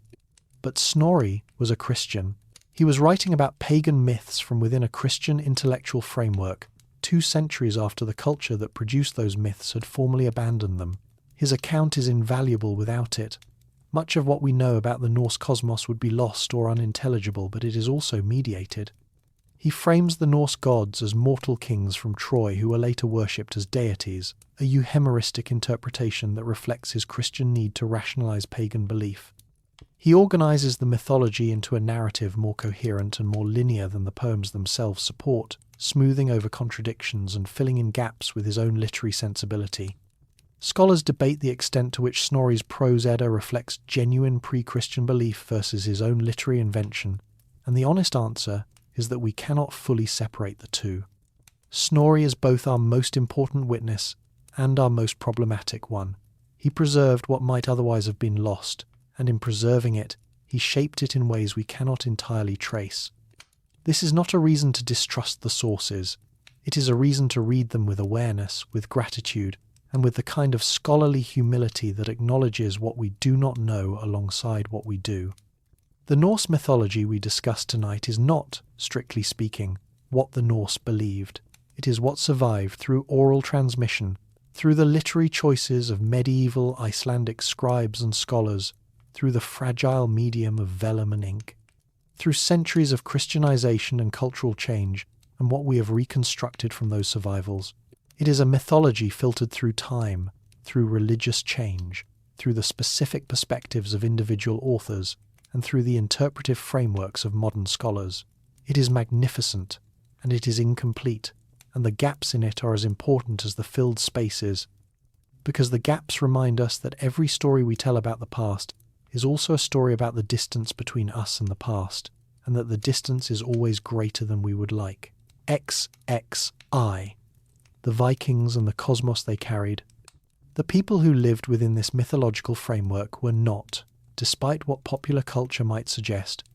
But Snorri was a Christian. He was writing about pagan myths from within a Christian intellectual framework, 2 centuries after the culture that produced those myths had formally abandoned them. His account is invaluable without it. Much of what we know about the Norse cosmos would be lost or unintelligible, but it is also mediated. He frames the Norse gods as mortal kings from Troy who were later worshipped as deities, a euhemeristic interpretation that reflects his Christian need to rationalize pagan belief. He organizes the mythology into a narrative more coherent and more linear than the poems themselves support, smoothing over contradictions and filling in gaps with his own literary sensibility. Scholars debate the extent to which Snorri's prose Edda reflects genuine pre-Christian belief versus his own literary invention, and the honest answer is that we cannot fully separate the two. Snorri is both our most important witness and our most problematic one. He preserved what might otherwise have been lost, and in preserving it, he shaped it in ways we cannot entirely trace. This is not a reason to distrust the sources. It is a reason to read them with awareness, with gratitude, and with the kind of scholarly humility that acknowledges what we do not know alongside what we do. The Norse mythology we discuss tonight is not, strictly speaking, what the Norse believed. It is what survived through oral transmission, through the literary choices of medieval Icelandic scribes and scholars, through the fragile medium of vellum and ink, through centuries of Christianization and cultural change, and what we have reconstructed from those survivals. It is a mythology filtered through time, through religious change, through the specific perspectives of individual authors, and through the interpretive frameworks of modern scholars. It is magnificent, and it is incomplete, and the gaps in it are as important as the filled spaces, because the gaps remind us that every story we tell about the past is also a story about the distance between us and the past, and that the distance is always greater than we would like. XXI. The Vikings and the cosmos they carried. The people who lived within this mythological framework were not, despite what popular culture might suggest,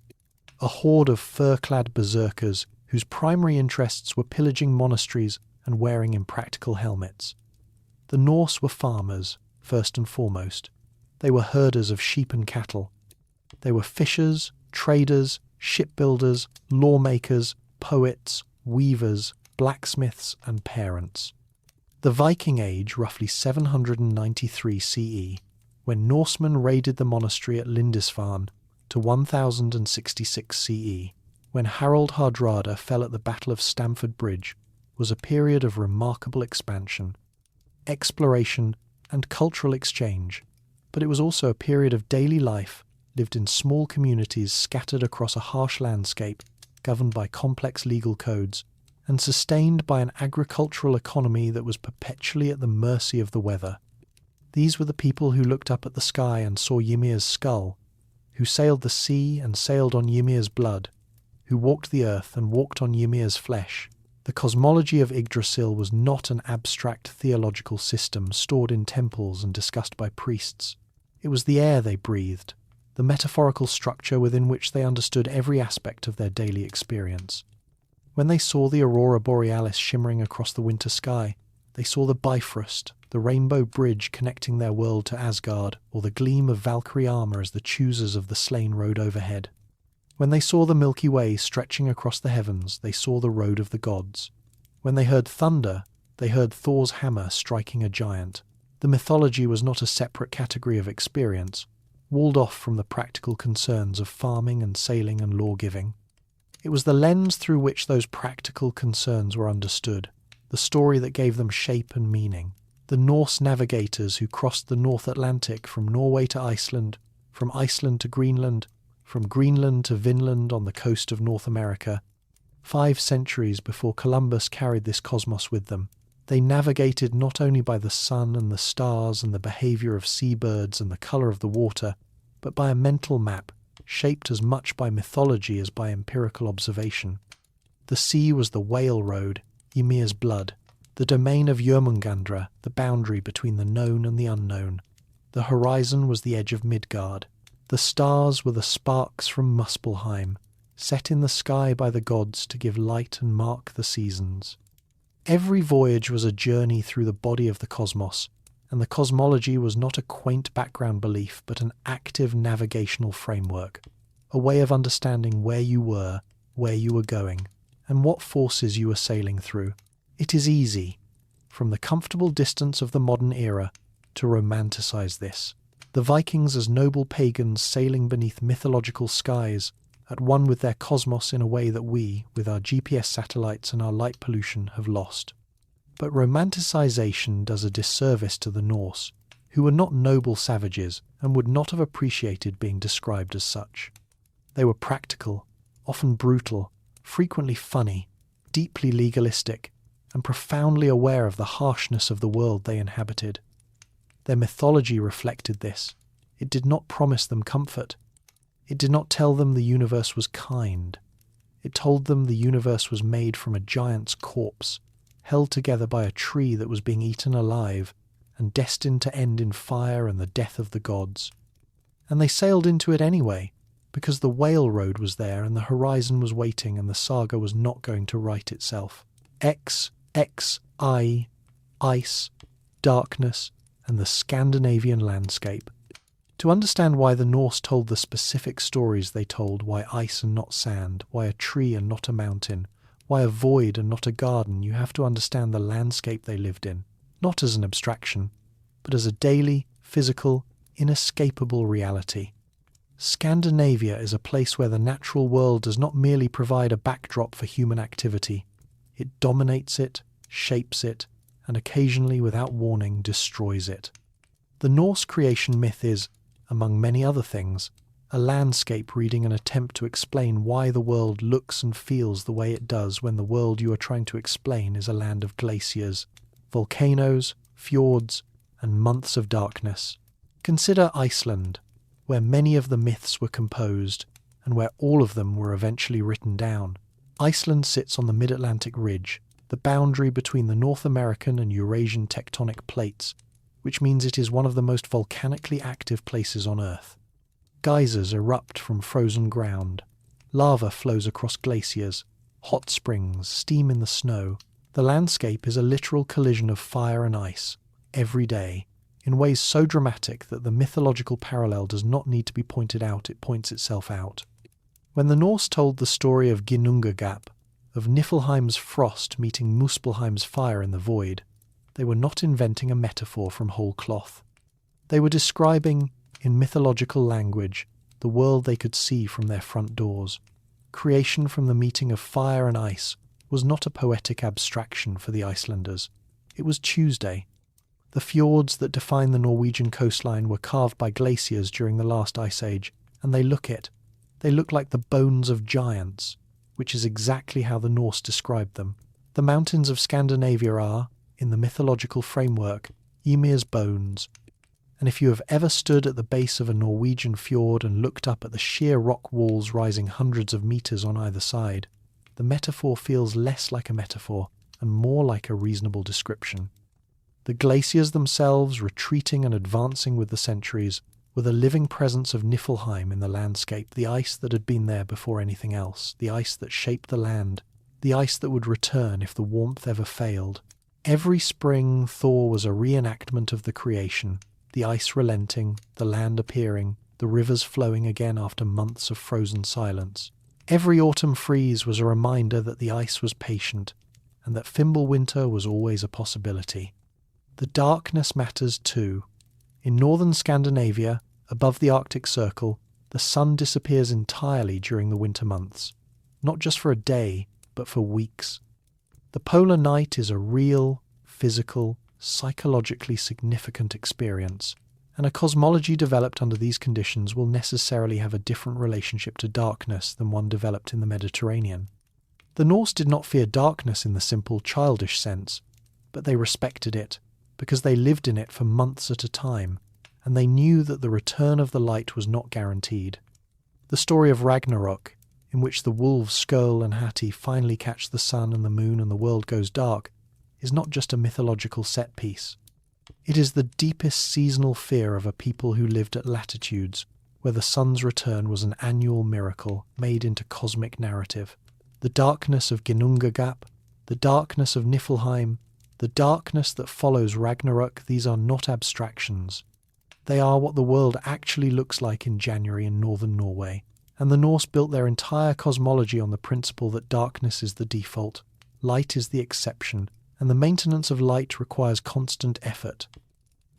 a horde of fur-clad berserkers whose primary interests were pillaging monasteries and wearing impractical helmets. The Norse were farmers, first and foremost. They were herders of sheep and cattle. They were fishers, traders, shipbuilders, lawmakers, poets, weavers, blacksmiths, and parents. The Viking Age, roughly 793 CE, when Norsemen raided the monastery at Lindisfarne, to 1066 CE, when Harald Hardrada fell at the Battle of Stamford Bridge, was a period of remarkable expansion, exploration, and cultural exchange, but it was also a period of daily life lived in small communities scattered across a harsh landscape, governed by complex legal codes, and sustained by an agricultural economy that was perpetually at the mercy of the weather. These were the people who looked up at the sky and saw Ymir's skull, who sailed the sea and sailed on Ymir's blood, who walked the earth and walked on Ymir's flesh. The cosmology of Yggdrasil was not an abstract theological system stored in temples and discussed by priests. It was the air they breathed, the metaphorical structure within which they understood every aspect of their daily experience. When they saw the aurora borealis shimmering across the winter sky, they saw the Bifrost, the rainbow bridge connecting their world to Asgard, or the gleam of Valkyrie armour as the choosers of the slain rode overhead. When they saw the Milky Way stretching across the heavens, they saw the road of the gods. When they heard thunder, they heard Thor's hammer striking a giant. The mythology was not a separate category of experience, walled off from the practical concerns of farming and sailing and law-giving. It was the lens through which those practical concerns were understood, the story that gave them shape and meaning. The Norse navigators who crossed the North Atlantic from Norway to Iceland, from Iceland to Greenland, from Greenland to Vinland on the coast of North America, 5 centuries before Columbus carried this cosmos with them. They navigated not only by the sun and the stars and the behaviour of seabirds and the colour of the water, but by a mental map shaped as much by mythology as by empirical observation. The sea was the whale road, Ymir's blood, the domain of Jörmungandr, the boundary between the known and the unknown. The horizon was the edge of Midgard. The stars were the sparks from Muspelheim, set in the sky by the gods to give light and mark the seasons. Every voyage was a journey through the body of the cosmos, and the cosmology was not a quaint background belief but an active navigational framework, a way of understanding where you were going, and what forces you were sailing through. It is easy, from the comfortable distance of the modern era, to romanticize this. The Vikings as noble pagans sailing beneath mythological skies, at one with their cosmos in a way that we, with our GPS satellites and our light pollution, have lost. But romanticization does a disservice to the Norse, who were not noble savages and would not have appreciated being described as such. They were practical, often brutal, frequently funny, deeply legalistic, and profoundly aware of the harshness of the world they inhabited. Their mythology reflected this. It did not promise them comfort. It did not tell them the universe was kind. It told them the universe was made from a giant's corpse, held together by a tree that was being eaten alive and destined to end in fire and the death of the gods. And they sailed into it anyway, because the whale road was there and the horizon was waiting and the saga was not going to right itself. XXI. X-I, ice, darkness, and the Scandinavian landscape. To understand why the Norse told the specific stories they told, why ice and not sand, why a tree and not a mountain, why a void and not a garden, you have to understand the landscape they lived in, not as an abstraction, but as a daily, physical, inescapable reality. Scandinavia is a place where the natural world does not merely provide a backdrop for human activity. It dominates it, shapes it, and occasionally, without warning, destroys it. The Norse creation myth is, among many other things, a landscape reading an attempt to explain why the world looks and feels the way it does when the world you are trying to explain is a land of glaciers, volcanoes, fjords, and months of darkness. Consider Iceland, where many of the myths were composed, and where all of them were eventually written down. Iceland sits on the mid-Atlantic ridge, the boundary between the North American and Eurasian tectonic plates, which means it is one of the most volcanically active places on Earth. Geysers erupt from frozen ground. Lava flows across glaciers. Hot springs steam in the snow. The landscape is a literal collision of fire and ice, every day, in ways so dramatic that the mythological parallel does not need to be pointed out, it points itself out. When the Norse told the story of Ginnungagap, of Niflheim's frost meeting Muspelheim's fire in the void, they were not inventing a metaphor from whole cloth. They were describing, in mythological language, the world they could see from their front doors. Creation from the meeting of fire and ice was not a poetic abstraction for the Icelanders. It was Tuesday. The fjords that define the Norwegian coastline were carved by glaciers during the last ice age, and they look like the bones of giants, which is exactly how the Norse described them. The mountains of Scandinavia are, in the mythological framework, Ymir's bones, and if you have ever stood at the base of a Norwegian fjord and looked up at the sheer rock walls rising hundreds of meters on either side, the metaphor feels less like a metaphor and more like a reasonable description. The glaciers themselves, retreating and advancing with the centuries, were the living presence of Niflheim in the landscape, the ice that had been there before anything else, the ice that shaped the land, the ice that would return if the warmth ever failed. Every spring, Thor was a reenactment of the creation, the ice relenting, the land appearing, the rivers flowing again after months of frozen silence. Every autumn freeze was a reminder that the ice was patient, and that Fimbulwinter was always a possibility. The darkness matters too. In northern Scandinavia, above the Arctic Circle, the sun disappears entirely during the winter months, not just for a day, but for weeks. The polar night is a real, physical, psychologically significant experience, and a cosmology developed under these conditions will necessarily have a different relationship to darkness than one developed in the Mediterranean. The Norse did not fear darkness in the simple, childish sense, but they respected it, because they lived in it for months at a time, and they knew that the return of the light was not guaranteed. The story of Ragnarök, in which the wolves Skirl and Hati finally catch the sun and the moon and the world goes dark, is not just a mythological set piece. It is the deepest seasonal fear of a people who lived at latitudes where the sun's return was an annual miracle made into cosmic narrative. The darkness of Ginnungagap, the darkness of Niflheim, the darkness that follows Ragnarök, these are not abstractions. They are what the world actually looks like in January in northern Norway, and the Norse built their entire cosmology on the principle that darkness is the default, light is the exception, and the maintenance of light requires constant effort.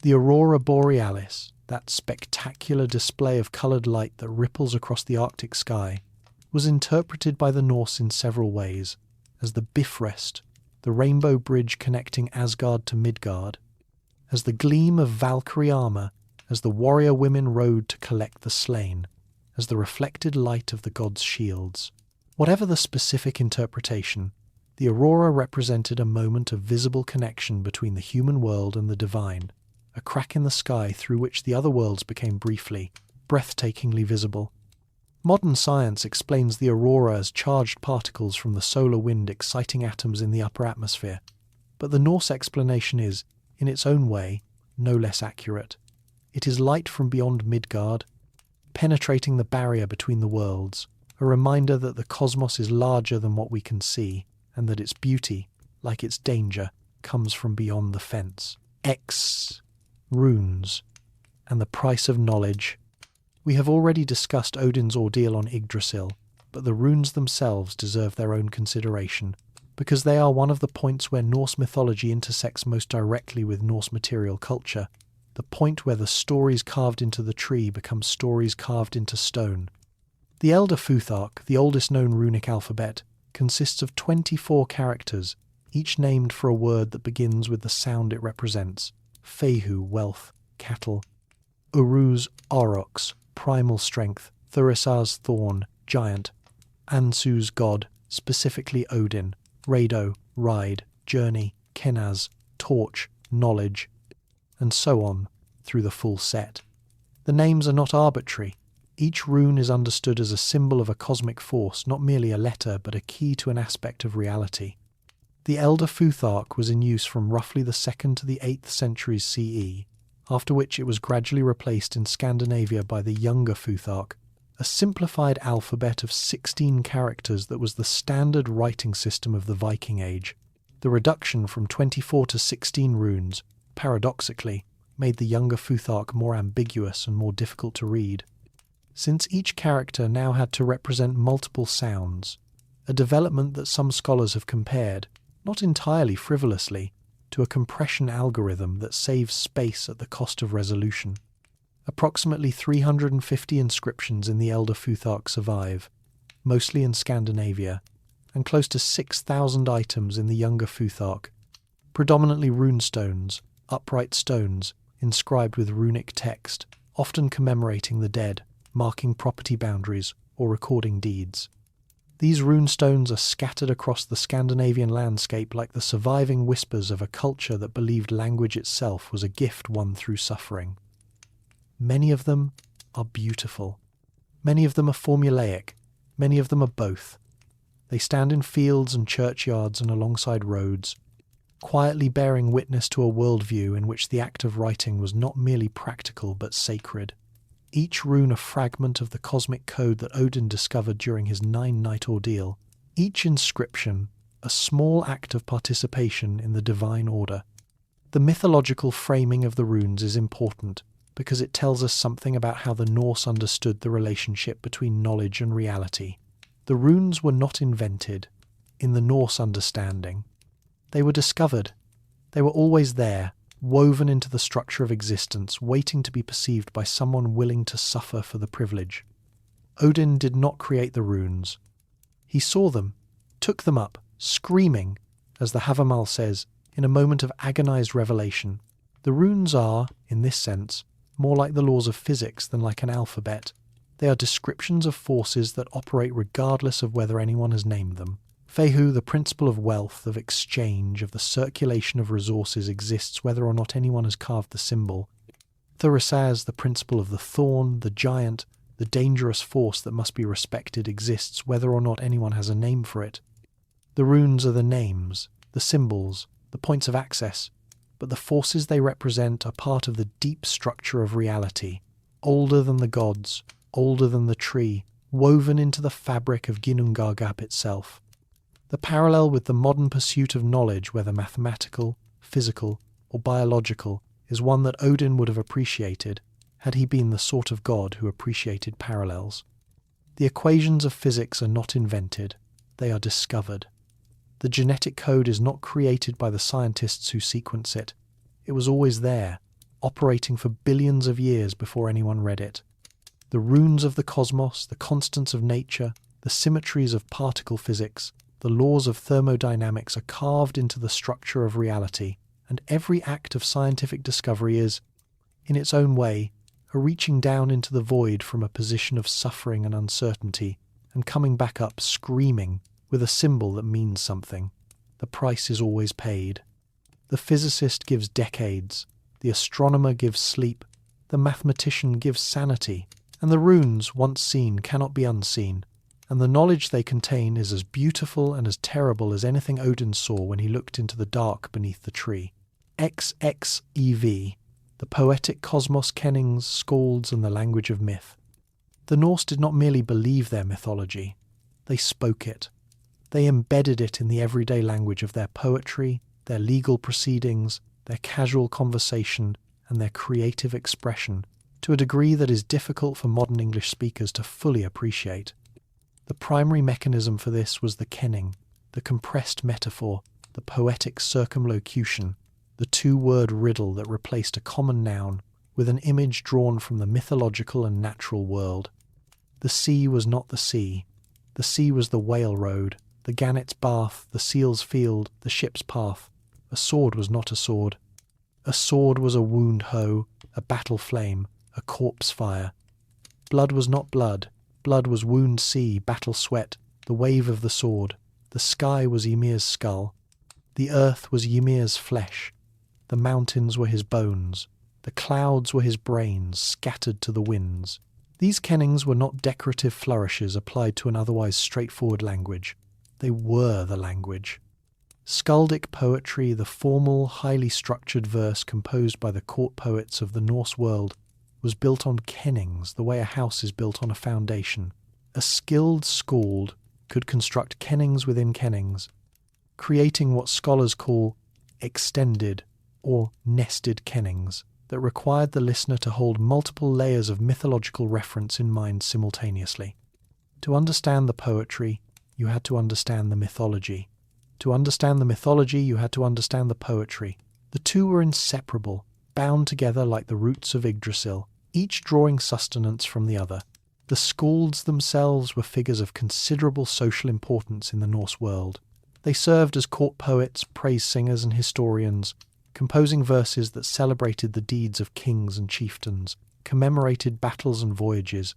The aurora borealis, that spectacular display of coloured light that ripples across the Arctic sky, was interpreted by the Norse in several ways, as the Bifrost, the rainbow bridge connecting Asgard to Midgard, as the gleam of Valkyrie armour, as the warrior women rode to collect the slain, as the reflected light of the gods' shields. Whatever the specific interpretation, the aurora represented a moment of visible connection between the human world and the divine, a crack in the sky through which the other worlds became briefly, breathtakingly visible. Modern science explains the aurora as charged particles from the solar wind exciting atoms in the upper atmosphere, but the Norse explanation is, in its own way, no less accurate. It is light from beyond Midgard, penetrating the barrier between the worlds, a reminder that the cosmos is larger than what we can see, and that its beauty, like its danger, comes from beyond the fence. X. Runes. And the price of knowledge. We have already discussed Odin's ordeal on Yggdrasil, but the runes themselves deserve their own consideration, because they are one of the points where Norse mythology intersects most directly with Norse material culture, the point where the stories carved into the tree become stories carved into stone. The Elder Futhark, the oldest known runic alphabet, consists of 24 characters, each named for a word that begins with the sound it represents. Fehu, wealth, cattle. Uruz, aurochs, primal strength. Thurisar's thorn, giant. Ansu's god, specifically Odin. Rado, ride, journey. Kenaz, torch, knowledge, and so on through the full set. The names are not arbitrary. Each rune is understood as a symbol of a cosmic force, not merely a letter, but a key to an aspect of reality. The Elder Futhark was in use from roughly the 2nd to the 8th centuries CE, after which it was gradually replaced in Scandinavia by the Younger Futhark, a simplified alphabet of 16 characters that was the standard writing system of the Viking Age. The reduction from 24 to 16 runes, paradoxically, made the Younger Futhark more ambiguous and more difficult to read. Since each character now had to represent multiple sounds, a development that some scholars have compared, not entirely frivolously, to a compression algorithm that saves space at the cost of resolution. Approximately 350 inscriptions in the Elder Futhark survive, mostly in Scandinavia, and close to 6,000 items in the Younger Futhark, predominantly runestones, upright stones, inscribed with runic text, often commemorating the dead, marking property boundaries, or recording deeds. These runestones are scattered across the Scandinavian landscape like the surviving whispers of a culture that believed language itself was a gift won through suffering. Many of them are beautiful. Many of them are formulaic. Many of them are both. They stand in fields and churchyards and alongside roads, quietly bearing witness to a worldview in which the act of writing was not merely practical but sacred. Each rune a fragment of the cosmic code that Odin discovered during his 9-night ordeal. Each inscription a small act of participation in the divine order. The mythological framing of the runes is important because it tells us something about how the Norse understood the relationship between knowledge and reality. The runes were not invented, in the Norse understanding. They were discovered. They were always there, woven into the structure of existence, waiting to be perceived by someone willing to suffer for the privilege. Odin did not create the runes. He saw them, took them up, screaming, as the Havamal says, in a moment of agonized revelation. The runes are, in this sense, more like the laws of physics than like an alphabet. They are descriptions of forces that operate regardless of whether anyone has named them. Fehu, the principle of wealth, of exchange, of the circulation of resources, exists whether or not anyone has carved the symbol. Thurisaz, the principle of the thorn, the giant, the dangerous force that must be respected, exists whether or not anyone has a name for it. The runes are the names, the symbols, the points of access, but the forces they represent are part of the deep structure of reality, older than the gods, older than the tree, woven into the fabric of Ginnungagap itself. The parallel with the modern pursuit of knowledge, whether mathematical, physical, or biological, is one that Odin would have appreciated had he been the sort of god who appreciated parallels. The equations of physics are not invented, they are discovered. The genetic code is not created by the scientists who sequence it. It was always there, operating for billions of years before anyone read it. The runes of the cosmos, the constants of nature, the symmetries of particle physics, the laws of thermodynamics are carved into the structure of reality, and every act of scientific discovery is, in its own way, a reaching down into the void from a position of suffering and uncertainty, and coming back up screaming with a symbol that means something. The price is always paid. The physicist gives decades, the astronomer gives sleep, the mathematician gives sanity, and the runes, once seen, cannot be unseen, and the knowledge they contain is as beautiful and as terrible as anything Odin saw when he looked into the dark beneath the tree. XXEV, the poetic cosmos kennings, skalds, and the language of myth. The Norse did not merely believe their mythology, they spoke it. They embedded it in the everyday language of their poetry, their legal proceedings, their casual conversation, and their creative expression, to a degree that is difficult for modern English speakers to fully appreciate. The primary mechanism for this was the kenning, the compressed metaphor, the poetic circumlocution, the two-word riddle that replaced a common noun with an image drawn from the mythological and natural world. The sea was not the sea. The sea was the whale road, the gannet's bath, the seal's field, the ship's path. A sword was not a sword. A sword was a wound hoe, a battle flame, a corpse fire. Blood was not blood. Blood was wound sea, battle sweat, the wave of the sword. The sky was Ymir's skull. The earth was Ymir's flesh. The mountains were his bones. The clouds were his brains, scattered to the winds. These kennings were not decorative flourishes applied to an otherwise straightforward language. They were the language. Skaldic poetry, the formal, highly structured verse composed by the court poets of the Norse world, was built on kennings the way a house is built on a foundation. A skilled skald could construct kennings within kennings, creating what scholars call extended or nested kennings that required the listener to hold multiple layers of mythological reference in mind simultaneously. To understand the poetry, you had to understand the mythology. To understand the mythology, you had to understand the poetry. The two were inseparable, bound together like the roots of Yggdrasil, each drawing sustenance from the other. The skalds themselves were figures of considerable social importance in the Norse world. They served as court poets, praise singers, and historians, composing verses that celebrated the deeds of kings and chieftains, commemorated battles and voyages,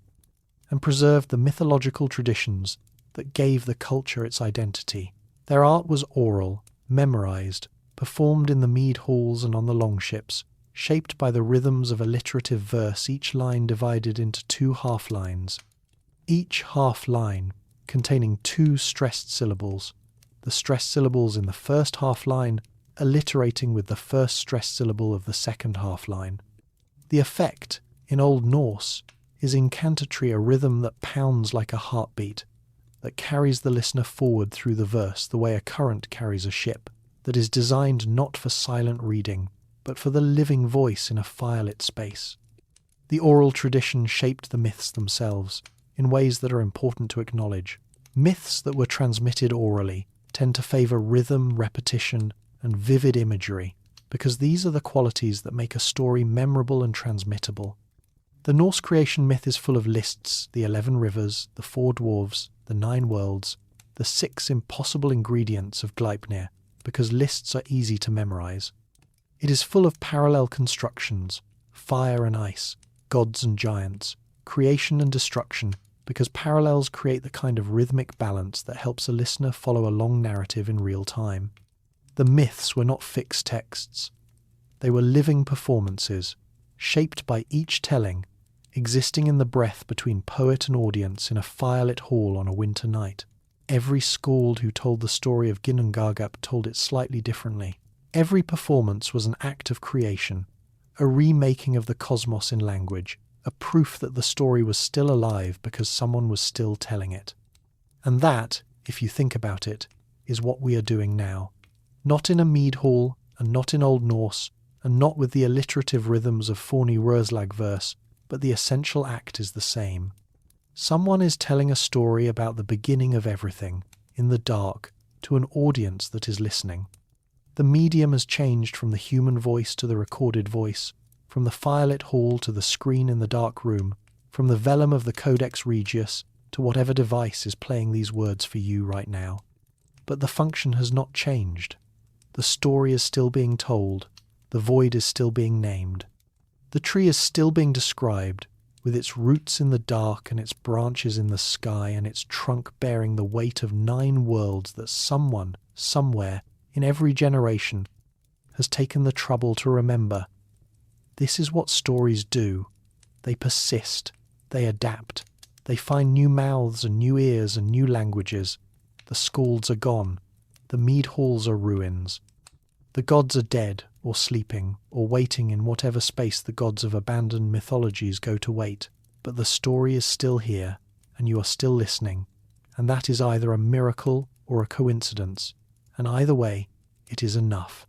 and preserved the mythological traditions that gave the culture its identity. Their art was oral, memorized, performed in the mead halls and on the longships, shaped by the rhythms of alliterative verse, each line divided into two half-lines. Each half-line containing two stressed syllables, the stressed syllables in the first half-line alliterating with the first stressed syllable of the second half-line. The effect, in Old Norse, is incantatory, a rhythm that pounds like a heartbeat, that carries the listener forward through the verse the way a current carries a ship, that is designed not for silent reading, but for the living voice in a firelit space. The oral tradition shaped the myths themselves in ways that are important to acknowledge. Myths that were transmitted orally tend to favour rhythm, repetition, and vivid imagery, because these are the qualities that make a story memorable and transmittable. The Norse creation myth is full of lists, the 11 rivers, the 4 dwarves, the 9 worlds, the 6 impossible ingredients of Gleipnir, because lists are easy to memorize. It is full of parallel constructions, fire and ice, gods and giants, creation and destruction, because parallels create the kind of rhythmic balance that helps a listener follow a long narrative in real time. The myths were not fixed texts. They were living performances, shaped by each telling, existing in the breath between poet and audience in a firelit hall on a winter night. Every skald who told the story of Ginnungagap told it slightly differently. Every performance was an act of creation, a remaking of the cosmos in language, a proof that the story was still alive because someone was still telling it. And that, if you think about it, is what we are doing now. Not in a mead hall, and not in Old Norse, and not with the alliterative rhythms of Forni Rörslag verse, but the essential act is the same. Someone is telling a story about the beginning of everything, in the dark, to an audience that is listening. The medium has changed from the human voice to the recorded voice, from the firelit hall to the screen in the dark room, from the vellum of the Codex Regius to whatever device is playing these words for you right now. But the function has not changed. The story is still being told. The void is still being named. The tree is still being described, with its roots in the dark and its branches in the sky and its trunk bearing the weight of 9 worlds that someone, somewhere, in every generation, has taken the trouble to remember. This is what stories do. They persist. They adapt. They find new mouths and new ears and new languages. The skalds are gone. The mead halls are ruins. The gods are dead, or sleeping, or waiting in whatever space the gods of abandoned mythologies go to wait. But the story is still here, and you are still listening, and that is either a miracle or a coincidence, and either way, it is enough.